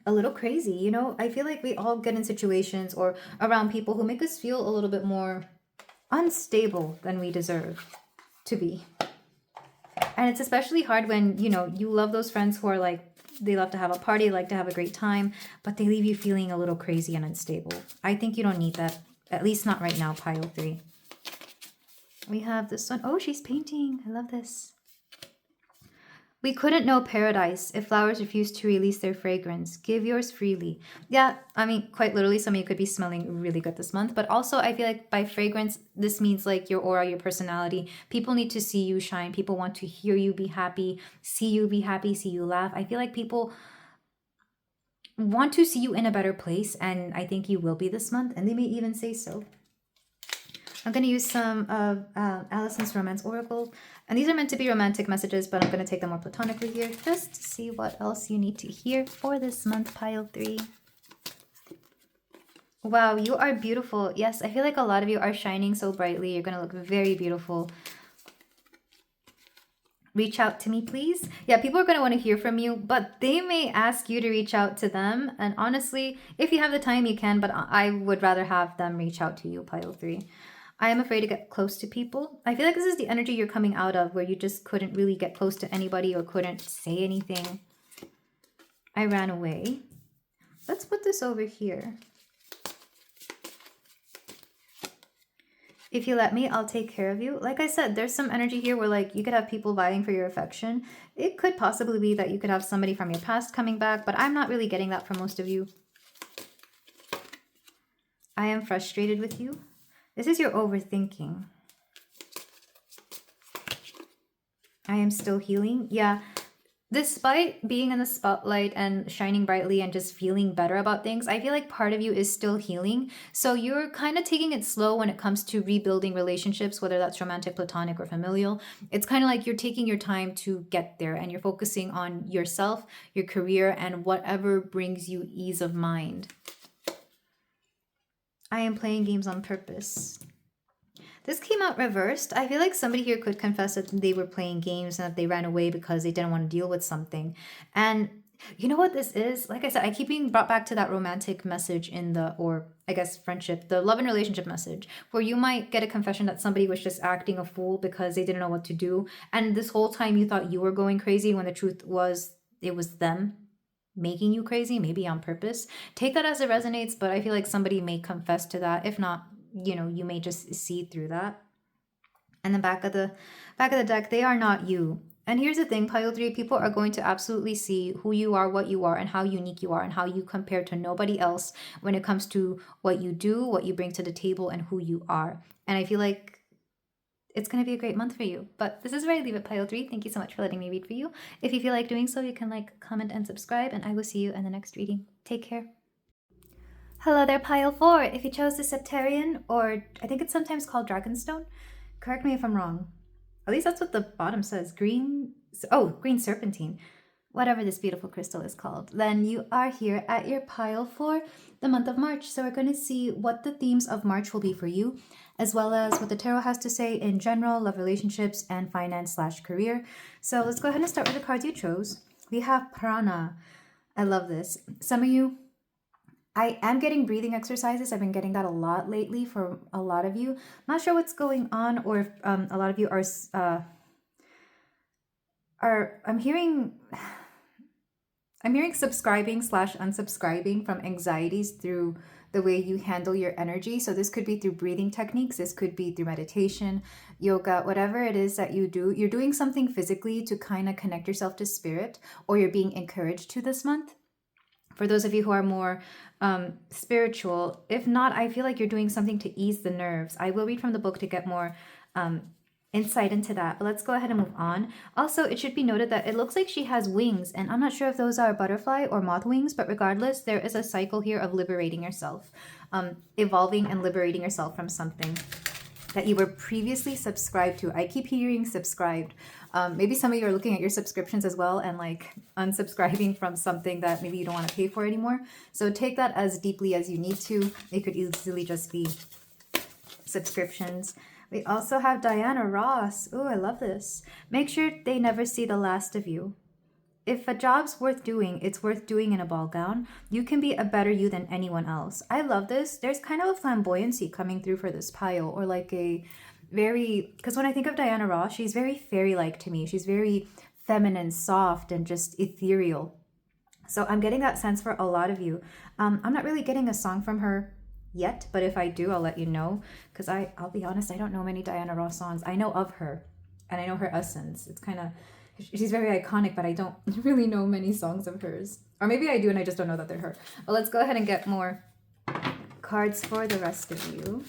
a little crazy. You know, I feel like we all get in situations or around people who make us feel a little bit more unstable than we deserve to be. And it's especially hard when, you know, you love those friends who are like, they love to have a party, like to have a great time, but they leave you feeling a little crazy and unstable. I think you don't need that, at least not right now, pile 3. We have this one. Oh, she's painting. I love this. We couldn't know paradise if flowers refuse to release their fragrance. Give yours freely. Yeah, I mean, quite literally, some of you could be smelling really good this month. But also, I feel like by fragrance, this means like your aura, your personality. People need to see you shine. People want to hear you be happy, see you laugh. I feel like people want to see you in a better place. And I think you will be this month. And they may even say so. I'm going to use some of Allison's Romance Oracle. And these are meant to be romantic messages, but I'm going to take them more platonically here just to see what else you need to hear for this month, pile 3. Wow, you are beautiful. Yes, I feel like a lot of you are shining so brightly. You're going to look very beautiful. Reach out to me, please. Yeah, people are going to want to hear from you, but they may ask you to reach out to them. And honestly, if you have the time, you can, but I would rather have them reach out to you, pile 3. I am afraid to get close to people. I feel like this is the energy you're coming out of where you just couldn't really get close to anybody or couldn't say anything. I ran away. Let's put this over here. If you let me, I'll take care of you. Like I said, there's some energy here where like you could have people vying for your affection. It could possibly be that you could have somebody from your past coming back, but I'm not really getting that from most of you. I am frustrated with you. This is your overthinking. I am still healing. Yeah. Despite being in the spotlight and shining brightly and just feeling better about things, I feel like part of you is still healing. So you're kind of taking it slow when it comes to rebuilding relationships, whether that's romantic, platonic, or familial. It's kind of like you're taking your time to get there and you're focusing on yourself, your career, and whatever brings you ease of mind. I am playing games on purpose. This came out reversed. I feel like somebody here could confess that they were playing games and that they ran away because they didn't want to deal with something. And you know what this is? Like I said, I keep being brought back to that romantic message in the, or I guess friendship, the love and relationship message, where you might get a confession that somebody was just acting a fool because they didn't know what to do. And this whole time you thought you were going crazy when the truth was it was them making you crazy, maybe on purpose. Take that as it resonates, but I feel like somebody may confess to that. If not, you know, you may just see through that. And the back of the deck, they are not you. And here's the thing, pile 3, people are going to absolutely see who you are, what you are, and how unique you are, and how you compare to nobody else when it comes to what you do, what you bring to the table, and who you are. And I feel like it's going to be a great month for you. But this is where I leave it, pile 3. Thank you so much for letting me read for you. If you feel like doing so, you can like, comment, and subscribe, and I will see you in the next reading. Take care. Hello there, pile 4. If you chose the Septarian, or I think it's sometimes called Dragonstone, correct me if I'm wrong. At least that's what the bottom says. Green serpentine. Whatever this beautiful crystal is called. Then you are here at your pile for the month of March. So we're going to see what the themes of March will be for you, as well as what the tarot has to say in general, love, relationships, and finance/career. So let's go ahead and start with the cards you chose. We have Prana. I love this. Some of you, I am getting breathing exercises. I've been getting that a lot lately for a lot of you. Not sure what's going on, or if a lot of you I'm hearing subscribing/unsubscribing from anxieties through the way you handle your energy. So this could be through breathing techniques. This could be through meditation, yoga, whatever it is that you do. You're doing something physically to kind of connect yourself to spirit, or you're being encouraged to this month. For those of you who are more spiritual, if not, I feel like you're doing something to ease the nerves. I will read from the book to get more insight into that, but let's go ahead and move on. Also, it should be noted that it looks like she has wings, and I'm not sure if those are butterfly or moth wings, but regardless, there is a cycle here of liberating yourself, evolving and liberating yourself from something that you were previously subscribed to. I keep hearing subscribed. Maybe some of you are looking at your subscriptions as well and like unsubscribing from something that maybe you don't want to pay for anymore. So take that as deeply as you need to. It could easily just be subscriptions. We also have Diana Ross. Oh, I love this. Make sure they never see the last of you. If a job's worth doing, it's worth doing in a ball gown. You can be a better you than anyone else. I love this. There's kind of a flamboyancy coming through for this pile, or like a very, because when I think of Diana Ross, she's very fairy-like to me. She's very feminine, soft, and just ethereal. So I'm getting that sense for a lot of you. I'm not really getting a song from her yet, but if I do, I'll let you know, because I'll be honest, I don't know many Diana Ross songs. I know of her, and I know her essence. It's kind of, she's very iconic, but I don't really know many songs of hers. Or maybe I do and I just don't know that they're her. Well, let's go ahead and get more cards for the rest of you.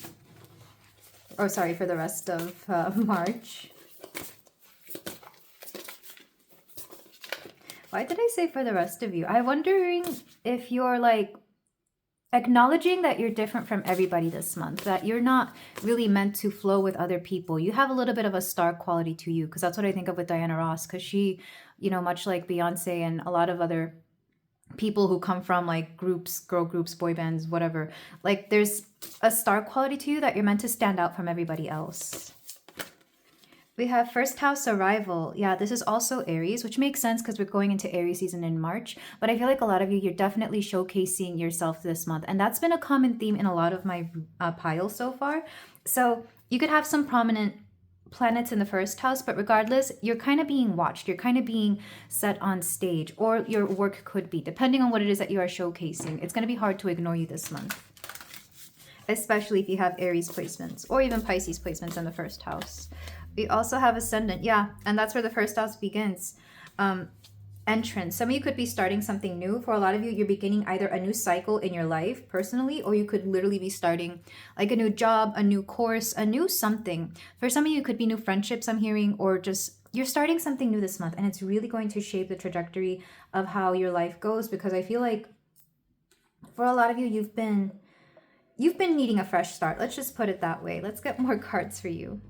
Oh, sorry, for the rest of March. Why did I say for the rest of you? I'm wondering if you're like acknowledging that you're different from everybody this month, that you're not really meant to flow with other people. You have a little bit of a star quality to you, because that's what I think of with Diana Ross, because she, you know, much like Beyonce and a lot of other people who come from like groups, girl groups, boy bands, whatever, like there's a star quality to you that you're meant to stand out from everybody else. We have first house arrival. Yeah, this is also Aries, which makes sense because we're going into Aries season in March. But I feel like a lot of you, you're definitely showcasing yourself this month. And that's been a common theme in a lot of my piles so far. So you could have some prominent planets in the first house, but regardless, you're kind of being watched. You're kind of being set on stage, or your work could be, depending on what it is that you are showcasing. It's going to be hard to ignore you this month, especially if you have Aries placements or even Pisces placements in the first house. We also have ascendant, yeah, and that's where the first house begins. Entrance. Some of you could be starting something new. For a lot of you, you're beginning either a new cycle in your life personally, or you could literally be starting like a new job, a new course, a new something. For some of you, it could be new friendships I'm hearing, or just you're starting something new this month, and it's really going to shape the trajectory of how your life goes, because I feel like for a lot of you, you've been needing a fresh start. Let's just put it that way. Let's get more cards for you.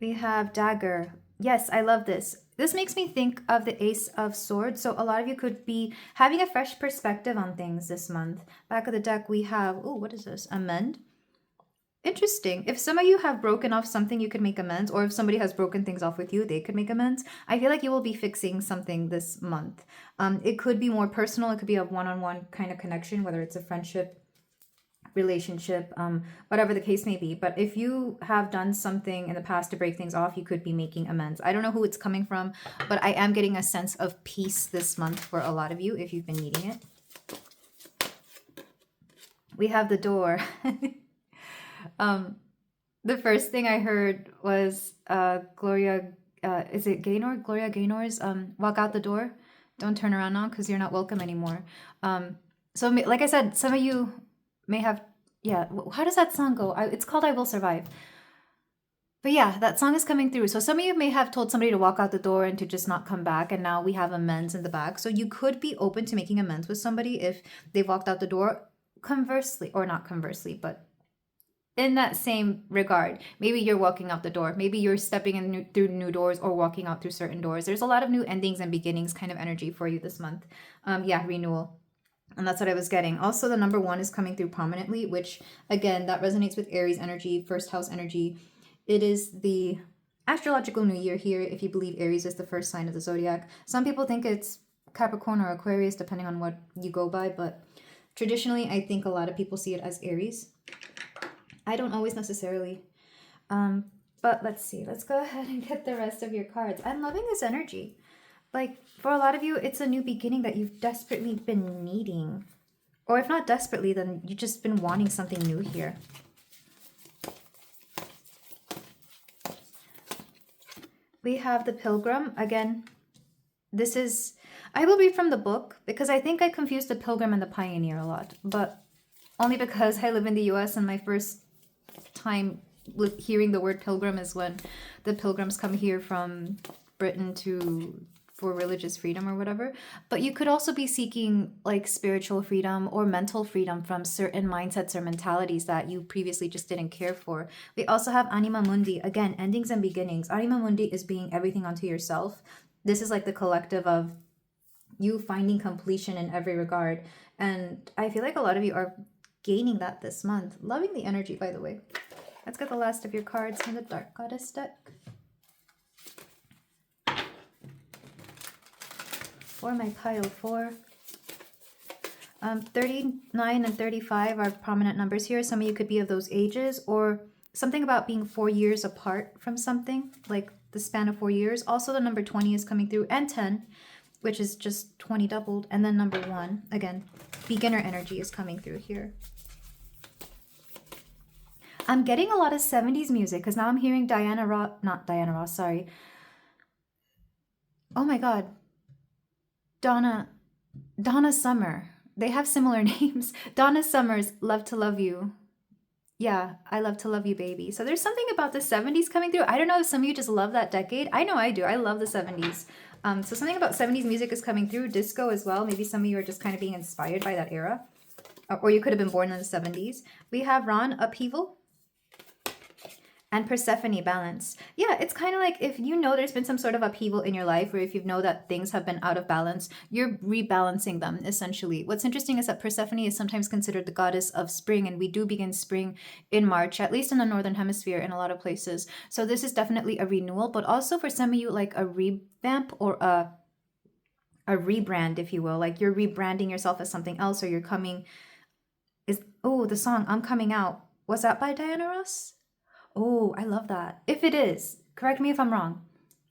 We have dagger. Yes, I love this. This makes me think of the Ace of Swords. So a lot of you could be having a fresh perspective on things this month. Back of the deck, we have, oh, what is this? Amend. Interesting. If some of you have broken off something, you could make amends. Or if somebody has broken things off with you, they could make amends. I feel like you will be fixing something this month. It could be more personal. It could be a one-on-one kind of connection, whether it's a friendship, relationship, whatever the case may be. But if you have done something in the past to break things off, you could be making amends. I don't know who it's coming from, but I am getting a sense of peace this month for a lot of you if you've been needing it. We have the door. The first thing I heard was Gloria, is it Gaynor? Gloria Gaynor's walk out the door. Don't turn around now because you're not welcome anymore. So like I said, some of you may have, yeah, how does that song go? It's called I Will Survive. But yeah, that song is coming through. So some of you may have told somebody to walk out the door and to just not come back, and now we have amends in the back. So you could be open to making amends with somebody if they've walked out the door. Conversely, or not conversely, but in that same regard, maybe you're walking out the door. Maybe you're stepping in through new doors or walking out through certain doors. There's a lot of new endings and beginnings kind of energy for you this month. Yeah, renewal. And that's what I was getting. Also, the number 1 is coming through prominently, which, again, that resonates with Aries energy, first house energy. It is the astrological new year here, if you believe Aries is the first sign of the zodiac. Some people think it's Capricorn or Aquarius, depending on what you go by. But traditionally, I think a lot of people see it as Aries. I don't always necessarily. But let's see. Let's go ahead and get the rest of your cards. I'm loving this energy. Like, for a lot of you, it's a new beginning that you've desperately been needing. Or if not desperately, then you've just been wanting something new here. We have the Pilgrim. Again, this is... I will read from the book because I think I confused the Pilgrim and the Pioneer a lot. But only because I live in the US and my first time hearing the word Pilgrim is when the Pilgrims come here from Britain for religious freedom or whatever. But you could also be seeking like spiritual freedom or mental freedom from certain mindsets or mentalities that you previously just didn't care for. We also have Anima Mundi, again, endings and beginnings. Anima Mundi is being everything onto yourself. This is like the collective of you finding completion in every regard. And I feel like a lot of you are gaining that this month. Loving the energy, by the way. Let's get the last of your cards from the Dark Goddess deck. For my pile 4. 39 and 35 are prominent numbers here. Some of you could be of those ages, or something about being 4 years apart from something, like the span of 4 years. Also, the number 20 is coming through, and 10, which is just 20 doubled. And then number 1, again, beginner energy is coming through here. I'm getting a lot of 70s music because now I'm hearing not Diana Ross, sorry. Oh my God. Donna Summer. They have similar names. Donna Summers, Love to Love You. Yeah, I Love to Love You, Baby. So there's something about the 70s coming through. I don't know if some of you just love that decade. I know I do. I love the 70s. So something about 70s music is coming through. Disco as well. Maybe some of you are just kind of being inspired by that era. Or you could have been born in the 70s. We have Ron, Upheaval. And Persephone, Balance. Yeah, it's kind of like if you know there's been some sort of upheaval in your life, or if you know that things have been out of balance, you're rebalancing them, essentially. What's interesting is that Persephone is sometimes considered the goddess of spring, and we do begin spring in March, at least in the Northern Hemisphere in a lot of places. So this is definitely a renewal, but also for some of you, like a revamp or a rebrand, if you will. Like you're rebranding yourself as something else, or you're coming... the song, I'm Coming Out. Was that by Diana Ross? Oh, I love that. If it is, correct me if I'm wrong,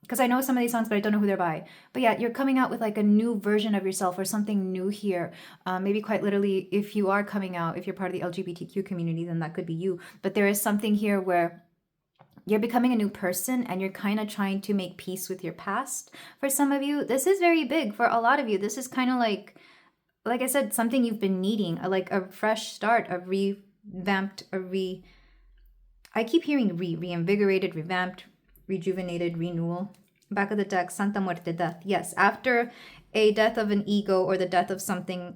because I know some of these songs, but I don't know who they're by. But yeah, you're coming out with like a new version of yourself or something new here. Maybe quite literally, if you are coming out, if you're part of the LGBTQ community, then that could be you. But there is something here where you're becoming a new person and you're kind of trying to make peace with your past. For some of you, this is very big. For a lot of you, this is kind of like I said, something you've been needing, like a fresh start, a revamped, I keep hearing reinvigorated, revamped, rejuvenated, renewal. Back of the deck, Santa Muerte, death. Yes, after a death of an ego or the death of something,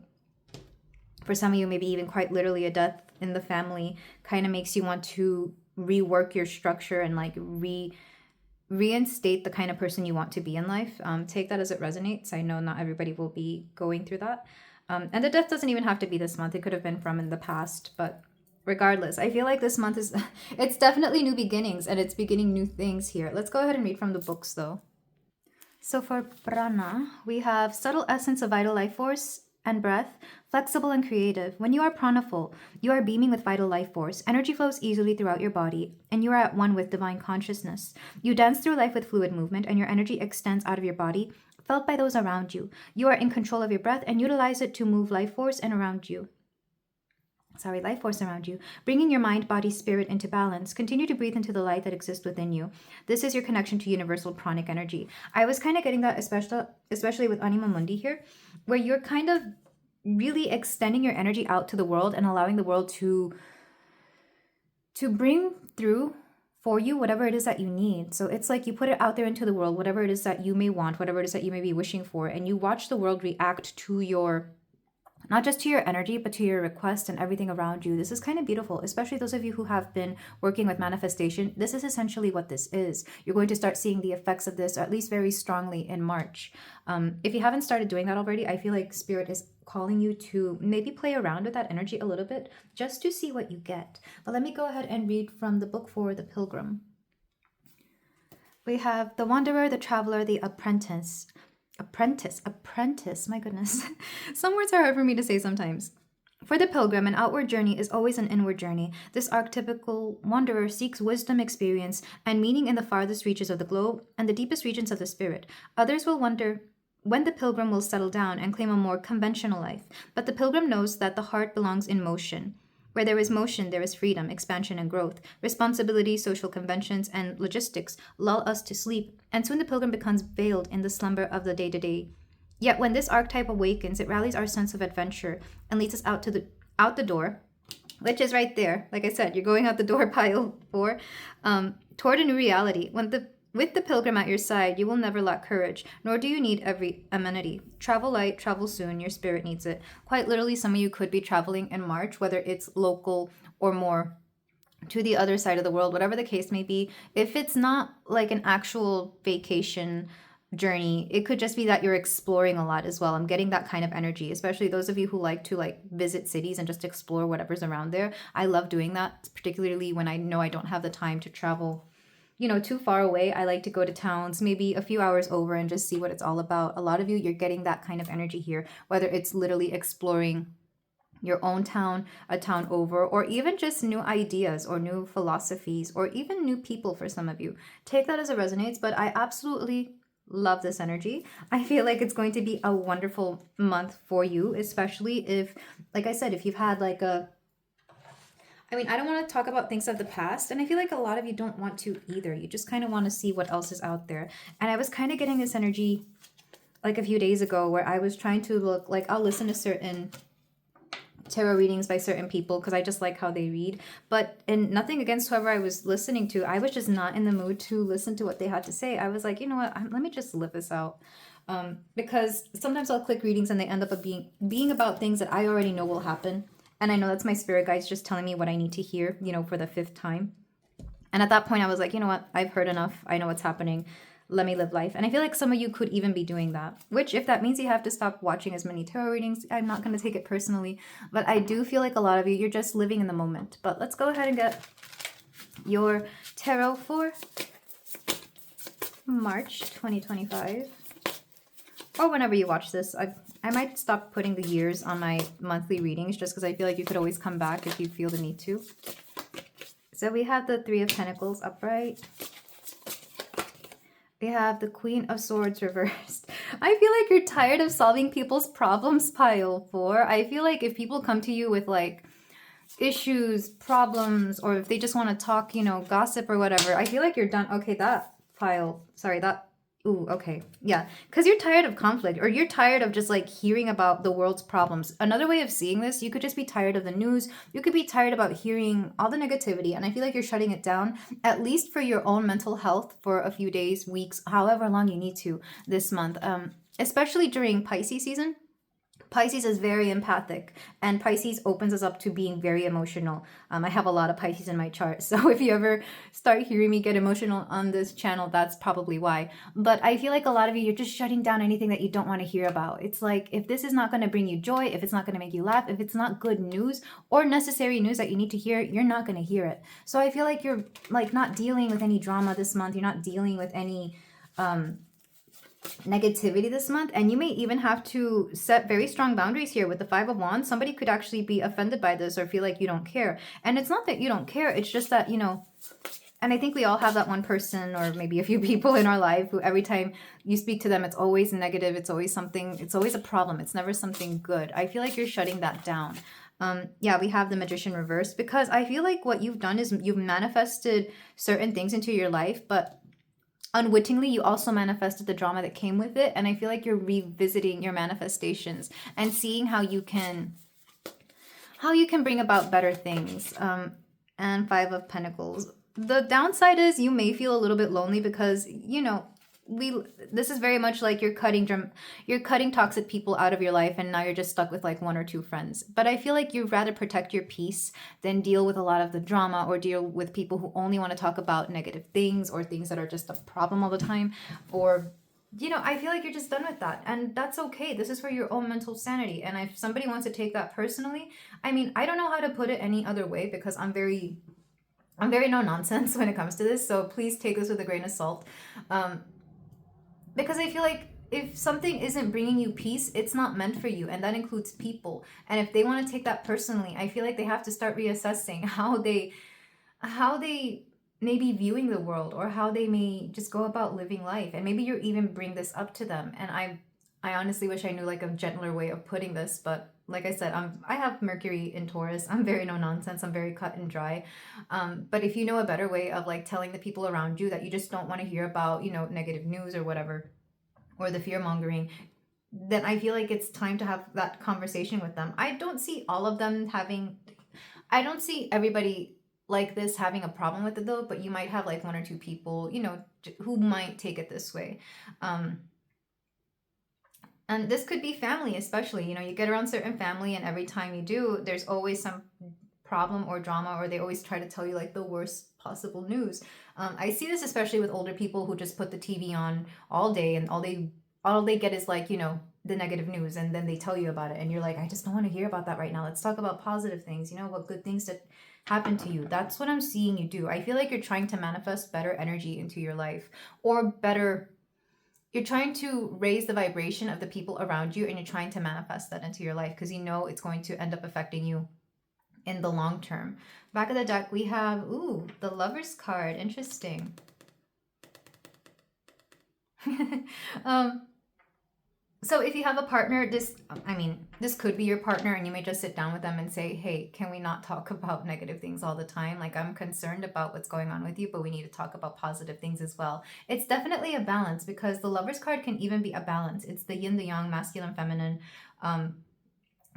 for some of you, maybe even quite literally a death in the family, kind of makes you want to rework your structure and like reinstate the kind of person you want to be in life. Take that as it resonates. I know not everybody will be going through that. And the death doesn't even have to be this month. It could have been from in the past, but regardless, I feel like this month is, it's definitely new beginnings and it's beginning new things here. Let's go ahead and read from the books though. So for prana, we have subtle essence of vital life force and breath, flexible and creative. When you are pranaful, you are beaming with vital life force. Energy flows easily throughout your body and you are at one with divine consciousness. You dance through life with fluid movement and your energy extends out of your body, felt by those around you. You are in control of your breath and utilize it to move life force around you, bringing your mind, body, spirit into balance. Continue to breathe into the light that exists within you. This is your connection to universal pranic energy. I was kind of getting that, especially with Anima Mundi here, where you're kind of really extending your energy out to the world and allowing the world to bring through for you whatever it is that you need. So it's like you put it out there into the world, whatever it is that you may want, whatever it is that you may be wishing for, and you watch the world react to your, not just to your energy, but to your request and everything around you. This is kind of beautiful, especially those of you who have been working with manifestation. This is essentially what this is. You're going to start seeing the effects of this, at least very strongly, in March. If you haven't started doing that already, I feel like Spirit is calling you to maybe play around with that energy a little bit, just to see what you get. But let me go ahead and read from the book for the Pilgrim. We have the Wanderer, the Traveler, the Apprentice, my goodness. Some words are hard for me to say sometimes. For the pilgrim, an outward journey is always an inward journey. This archetypical wanderer seeks wisdom, experience, and meaning in the farthest reaches of the globe and the deepest regions of the spirit. Others will wander when the pilgrim will settle down and claim a more conventional life. But the pilgrim knows that the heart belongs in motion. Where there is motion, there is freedom, expansion, and growth. Responsibility, social conventions, and logistics lull us to sleep, and soon the pilgrim becomes veiled in the slumber of the day-to-day. Yet when this archetype awakens, it rallies our sense of adventure and leads us out the door, which is right there. Like I said, you're going out the door, pile 4, toward a new reality. With the pilgrim at your side, you will never lack courage, nor do you need every amenity. Travel light, travel soon, your spirit needs it. Quite literally, some of you could be traveling in March, whether it's local or more to the other side of the world, whatever the case may be. If it's not like an actual vacation journey, it could just be that you're exploring a lot as well. I'm getting that kind of energy, especially those of you who like to like visit cities and just explore whatever's around there. I love doing that, particularly when I know I don't have the time to travel too far away. I like to go to towns, maybe a few hours over, and just see what it's all about. A lot of you, you're getting that kind of energy here, whether it's literally exploring your own town, a town over, or even just new ideas or new philosophies or even new people for some of you. Take that as it resonates, but I absolutely love this energy. I feel like it's going to be a wonderful month for you, especially if, like I said, if you've had like I don't want to talk about things of the past, and I feel like a lot of you don't want to either. You just kind of want to see what else is out there. And I was kind of getting this energy like a few days ago where I was trying to look, like I'll listen to certain tarot readings by certain people because I just like how they read. And nothing against whoever I was listening to. I was just not in the mood to listen to what they had to say. I was like, you know what, let me just live this out. Because sometimes I'll click readings and they end up being about things that I already know will happen. And I know that's my spirit guides just telling me what I need to hear, for the 5th time. And at that point, I was like, you know what? I've heard enough. I know what's happening. Let me live life. And I feel like some of you could even be doing that. Which, if that means you have to stop watching as many tarot readings, I'm not going to take it personally. But I do feel like a lot of you, you're just living in the moment. But let's go ahead and get your tarot for March 2025. Or whenever you watch this. I might stop putting the years on my monthly readings just because I feel like you could always come back if you feel the need to. So we have the 3 of Pentacles upright. We have the Queen of Swords reversed. I feel like you're tired of solving people's problems, pile 4. I feel like if people come to you with like issues, problems, or if they just want to talk, gossip or whatever, I feel like you're done. Okay, Ooh, okay. Yeah. Because you're tired of conflict, or you're tired of just like hearing about the world's problems. Another way of seeing this, you could just be tired of the news. You could be tired about hearing all the negativity. And I feel like you're shutting it down, at least for your own mental health, for a few days, weeks, however long you need to this month. Especially during Pisces season. Pisces is very empathic, and Pisces opens us up to being very emotional. I have a lot of Pisces in my chart, so if you ever start hearing me get emotional on this channel, that's probably why. But I feel like a lot of you, you're just shutting down anything that you don't want to hear about. It's like, if this is not going to bring you joy, if it's not going to make you laugh, if it's not good news or necessary news that you need to hear, you're not going to hear it. So I feel like you're like not dealing with any drama this month. You're not dealing with any negativity this month, and you may even have to set very strong boundaries here with the 5 of Wands. Somebody could actually be offended by this or feel like you don't care, and it's not that you don't care, it's just that, and I think we all have that one person or maybe a few people in our life who every time you speak to them, it's always negative, it's always something, it's always a problem, it's never something good. I feel like you're shutting that down. Yeah, we have the Magician reversed, because I feel like what you've done is you've manifested certain things into your life, but unwittingly, you also manifested the drama that came with it. And I feel like you're revisiting your manifestations and seeing how you can bring about better things. And 5 of Pentacles. The downside is you may feel a little bit lonely because, this is very much like you're cutting toxic people out of your life, and now you're just stuck with like 1 or 2 friends. But I feel like you'd rather protect your peace than deal with a lot of the drama, or deal with people who only want to talk about negative things or things that are just a problem all the time. Or I feel like you're just done with that, and that's okay. This is for your own mental sanity. And if somebody wants to take that personally, I don't know how to put it any other way, because I'm very no nonsense when it comes to this. So please take this with a grain of salt. Because I feel like if something isn't bringing you peace, it's not meant for you, and that includes people. And if they want to take that personally, I feel like they have to start reassessing how they may be viewing the world, or how they may just go about living life. And maybe you even bring this up to them. And I honestly wish I knew like a gentler way of putting this, but like I said, I have Mercury in Taurus. I'm very no nonsense. I'm very cut and dry. But if you know a better way of like telling the people around you that you just don't want to hear about, you know, negative news or whatever, or the fear mongering, then I feel like it's time to have that conversation with them. I don't see all of them having, I don't see everybody like this having a problem with it though, but you might have like one or two people, you know, who might take it this way. And this could be family, especially, you know, you get around certain family and every time you do, there's always some problem or drama, or they always try to tell you like the worst possible news. I see this especially with older people who just put the TV on all day and all they get is like, you know, the negative news, and then they tell you about it and you're like, I just don't want to hear about that right now. Let's talk about positive things, you know, what good things that happen to you. That's what I'm seeing you do. I feel like you're trying to manifest better energy into your life, or better, you're trying to raise the vibration of the people around you, and you're trying to manifest that into your life because you know it's going to end up affecting you in the long term. Back of the deck, we have, ooh, the Lover's card. Interesting. So if you have a partner, this could be your partner, and you may just sit down with them and say, hey, can we not talk about negative things all the time? Like, I'm concerned about what's going on with you, but we need to talk about positive things as well. It's definitely a balance, because the Lover's card can even be a balance. It's the yin, the yang, masculine, feminine,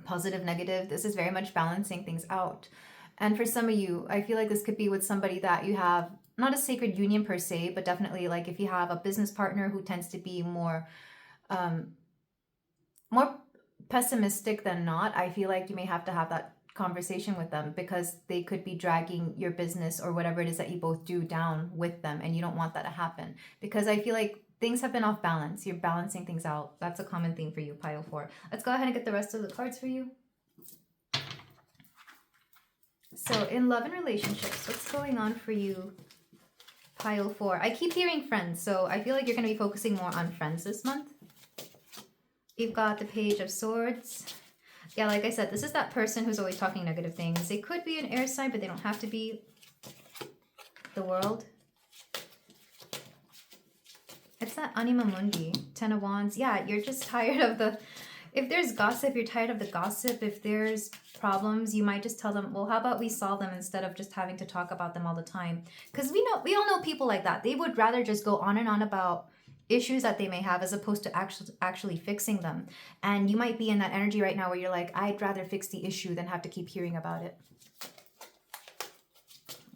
positive, negative. This is very much balancing things out. And for some of you, I feel like this could be with somebody that you have not a sacred union per se, but definitely like if you have a business partner who tends to be more pessimistic than not, I feel like you may have to have that conversation with them, because they could be dragging your business or whatever it is that you both do down with them, and you don't want that to happen, because I feel like things have been off balance. You're balancing things out. That's a common theme for you, pile 4. Let's go ahead and get the rest of the cards for you. So in love and relationships, what's going on for you, pile 4? I keep hearing friends, so I feel like you're going to be focusing more on friends this month. You've got the Page of Swords. Yeah, like I said, this is that person who's always talking negative things. They could be an air sign, but they don't have to be. The World. It's that Anima Mundi. 10 of Wands. Yeah, you're just tired of the... If there's gossip, you're tired of the gossip. If there's problems, you might just tell them, well, how about we solve them instead of just having to talk about them all the time? Because we all know people like that. They would rather just go on and on about issues that they may have, as opposed to actually fixing them. And you might be in that energy right now where you're like, I'd rather fix the issue than have to keep hearing about it.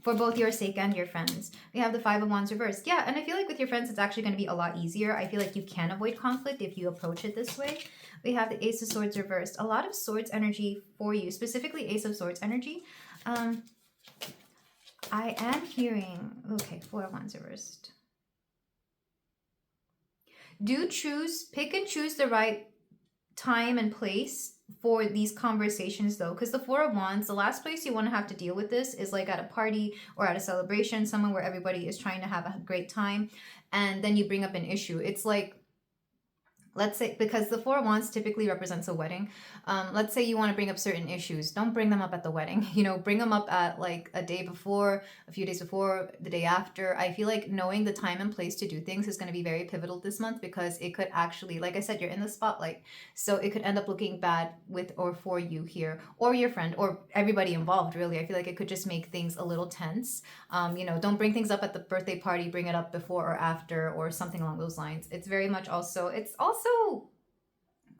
For both your sake and your friends. We have the 5 of Wands reversed. Yeah, and I feel like with your friends, it's actually going to be a lot easier. I feel like you can avoid conflict if you approach it this way. We have the Ace of Swords reversed. A lot of Swords energy for you, specifically Ace of Swords energy. I am hearing... Okay, 4 of Wands reversed. Pick and choose the right time and place for these conversations though, because the 4 of Wands, the last place you want to have to deal with this is like at a party or at a celebration, somewhere where everybody is trying to have a great time, and then you bring up an issue. It's like, let's say, because the 4 of Wands typically represents a wedding. Let's say you want to bring up certain issues. Don't bring them up at the wedding. You know, bring them up at like a day before, a few days before, the day after. I feel like knowing the time and place to do things is going to be very pivotal this month, because it could actually, like I said, you're in the spotlight. So it could end up looking bad with or for you here, or your friend, or everybody involved, really. I feel like it could just make things a little tense. You know, don't bring things up at the birthday party. Bring it up before or after, or something along those lines. It's very much also, it's also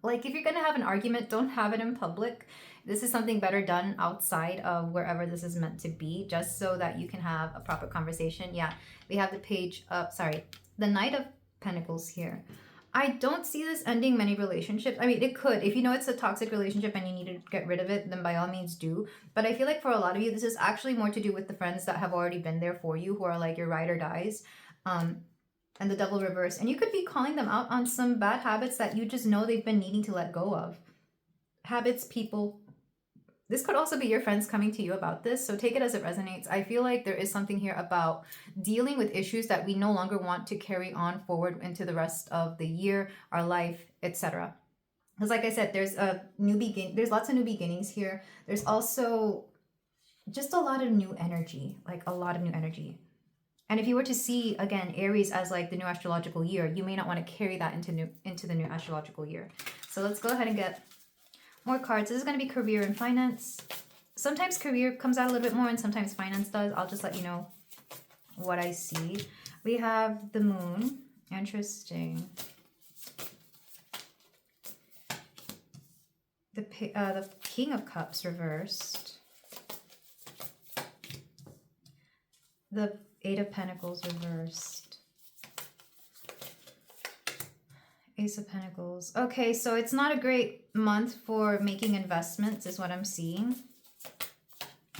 like, if you're going to have an argument, don't have it in public. This is something better done outside of wherever this is meant to be, just so that you can have a proper conversation. Yeah, we have the Knight of Pentacles here. I don't see this ending many relationships. I mean, it could. If you know it's a toxic relationship and you need to get rid of it, then by all means do. But I feel like for a lot of you, this is actually more to do with the friends that have already been there for you, who are like your ride or dies. And the Devil reverse. And you could be calling them out on some bad habits that you just know they've been needing to let go of. Habits, people. This could also be your friends coming to you about this, so take it as it resonates. I feel like there is something here about dealing with issues that we no longer want to carry on forward into the rest of the year, our life, etc. Because like I said, there's lots of new beginnings here. There's also just a lot of new energy, like a lot of new energy. And if you were to see, again, Aries as like the new astrological year, you may not want to carry that into the new astrological year. So let's go ahead and get more cards. This is going to be career and finance. Sometimes career comes out a little bit more and sometimes finance does. I'll just let you know what I see. We have the moon. Interesting. The King of Cups reversed. The Eight of Pentacles reversed. Ace of Pentacles. Okay, so it's not a great month for making investments is what I'm seeing.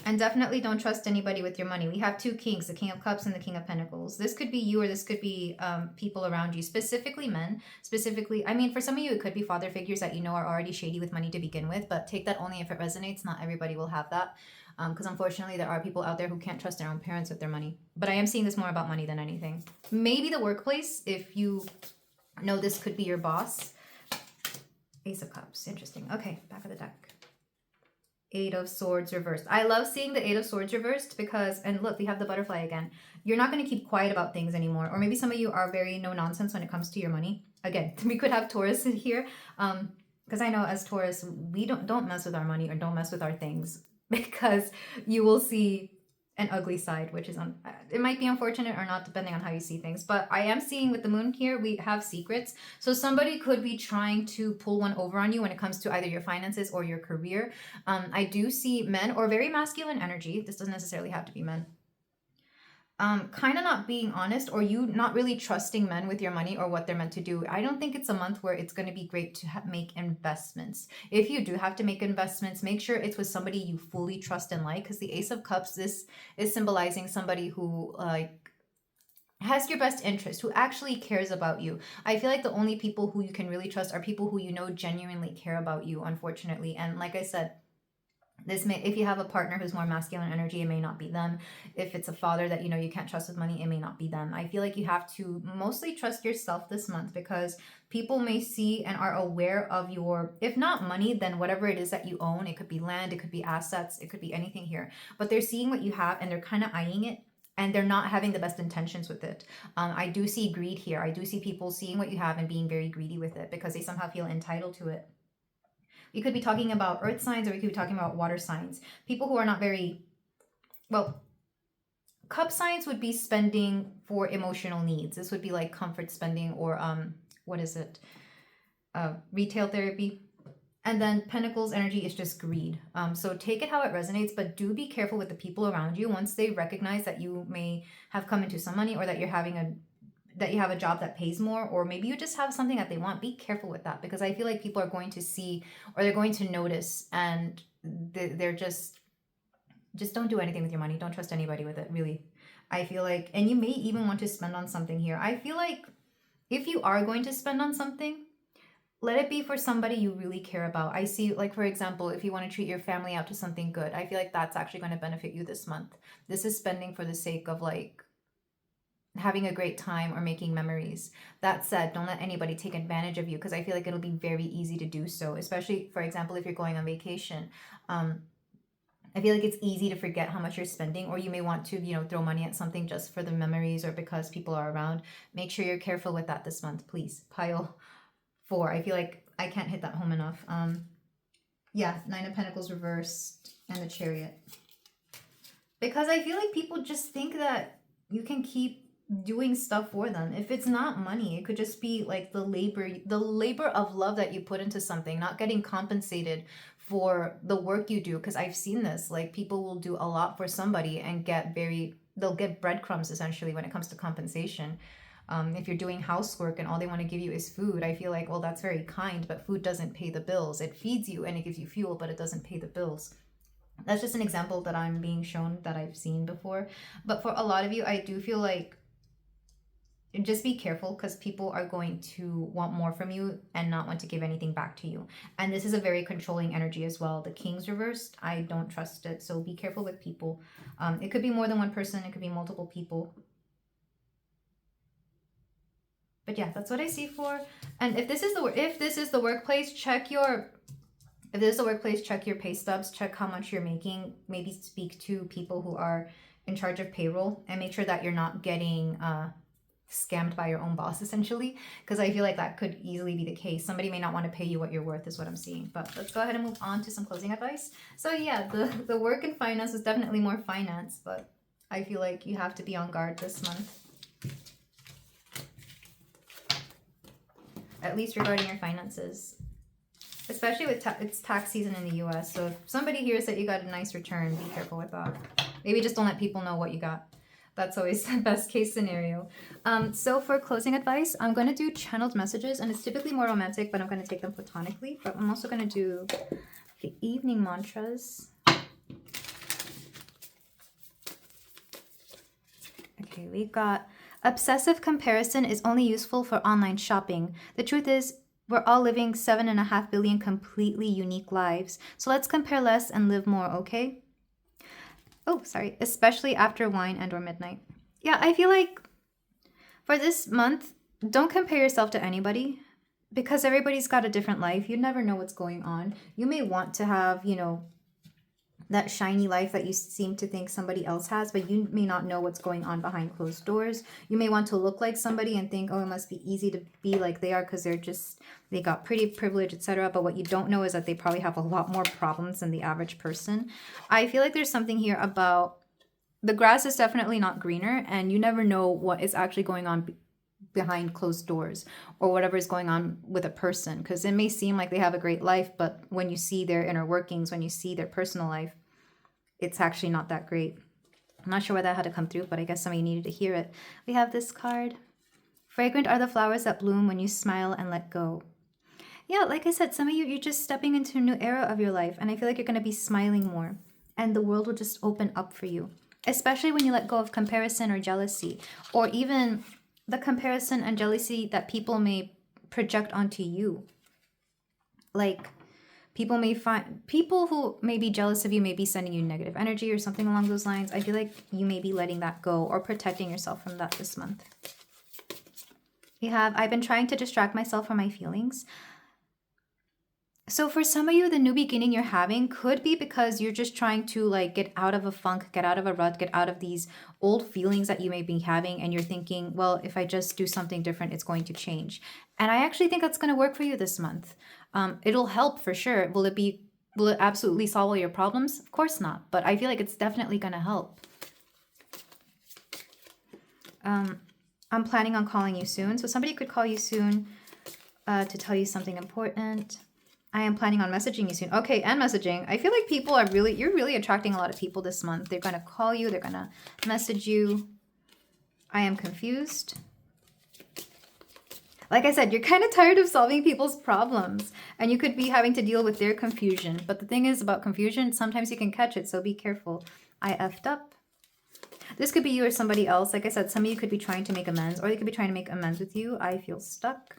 And definitely don't trust anybody with your money. We have two kings, the King of Cups and the King of Pentacles. This could be you or this could be people around you, specifically men. Specifically, I mean, for some of you, it could be father figures that you know are already shady with money to begin with, but take that only if it resonates. Not everybody will have that. Because unfortunately, there are people out there who can't trust their own parents with their money. But I am seeing this more about money than anything. Maybe the workplace, if you know this could be your boss. Ace of Cups. Interesting. Okay, back of the deck. Eight of Swords reversed. I love seeing the Eight of Swords reversed because, and look, we have the butterfly again. You're not going to keep quiet about things anymore. Or maybe some of you are very no nonsense when it comes to your money. Again, we could have Taurus in here. Because I know as Taurus, we don't mess with our money or don't mess with our things. Because you will see an ugly side, which is, it might be unfortunate or not, depending on how you see things. But I am seeing with the moon here, we have secrets. So somebody could be trying to pull one over on you when it comes to either your finances or your career. I do see men or very masculine energy. This doesn't necessarily have to be men. Kind of not being honest or you not really trusting men with your money or what they're meant to do. I don't think it's a month where it's going to be great to make investments. If you do have to make investments, make sure it's with somebody you fully trust and like, because the Ace of Cups, this is symbolizing somebody who has your best interest, who actually cares about you. I feel like the only people who you can really trust are people who you know genuinely care about you, unfortunately. And like I said, this may, if you have a partner who's more masculine energy, it may not be them. If it's a father that you know you can't trust with money, it may not be them. I feel like you have to mostly trust yourself this month because people may see and are aware of your, if not money, then whatever it is that you own. It could be land, it could be assets, it could be anything here. But they're seeing what you have and they're kind of eyeing it. And they're not having the best intentions with it. I do see greed here. I do see people seeing what you have and being very greedy with it because they somehow feel entitled to it. We could be talking about earth signs or we could be talking about water signs. People who are not very, well, cup signs would be spending for emotional needs. This would be like comfort spending or, what is it? Retail therapy. And then Pentacles energy is just greed. So take it how it resonates, but do be careful with the people around you. Once they recognize that you may have come into some money or that you're having that you have a job that pays more, or maybe you just have something that they want, be careful with that because I feel like people are going to see or they're going to notice and they're just don't do anything with your money. Don't trust anybody with it, really. I feel like, and you may even want to spend on something here. I feel like if you are going to spend on something, let it be for somebody you really care about. I see, like, for example, if you want to treat your family out to something good, I feel like that's actually going to benefit you this month. This is spending for the sake of like having a great time or making memories. That said, don't let anybody take advantage of you because I feel like it'll be very easy to do so, especially, for example, if you're going on vacation. I feel like it's easy to forget how much you're spending, or you may want to, you know, throw money at something just for the memories or because people are around. Make sure you're careful with that this month, please. Pile 4. I feel like I can't hit that home enough. Yeah, 9 of Pentacles reversed and the Chariot. Because I feel like people just think that you can keep doing stuff for them. If it's not money, it could just be like the labor of love that you put into something, not getting compensated for the work you do. Because I've seen this, like people will do a lot for somebody and they'll get breadcrumbs essentially when it comes to compensation. If you're doing housework and all they want to give you is food, I feel like, well, that's very kind, but food doesn't pay the bills. It feeds you and it gives you fuel, but it doesn't pay the bills. That's just an example that I'm being shown that I've seen before. But for a lot of you, I do feel like just be careful because people are going to want more from you and not want to give anything back to you. And this is a very controlling energy as well. The King's reversed. I don't trust it. So be careful with people. It could be more than one person. It could be multiple people. But yeah, that's what I see for. And if this is the workplace, check your If this is a workplace, check your pay stubs, check how much you're making, maybe speak to people who are in charge of payroll, and make sure that you're not getting scammed by your own boss, essentially, because I feel like that could easily be the case. Somebody may not want to pay you what you're worth, is what I'm seeing. But let's go ahead and move on to some closing advice. So yeah, the work and finance is definitely more finance, but I feel like you have to be on guard this month, at least regarding your finances. Especially with it's tax season in the US. So if somebody hears that you got a nice return, be careful with that. Maybe just don't let people know what you got. That's always the best case scenario. So for closing advice, I'm going to do channeled messages. And it's typically more romantic, but I'm going to take them platonically. But I'm also going to do the evening mantras. Okay, we've got obsessive comparison is only useful for online shopping. The truth is, we're all living 7.5 billion completely unique lives. So let's compare less and live more, okay? Oh, sorry. Especially after wine and or midnight. Yeah, I feel like for this month, don't compare yourself to anybody because everybody's got a different life. You never know what's going on. You may want to have, you know, that shiny life that you seem to think somebody else has, but you may not know what's going on behind closed doors. You may want to look like somebody and think, oh, it must be easy to be like they are because they got pretty privilege, etc. But what you don't know is that they probably have a lot more problems than the average person. I feel like there's something here about the grass is definitely not greener, and you never know what is actually going on behind closed doors or whatever is going on with a person, because it may seem like they have a great life, but when you see their inner workings, when you see their personal life, it's actually not that great. I'm not sure why that had to come through, but I guess somebody needed to hear it. We have this card. Fragrant are the flowers that bloom when you smile and let go. Yeah, like I said, some of you, you're just stepping into a new era of your life, and I feel like you're going to be smiling more, and the world will just open up for you, especially when you let go of comparison or jealousy, or even the comparison and jealousy that people may project onto you. Like, people who may be jealous of you may be sending you negative energy or something along those lines. I feel like you may be letting that go or protecting yourself from that this month. We have, I've been trying to distract myself from my feelings. So for some of you, the new beginning you're having could be because you're just trying to like get out of a funk, get out of a rut, get out of these old feelings that you may be having. And you're thinking, well, if I just do something different, it's going to change. And I actually think that's going to work for you this month. It'll help for sure. Will it absolutely solve all your problems? Of course not. But I feel like it's definitely going to help. I'm planning on calling you soon. So somebody could call you soon to tell you something important. I am planning on messaging you soon. Okay, and messaging. I feel like people are you're really attracting a lot of people this month. They're going to call you. They're going to message you. I am confused. Like I said, you're kind of tired of solving people's problems, and you could be having to deal with their confusion. But the thing is about confusion, sometimes you can catch it, so be careful. I effed up. This could be you or somebody else. Like I said, some of you could be trying to make amends, or they could be trying to make amends with you. I feel stuck.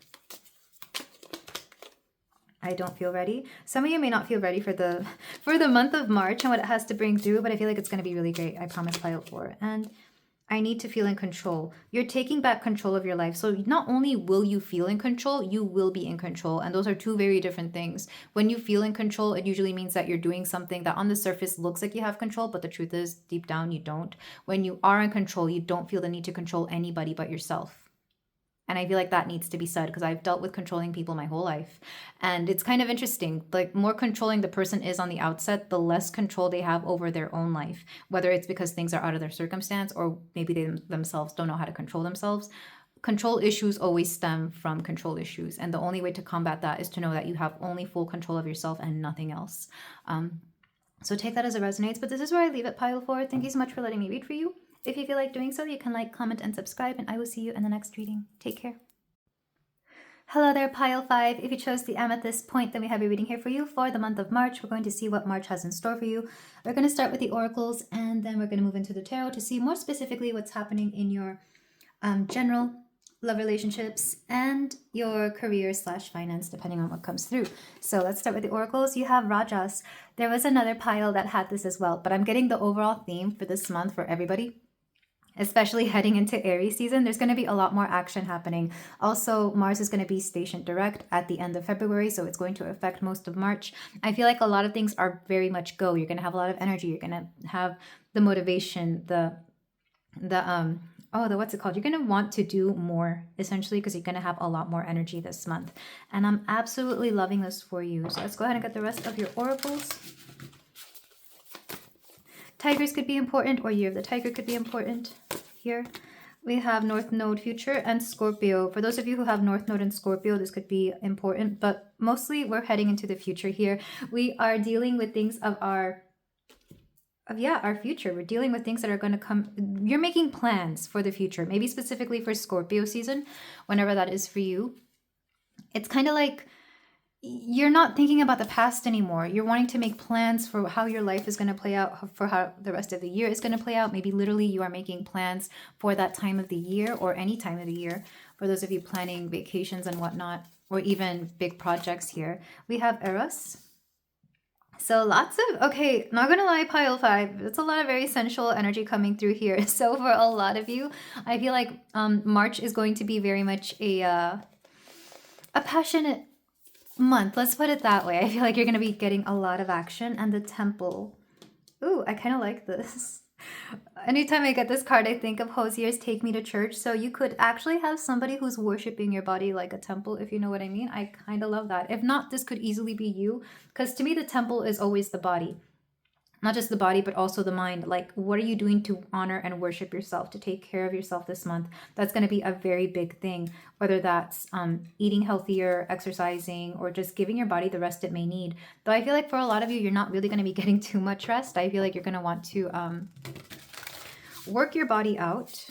I don't feel ready. Some of you may not feel ready for the month of March and what it has to bring through, but I feel like it's going to be really great. I promise, pile 4. And I need to feel in control. You're taking back control of your life. So not only will you feel in control, you will be in control. And those are two very different things. When you feel in control, it usually means that you're doing something that on the surface looks like you have control, but the truth is deep down you don't. When you are in control, you don't feel the need to control anybody but yourself. And I feel like that needs to be said because I've dealt with controlling people my whole life. And it's kind of interesting. Like, more controlling the person is on the outset, the less control they have over their own life. Whether it's because things are out of their circumstance or maybe they themselves don't know how to control themselves. Control issues always stem from control issues. And the only way to combat that is to know that you have only full control of yourself and nothing else. So take that as it resonates. But this is where I leave it, pile 4. Thank you so much for letting me read for you. If you feel like doing so, you can like, comment, and subscribe, and I will see you in the next reading. Take care. Hello there, pile 5. If you chose the amethyst point, then we have a reading here for you for the month of March. We're going to see what March has in store for you. We're going to start with the oracles, and then we're going to move into the tarot to see more specifically what's happening in your general love relationships and your career/finance, depending on what comes through. So let's start with the oracles. You have Rajas. There was another pile that had this as well, but I'm getting the overall theme for this month for everybody. especially heading into Aries season, there's going to be a lot more action happening. Also, Mars is going to be stationed direct at the end of February, so it's going to affect most of March. I feel like a lot of things are very much go. You're going to have a lot of energy. You're going to have the motivation, the what's it called? You're going to want to do more, essentially, because you're going to have a lot more energy this month. And I'm absolutely loving this for you. So let's go ahead and get the rest of your oracles. Tigers could be important, or Year of the Tiger could be important here. We have North Node Future and Scorpio. For those of you who have North Node and Scorpio, this could be important, but mostly we're heading into the future here. We are dealing with things of our future. We're dealing with things that are going to come. You're making plans for the future, maybe specifically for Scorpio season, whenever that is for you. It's kind of like you're not thinking about the past anymore. You're wanting to make plans for how your life is going to play out, for how the rest of the year is going to play out. Maybe literally you are making plans for that time of the year or any time of the year. For those of you planning vacations and whatnot, or even big projects here. We have Eros. So lots of, okay, not gonna lie, pile 5, it's a lot of very sensual energy coming through here. So for a lot of you, I feel like March is going to be very much a passionate month. Let's put it that way. I feel like you're going to be getting a lot of action. And the Temple. Ooh, I kind of like this. Anytime I get this card, I think of Hosier's Take Me to Church. So you could actually have somebody who's worshiping your body like a temple, if you know what I mean. I kind of love that. If not, this could easily be you. Because to me, the temple is always the body. Not just the body, but also the mind. Like, what are you doing to honor and worship yourself, to take care of yourself this month? That's going to be a very big thing, whether that's eating healthier, exercising, or just giving your body the rest it may need. Though I feel like for a lot of you, you're not really going to be getting too much rest. I feel like you're going to want to work your body out.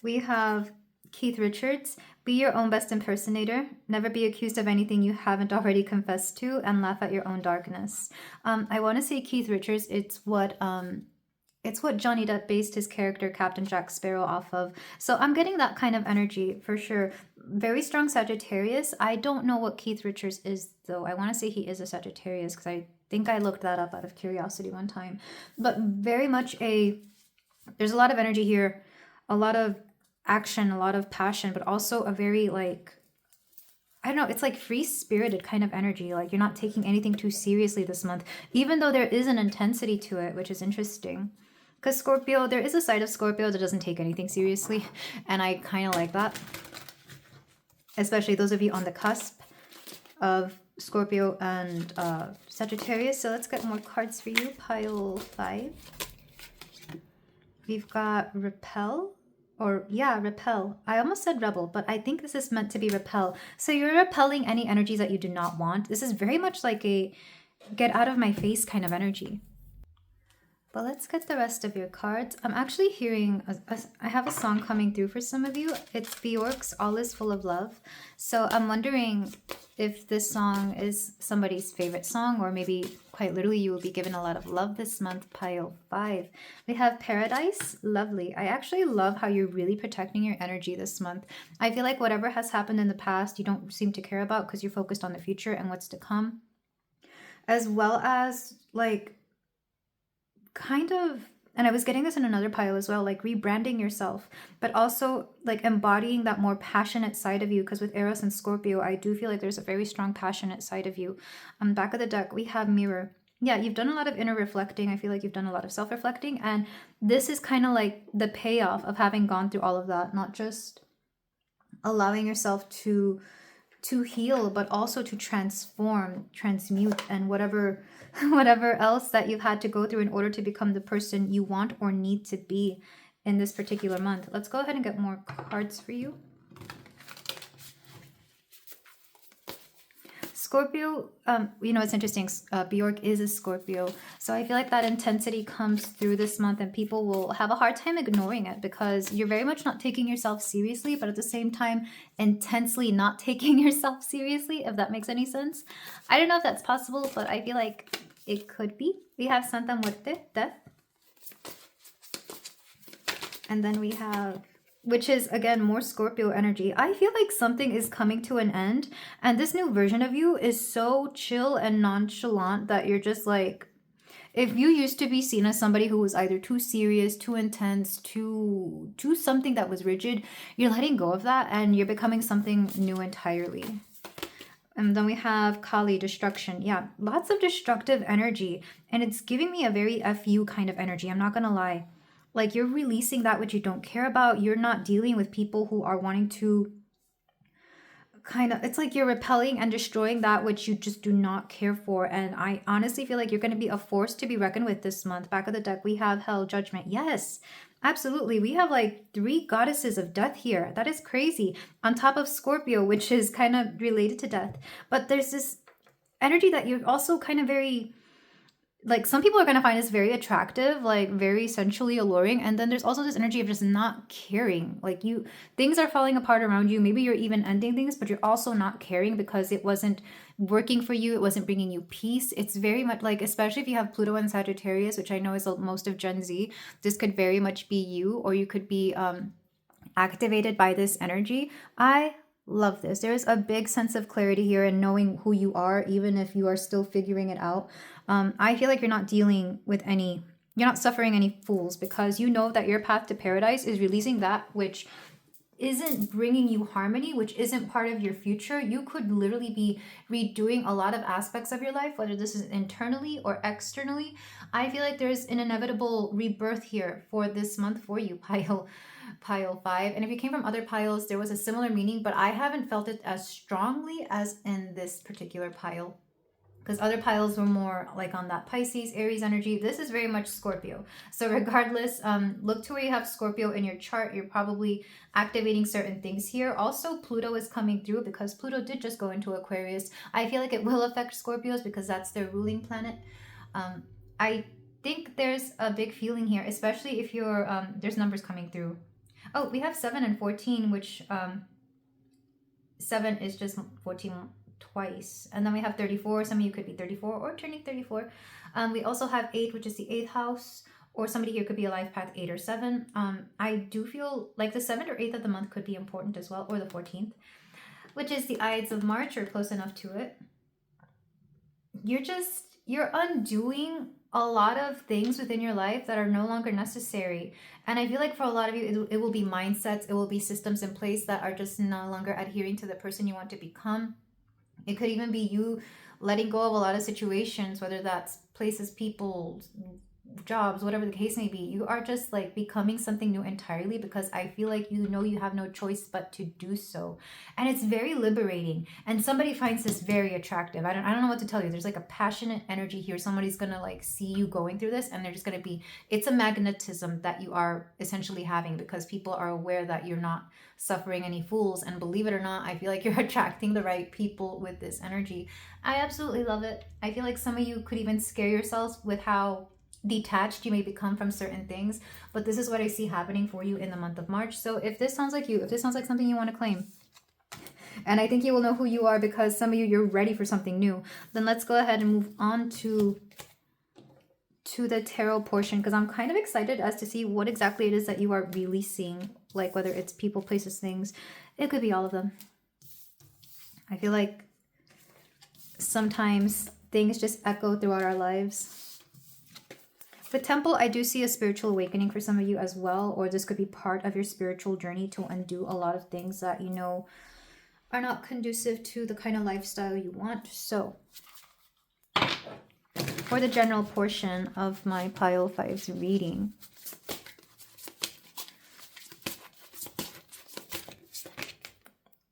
We have Keith Richards. Be your own best impersonator. Never be accused of anything you haven't already confessed to, and laugh at your own darkness. I want to say Keith Richards. It's what Johnny Depp based his character Captain Jack Sparrow off of. So I'm getting that kind of energy for sure. Very strong Sagittarius. I don't know what Keith Richards is though. I want to say he is a Sagittarius because I think I looked that up out of curiosity one time. But very much there's a lot of energy here, a lot of action, a lot of passion, but also a very like, I don't know, it's like free-spirited kind of energy. Like you're not taking anything too seriously this month, even though there is an intensity to it, which is interesting. Because Scorpio, there is a side of Scorpio that doesn't take anything seriously, and I kind of like that. Especially those of you on the cusp of Scorpio and Sagittarius. So let's get more cards for you. Pile 5. We've got Repel. Repel. I almost said rebel, but I think this is meant to be repel. So you're repelling any energies that you do not want. This is very much like a get out of my face kind of energy. But let's get the rest of your cards. I'm actually hearing, I have a song coming through for some of you. It's Bjork's All Is Full of Love. So I'm wondering if this song is somebody's favorite song, or maybe quite literally you will be given a lot of love this month. Pile 5. We have Paradise. Lovely. I actually love how you're really protecting your energy this month. I feel like whatever has happened in the past, you don't seem to care about because you're focused on the future and what's to come. As well as like kind of, and I was getting this in another pile as well, like rebranding yourself, but also like embodying that more passionate side of you, because with Eros and Scorpio, I do feel like there's a very strong passionate side of you. On back of the deck, we have Mirror. Yeah, you've done a lot of inner reflecting. I feel like you've done a lot of self-reflecting, and this is kind of like the payoff of having gone through all of that, not just allowing yourself to heal, but also to transform, transmute, and whatever else that you've had to go through in order to become the person you want or need to be in this particular month. Let's go ahead and get more cards for you. Scorpio, it's interesting. Bjork is a Scorpio. So I feel like that intensity comes through this month and people will have a hard time ignoring it because you're very much not taking yourself seriously, but at the same time, intensely not taking yourself seriously, if that makes any sense. I don't know if that's possible, but I feel like it could be. We have Santa Muerte, death. And then we have, which is, again, more Scorpio energy. I feel like something is coming to an end. And this new version of you is so chill and nonchalant that you're just like, If you used to be seen as somebody who was either too serious, too intense, too something that was rigid, you're letting go of that and you're becoming something new entirely. And then we have Kali, destruction. Yeah, lots of destructive energy. And it's giving me a very FU kind of energy. I'm not going to lie. Like, you're releasing that which you don't care about. You're not dealing with people who are wanting to kind of, it's like you're repelling and destroying that which you just do not care for. And I honestly feel like you're going to be a force to be reckoned with this month. Back of the deck, we have Hell, Judgment. Yes, absolutely. We have like 3 goddesses of death here. That is crazy. On top of Scorpio, which is kind of related to death. But there's this energy that you're also kind of very, like, some people are going to find this very attractive, like very sensually alluring. And then there's also this energy of just not caring. Like, things are falling apart around you. Maybe you're even ending things, but you're also not caring because it wasn't working for you. It wasn't bringing you peace. It's very much like, especially if you have Pluto and Sagittarius, which I know is most of Gen Z, this could very much be you, or you could be activated by this energy. I love this. There's a big sense of clarity here and knowing who you are, even if you are still figuring it out. I feel like you're not dealing with you're not suffering any fools, because you know that your path to paradise is releasing that which isn't bringing you harmony, which isn't part of your future. You could literally be redoing a lot of aspects of your life, whether this is internally or externally. I feel like there's an inevitable rebirth here for this month for you, pile 5. And if you came from other piles, there was a similar meaning, but I haven't felt it as strongly as in this particular pile, because other piles were more like on that Pisces, Aries energy. This is very much Scorpio. So regardless, look to where you have Scorpio in your chart. You're probably activating certain things here. Also, Pluto is coming through because Pluto did just go into Aquarius. I feel like it will affect Scorpios because that's their ruling planet. I think there's a big feeling here, especially if you're, there's numbers coming through. Oh, we have 7 and 14, which 7 is just 14 twice. And then we have 34. Some of you could be 34 or turning 34. We also have 8, which is the 8th house, or somebody here could be a life path 8 or 7. I do feel like the 7th or 8th of the month could be important as well, or the 14th, which is the Ides of March, or close enough to it. You're undoing a lot of things within your life that are no longer necessary. And I feel like for a lot of you, it will be mindsets, it will be systems in place that are just no longer adhering to the person you want to become. It could even be you letting go of a lot of situations, whether that's places, people, jobs, whatever the case may be. You are just like becoming something new entirely, because I feel like you know you have no choice but to do so. And it's very liberating. And somebody finds this very attractive. I don't know what to tell you. There's like a passionate energy here. Somebody's gonna like see you going through this, and they're just gonna be, it's a magnetism that you are essentially having, because people are aware that you're not suffering any fools. And believe it or not, I feel like you're attracting the right people with this energy. I absolutely love it. I feel like some of you could even scare yourselves with how detached you may become from certain things, but this is what I see happening for you in the month of March. So if this sounds like you, if this sounds like something you want to claim, and I think you will know who you are because some of you're ready for something new, then let's go ahead and move on to the tarot portion, because I'm kind of excited as to see what exactly it is that you are releasing, like whether it's people, places, things. It could be all of them. I feel like sometimes things just echo throughout our lives. The Temple, I do see a spiritual awakening for some of you as well, or this could be part of your spiritual journey to undo a lot of things that you know are not conducive to the kind of lifestyle you want. So, for the general portion of my Pile 5's reading,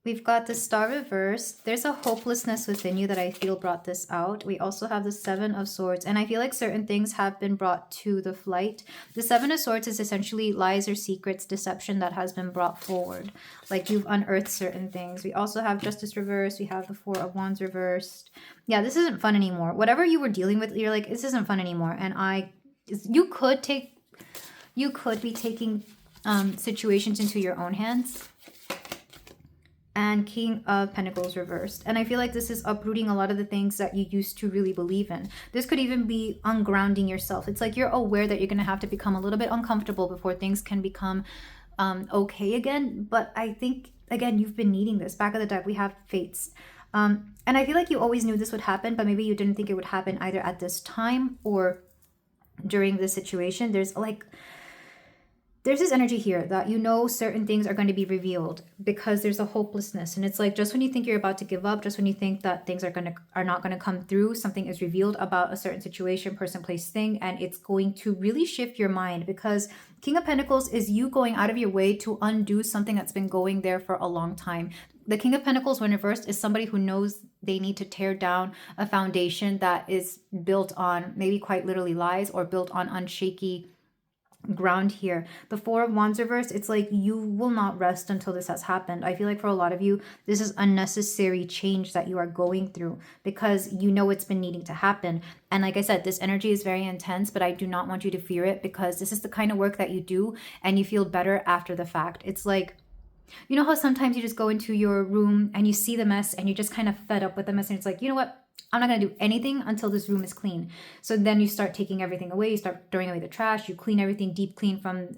we've got the Star reversed. There's a hopelessness within you that I feel brought this out. We also have the 7 of Swords. And I feel like certain things have been brought to the flight. The 7 of Swords is essentially lies or secrets, deception that has been brought forward. Like you've unearthed certain things. We also have Justice reversed. We have the 4 of Wands reversed. Yeah, this isn't fun anymore. Whatever you were dealing with, you're like, this isn't fun anymore. And you could be taking situations into your own hands. And King of Pentacles reversed. And I feel like this is uprooting a lot of the things that you used to really believe in. This could even be ungrounding yourself. It's like you're aware that you're going to have to become a little bit uncomfortable before things can become okay again. But I think, again, you've been needing this. Back of the deck, we have Fates. And I feel like you always knew this would happen, but maybe you didn't think it would happen either at this time or during this situation. There's this energy here that you know certain things are going to be revealed because there's a hopelessness, and it's like just when you think you're about to give up, just when you think that things are not going to come through, something is revealed about a certain situation, person, place, thing, and it's going to really shift your mind, because King of Pentacles is you going out of your way to undo something that's been going there for a long time. The King of Pentacles, when reversed, is somebody who knows they need to tear down a foundation that is built on maybe quite literally lies, or built on unshaky ground here. The Four of Wands reversed, it's like you will not rest until this has happened. I feel like for a lot of you, this is unnecessary change that you are going through because you know it's been needing to happen. And like I said, this energy is very intense, but I do not want you to fear it, because this is the kind of work that you do and you feel better after the fact. It's like, you know how sometimes you just go into your room and you see the mess and you're just kind of fed up with the mess, and it's like, you know what? I'm not going to do anything until this room is clean. So then you start taking everything away. You start throwing away the trash. You clean everything, deep clean from,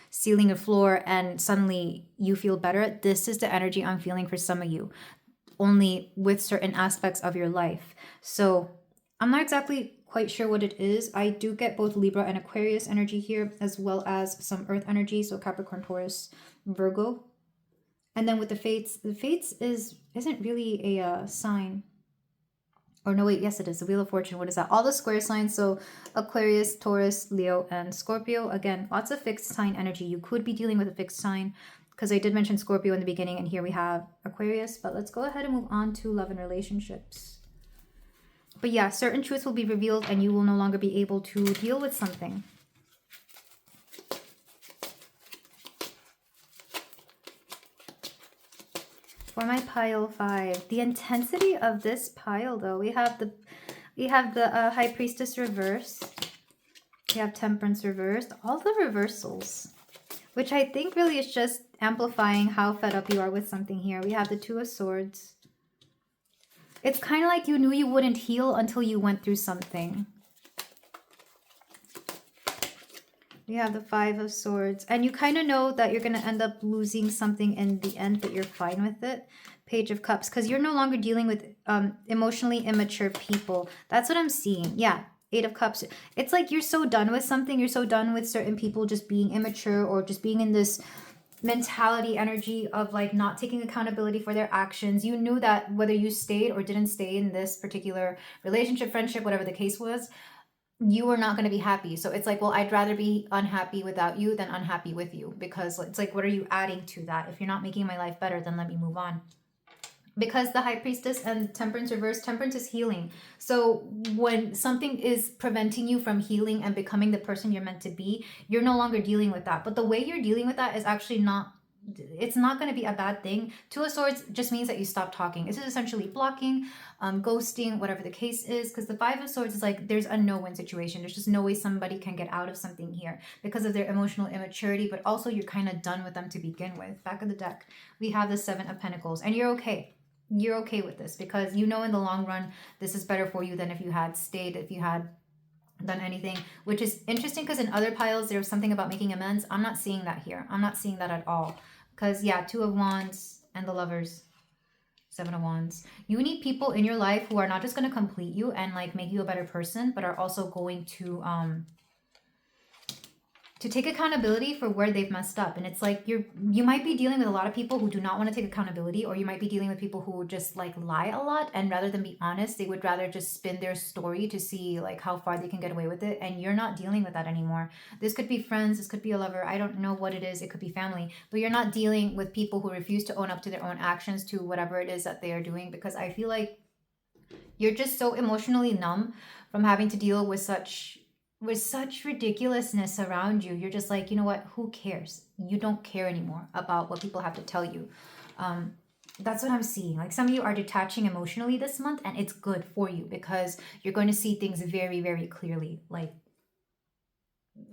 ceiling to floor, and suddenly you feel better. This is the energy I'm feeling for some of you, only with certain aspects of your life. So I'm not exactly quite sure what it is. I do get both Libra and Aquarius energy here, as well as some earth energy. So Capricorn, Taurus, Virgo. And then with the Fates isn't really a sign. Or no, wait, yes, it is. The Wheel of Fortune. What is that? All the square signs. So Aquarius, Taurus, Leo, and Scorpio. Again, lots of fixed sign energy. You could be dealing with a fixed sign, because I did mention Scorpio in the beginning, and here we have Aquarius. But let's go ahead and move on to love and relationships. But yeah, certain truths will be revealed and you will no longer be able to deal with something. For my pile 5, the intensity of this pile, though, we have the High Priestess reversed, we have Temperance reversed, all the reversals, which I think really is just amplifying how fed up you are with something here. We have the Two of Swords. It's kind of like you knew you wouldn't heal until you went through something. We have the Five of Swords. And you kind of know that you're going to end up losing something in the end, but you're fine with it. Page of Cups. Because you're no longer dealing with emotionally immature people. That's what I'm seeing. Yeah. Eight of Cups. It's like you're so done with something. You're so done with certain people just being immature, or just being in this mentality energy of like not taking accountability for their actions. You knew that whether you stayed or didn't stay in this particular relationship, friendship, whatever the case was, you were not going to be happy. So it's like, well, I'd rather be unhappy without you than unhappy with you, because it's like, what are you adding to that? If you're not making my life better, then let me move on. Because the High Priestess and Temperance reverse, Temperance is healing. So when something is preventing you from healing and becoming the person you're meant to be, you're no longer dealing with that. But the way you're dealing with that is actually not, it's not going to be a bad thing. Two of Swords just means that you stop talking. This is essentially blocking, ghosting, whatever the case is, because the Five of Swords is like there's a no-win situation. There's just no way somebody can get out of something here because of their emotional immaturity, but also you're kind of done with them to begin with. Back of the deck, we have the Seven of Pentacles, and you're okay. You're okay with this because you know in the long run this is better for you than if you had stayed, if you had done anything, which is interesting because in other piles there was something about making amends. I'm not seeing that here. I'm not seeing that at all. Because yeah, Two of Wands and the Lovers, Seven of Wands. You need people in your life who are not just going to complete you and like make you a better person, but are also going to take accountability for where they've messed up. And it's like you might be dealing with a lot of people who do not want to take accountability, or you might be dealing with people who just like lie a lot, and rather than be honest, they would rather just spin their story to see like how far they can get away with it. And you're not dealing with that anymore. This could be friends, this could be a lover, I don't know what it is, it could be family, but you're not dealing with people who refuse to own up to their own actions, to whatever it is that they are doing, because I feel like you're just so emotionally numb from having to deal with such ridiculousness around you. You're just like, you know what, who cares? You don't care anymore about what people have to tell you. That's what I'm seeing. Like some of you are detaching emotionally this month, and it's good for you because you're going to see things very, very clearly, like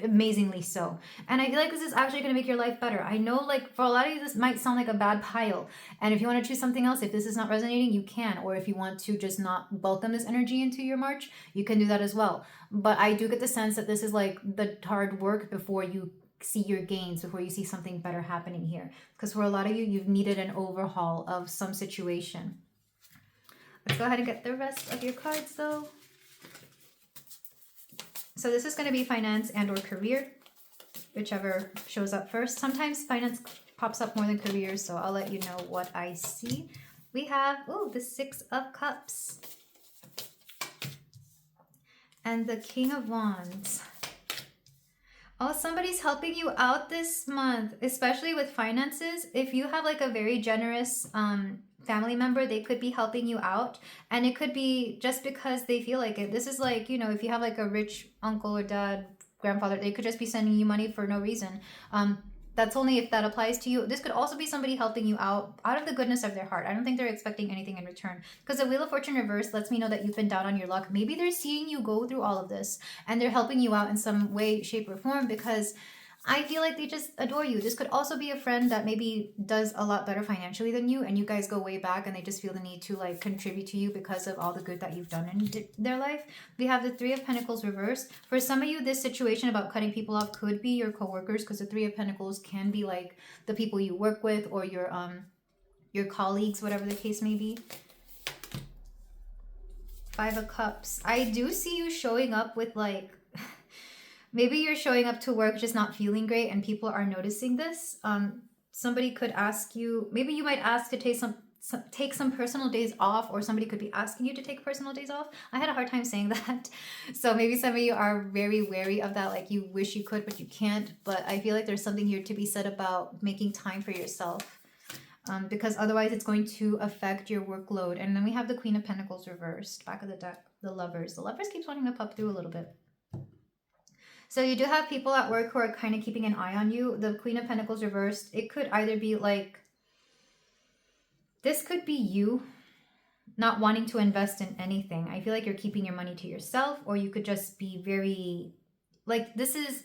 amazingly so. And I feel like this is actually going to make your life better. I know like for a lot of you this might sound like a bad pile, and if you want to choose something else, if this is not resonating, you can. Or if you want to just not welcome this energy into your March, you can do that as well. But I do get the sense that this is like the hard work before you see your gains, before you see something better happening here, because for a lot of you, you've needed an overhaul of some situation. Let's go ahead and get the rest of your cards though. So this is going to be finance and or career, whichever shows up first. Sometimes finance pops up more than career, so I'll let you know what I see. We have, oh, the 6 of Cups and the King of Wands. Oh, somebody's helping you out this month, especially with finances. If you have like a very generous family member, they could be helping you out. And it could be just because they feel like it. This is like, you know, if you have like a rich uncle or dad, grandfather, they could just be sending you money for no reason. That's only if that applies to you. This could also be somebody helping you out of the goodness of their heart. I don't think they're expecting anything in return. Because the Wheel of Fortune reverse lets me know that you've been down on your luck. Maybe they're seeing you go through all of this and they're helping you out in some way, shape, or form because I feel like they just adore you. This could also be a friend that maybe does a lot better financially than you and you guys go way back and they just feel the need to like contribute to you because of all the good that you've done in their life. We have the 3 of Pentacles reversed. For some of you, this situation about cutting people off could be your coworkers because the 3 of Pentacles can be like the people you work with or your colleagues, whatever the case may be. 5 of Cups. I do see you showing up with like maybe you're showing up to work just not feeling great and people are noticing this. Somebody could ask you, maybe you might ask to take some personal days off, or somebody could be asking you to take personal days off. I had a hard time saying that. So maybe some of you are very wary of that, like you wish you could, but you can't. But I feel like there's something here to be said about making time for yourself. Because otherwise it's going to affect your workload. And then we have the Queen of Pentacles reversed, back of the deck, the Lovers. The Lovers keeps wanting to pop through a little bit. So you do have people at work who are kind of keeping an eye on you. The Queen of Pentacles reversed. It could either be like, this could be you not wanting to invest in anything. I feel like you're keeping your money to yourself, or you could just be very, like, this is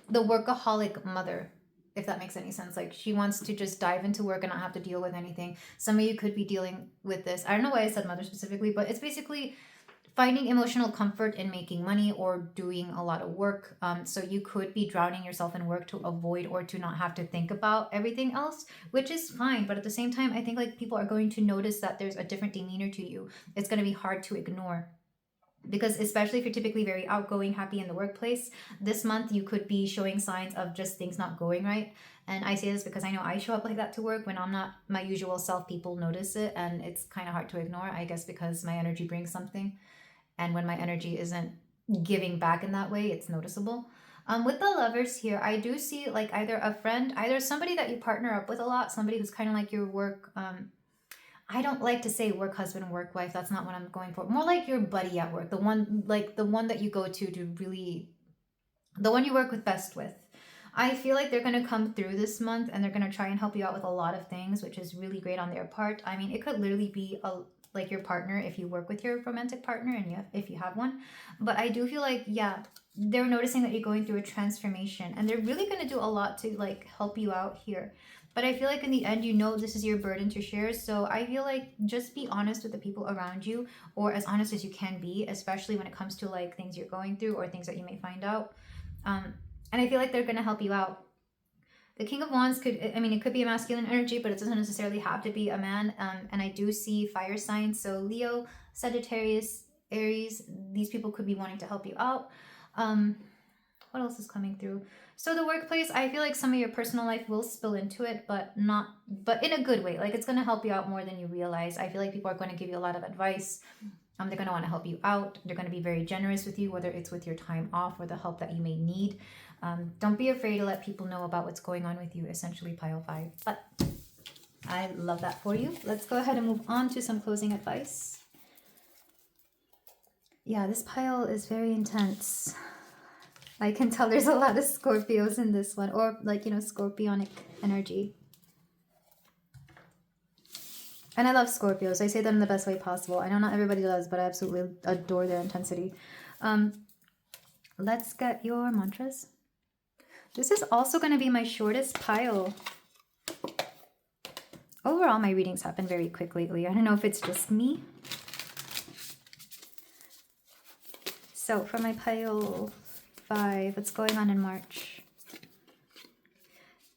the workaholic mother, if that makes any sense. Like she wants to just dive into work and not have to deal with anything. Some of you could be dealing with this. I don't know why I said mother specifically, but it's basically finding emotional comfort in making money or doing a lot of work. So you could be drowning yourself in work to avoid or to not have to think about everything else, which is fine. But at the same time, I think like people are going to notice that there's a different demeanor to you. It's going to be hard to ignore. Because especially if you're typically very outgoing, happy in the workplace, this month you could be showing signs of just things not going right. And I say this because I know I show up like that to work. When I'm not my usual self, people notice it and it's kind of hard to ignore, I guess, because my energy brings something. And when my energy isn't giving back in that way, it's noticeable. With the Lovers here, I do see like either a friend, either somebody that you partner up with a lot, somebody who's kind of like your work. I don't like to say work husband, work wife. That's not what I'm going for. More like your buddy at work, the one that you go to really, the one you work with best with. I feel like they're going to come through this month and they're going to try and help you out with a lot of things, which is really great on their part. I mean, it could literally be like your partner if you work with your romantic partner and if you have one. But I do feel like, yeah, they're noticing that you're going through a transformation and they're really going to do a lot to like help you out here. But I feel like in the end, you know, this is your burden to share. So I feel like just be honest with the people around you, or as honest as you can be, especially when it comes to like things you're going through or things that you may find out. And I feel like they're going to help you out. The King of Wands it could be a masculine energy, but it doesn't necessarily have to be a man. And I do see fire signs. So Leo, Sagittarius, Aries, these people could be wanting to help you out. What else is coming through? So the workplace, I feel like some of your personal life will spill into it, but in a good way. Like it's going to help you out more than you realize. I feel like people are going to give you a lot of advice. They're going to want to help you out. They're going to be very generous with you, whether it's with your time off or the help that you may need. Don't be afraid to let people know about what's going on with you, essentially pile 5. But I love that for you. Let's go ahead and move on to some closing advice. Yeah, this pile is very intense. I can tell there's a lot of Scorpios in this one, or like, Scorpionic energy. And I love Scorpios. I say that in the best way possible. I know not everybody does, but I absolutely adore their intensity. Let's get your mantras. This is also going to be my shortest pile. Overall, my readings happen very quick lately. I don't know if it's just me. So for my pile 5, what's going on in March?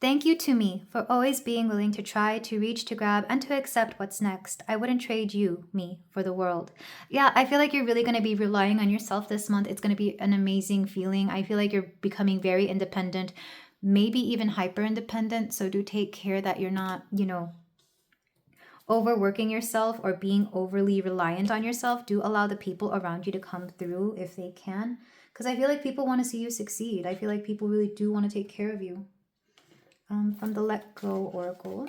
Thank you to me for always being willing to try, to reach, to grab, and to accept what's next. I wouldn't trade you, me, for the world. Yeah, I feel like you're really going to be relying on yourself this month. It's going to be an amazing feeling. I feel like you're becoming very independent, maybe even hyper independent. So do take care that you're not, overworking yourself or being overly reliant on yourself. Do allow the people around you to come through if they can. Because I feel like people want to see you succeed. I feel like people really do want to take care of you. From the Let Go Oracle.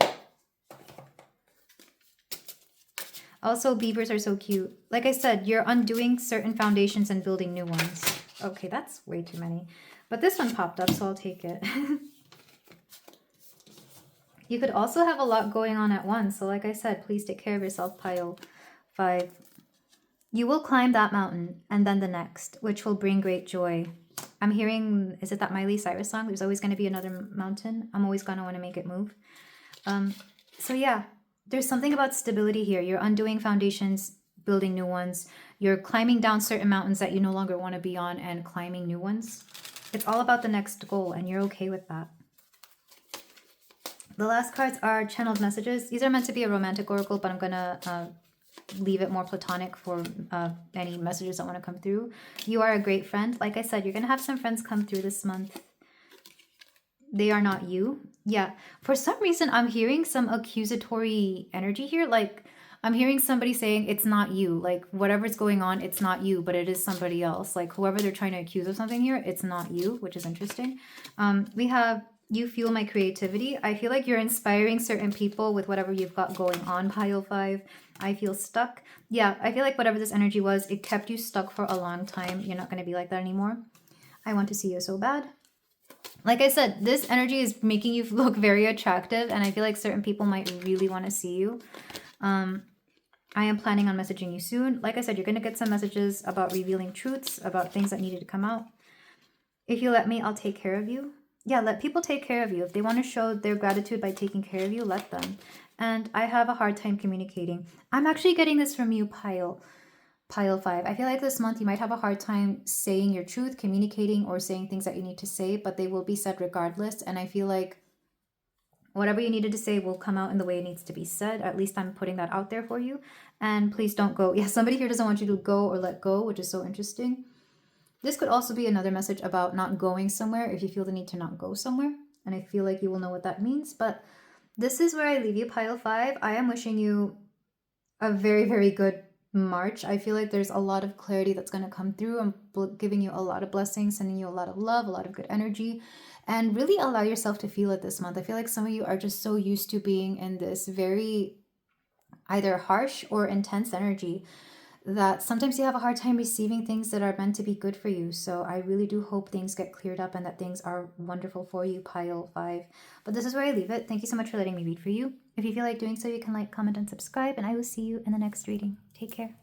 Also, beavers are so cute. Like I said, you're undoing certain foundations and building new ones. Okay, that's way too many. But this one popped up, so I'll take it. You could also have a lot going on at once. So like I said, please take care of yourself, Pile 5. You will climb that mountain and then the next, which will bring great joy. I'm hearing, is it that Miley Cyrus song? There's always going to be another mountain. I'm always going to want to make it move. So yeah, there's something about stability here. You're undoing foundations, building new ones. You're climbing down certain mountains that you no longer want to be on and climbing new ones. It's all about the next goal, and you're okay with that. The last cards are channeled messages. These are meant to be a romantic oracle, but I'm going to leave it more platonic for any messages that want to come through. You are a great friend. Like I said, you're going to have some friends come through this month. They are not you. Yeah. For some reason, I'm hearing some accusatory energy here. Like, I'm hearing somebody saying it's not you. Like, whatever's going on, it's not you, but it is somebody else. Like, whoever they're trying to accuse of something here, it's not you, which is interesting. We have, you fuel my creativity. I feel like you're inspiring certain people with whatever you've got going on, Pile 5. I feel stuck. Yeah, I feel like whatever this energy was, it kept you stuck for a long time. You're not going to be like that anymore. I want to see you so bad. Like I said, this energy is making you look very attractive, and I feel like certain people might really want to see you. I am planning on messaging you soon. Like I said, you're going to get some messages about revealing truths, about things that needed to come out. If you let me, I'll take care of you. Yeah, let people take care of you. If they want to show their gratitude by taking care of you, let them. And I have a hard time communicating. I'm actually getting this from you, Pile 5. I feel like this month you might have a hard time saying your truth, communicating, or saying things that you need to say, but they will be said regardless. And I feel like whatever you needed to say will come out in the way it needs to be said. At least I'm putting that out there for you. And please don't go. Yeah, somebody here doesn't want you to go or let go, which is so interesting. This could also be another message about not going somewhere if you feel the need to not go somewhere. And I feel like you will know what that means. But this is where I leave you, Pile 5. I am wishing you a very, very good March. I feel like there's a lot of clarity that's going to come through. I'm giving you a lot of blessings, sending you a lot of love, a lot of good energy. And really allow yourself to feel it this month. I feel like some of you are just so used to being in this very either harsh or intense energy that sometimes you have a hard time receiving things that are meant to be good for you. So I really do hope things get cleared up and that things are wonderful for you, Pile 5. But this is where I leave it. Thank you so much for letting me read for you. If you feel like doing so, you can like, comment, and subscribe, and I will see you in the next reading. Take care.